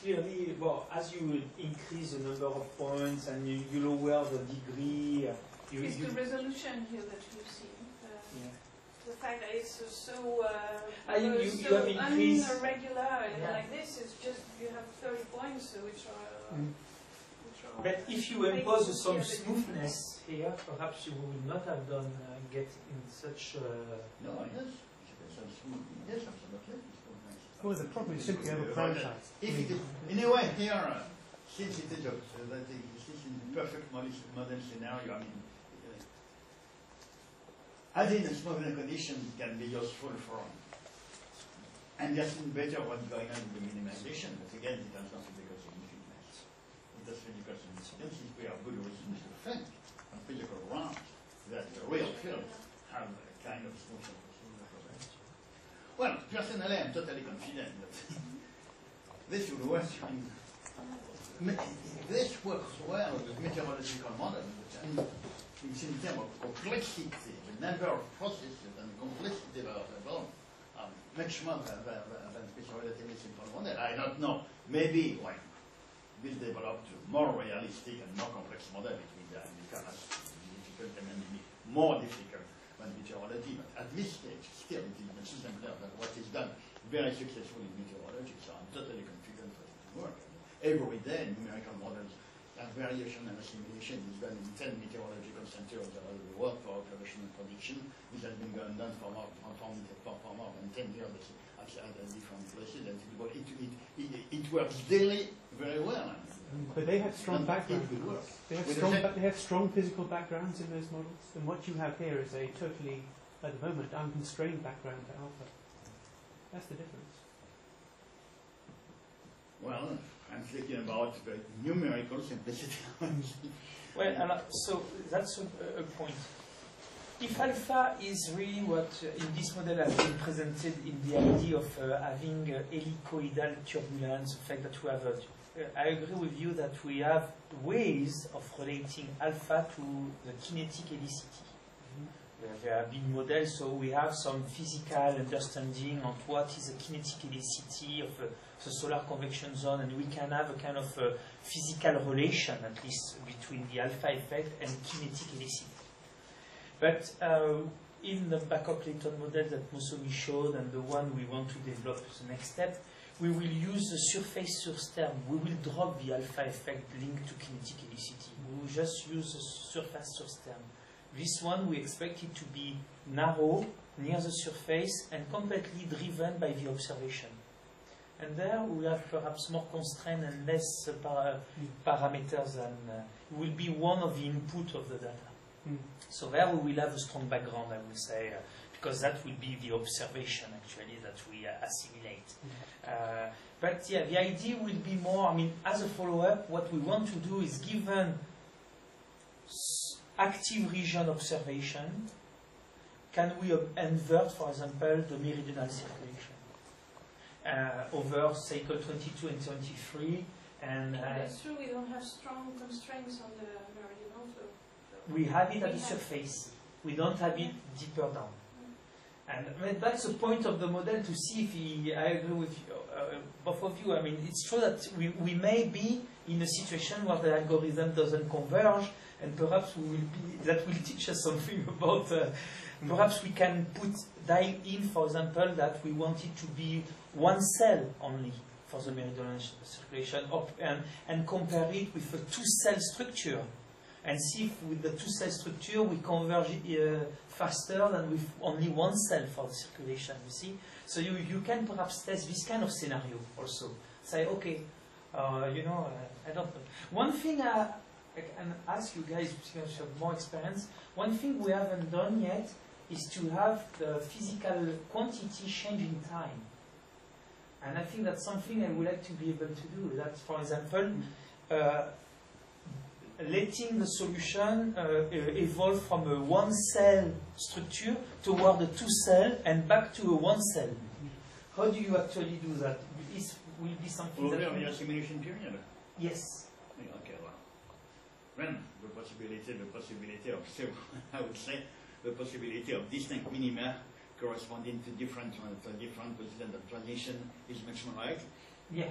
clearly, well, as you increase the number of points and you lower the degree, it's the resolution here that you see. The fact that it's so irregular and like this is just you have 30 points which are. But if you impose some smoothness here, perhaps you would not have done get in such. No, yes, yes, absolutely. Well, the problem is simply over-parameterized. In a way, here, since it is this is a perfect model scenario, I mean, adding a smoothness condition can be useful for understanding better what's going on with the minimization, but again, it has nothing because of infiniteness. It does because of incidence. We have good reasons to think on physical grounds that the real field have a kind of smoothness. Well, personally, I'm totally confident that this will work. This works well with meteorological models, and it's in terms of complexity, the number of processes and complexity available are much more than special relatively simple model. I don't know. Maybe when we'll develop to more realistic and more complex model, it will become as difficult and maybe more difficult than meteorology. But at this stage, still, it is much simpler than what is done very successfully in meteorology. So I'm totally confident that it will work. Every day, numerical models and variation and assimilation is done in 10 meteorological centers around the world for observation and prediction. This has been done for more than 10 years at different places, and it works daily very well. But they have strong backgrounds. They have strong physical backgrounds in those models, and what you have here is a totally, at the moment, unconstrained background to alpha. That's the difference. Well, I'm thinking about the numerical simplicity. Well, so that's a point. If alpha is really what in this model has been presented in the idea of having helicoidal turbulence, the fact that we have I agree with you that we have ways of relating alpha to the kinetic helicity. There have been models, so we have some physical understanding of what is the kinetic helicity of the solar convection zone, and we can have a kind of physical relation, at least, between the alpha effect and kinetic helicity. But in the backup Layton model that Musomi showed, and the one we want to develop as the next step, we will use the surface source term. We will drop the alpha effect linked to kinetic helicity. We will just use the surface source term. This one we expect it to be narrow, near the surface, and completely driven by the observation. And there we have perhaps more constraint and less parameters than will be one of the input of the data. So there we will have a strong background, I will say, because that will be the observation actually that we assimilate. But yeah, the idea will be more, I mean, as a follow-up, what we want to do is given active region observation, can we invert, for example, the meridional circulation over cycle 22 and 23? And that's true, we don't have strong constraints on the meridional flow. We have it at the surface. We don't have it deeper down. And I mean, that's the point of the model, to see if I agree with you, both of you. I mean, it's true that we may be in a situation where the algorithm doesn't converge, and perhaps that will teach us something about, perhaps we can dial in, for example, that we want it to be one cell only for the meridional circulation, and compare it with a two-cell structure, and see if with the two-cell structure we converge faster than with only one cell for the circulation, you see? So you can perhaps test this kind of scenario also. Say, okay, I don't know. One thing I can ask you guys, because you have more experience, one thing we haven't done yet is to have the physical quantity change in time. And I think that's something I would like to be able to do. That's, for example, letting the solution evolve from a one-cell structure toward a two-cell and back to a one-cell. How do you actually do that? This will be something that... Over the assimilation period? Yes. Okay, well. Then the possibility of, so I would say, the possibility of distinct minima corresponding to different positions of transition is much more likely. Yeah,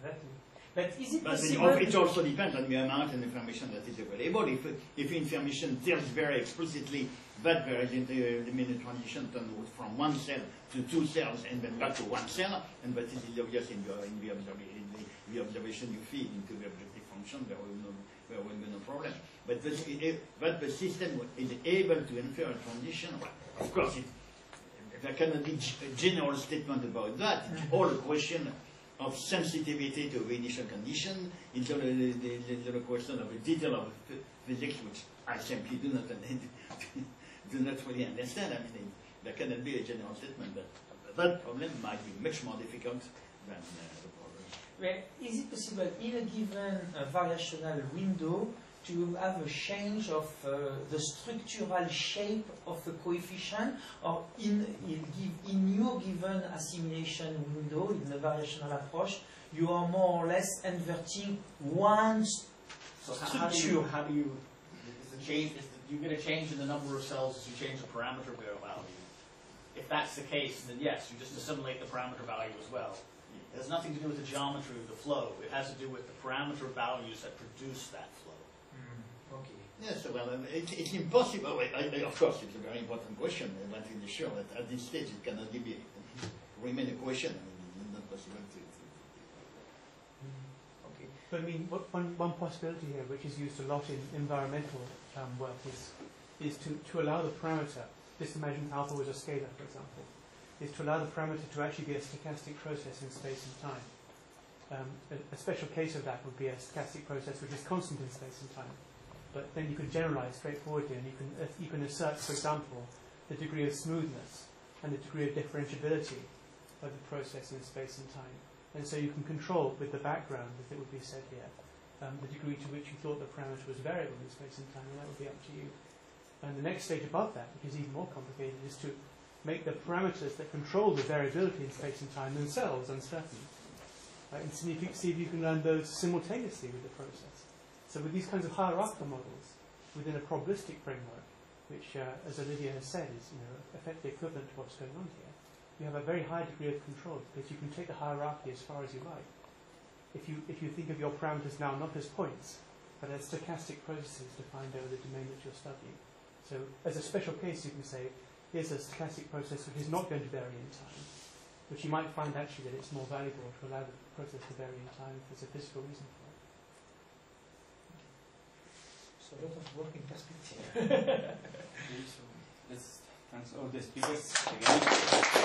Exactly. But is it But possible? it also depends on the amount of information that is available. If information tells very explicitly that there is the minute transition from one cell to two cells and then back to one cell, and that is obvious in the observation you feed into the objective function, there will be no problem. But that the system is able to infer a transition, well, of course, there cannot be a general statement about that. It's all a question of sensitivity to the initial condition. It's all a question of a detail of physics which I simply do not really understand. I mean, there cannot be a general statement, but that problem might be much more difficult than the problem. Well, is it possible in a given variational window to have a change of the structural shape of the coefficient, or in your given assimilation window, in the variational approach, you are more or less inverting one structure? How do you you get a change in the number of cells as you change the parameter value? If that's the case, then yes, you just assimilate the parameter value as well. It has nothing to do with the geometry of the flow. It has to do with the parameter values that produce that flow. Okay. Yes, well, it's impossible. Of course, it's a very important question, but in the show, at this stage, it cannot remain a question. I mean, it's not possible to. Okay. But I mean, one possibility here, which is used a lot in environmental work, is to allow the parameter. Just imagine alpha was a scalar, for example. Is to allow the parameter to actually be a stochastic process in space and time. A special case of that would be a stochastic process which is constant in space and time. But then you can generalize straightforwardly, and you can assert, for example, the degree of smoothness and the degree of differentiability of the process in space and time. And so you can control with the background, as it would be said here, the degree to which you thought the parameter was variable in space and time, and that would be up to you. And the next stage above that, which is even more complicated, is to make the parameters that control the variability in space and time themselves uncertain. And see if you can learn those simultaneously with the process. So with these kinds of hierarchical models within a probabilistic framework, which, as Olivia has said, is effectively equivalent to what's going on here, you have a very high degree of control because you can take the hierarchy as far as you like. If you think of your parameters now not as points, but as stochastic processes defined over the domain that you're studying. So as a special case, you can say, here's a stochastic process which is not going to vary in time, which you might find actually that it's more valuable to allow the process to vary in time if there's a physical reason for it. So a lot of work in perspective. Let's thanks all the speakers again.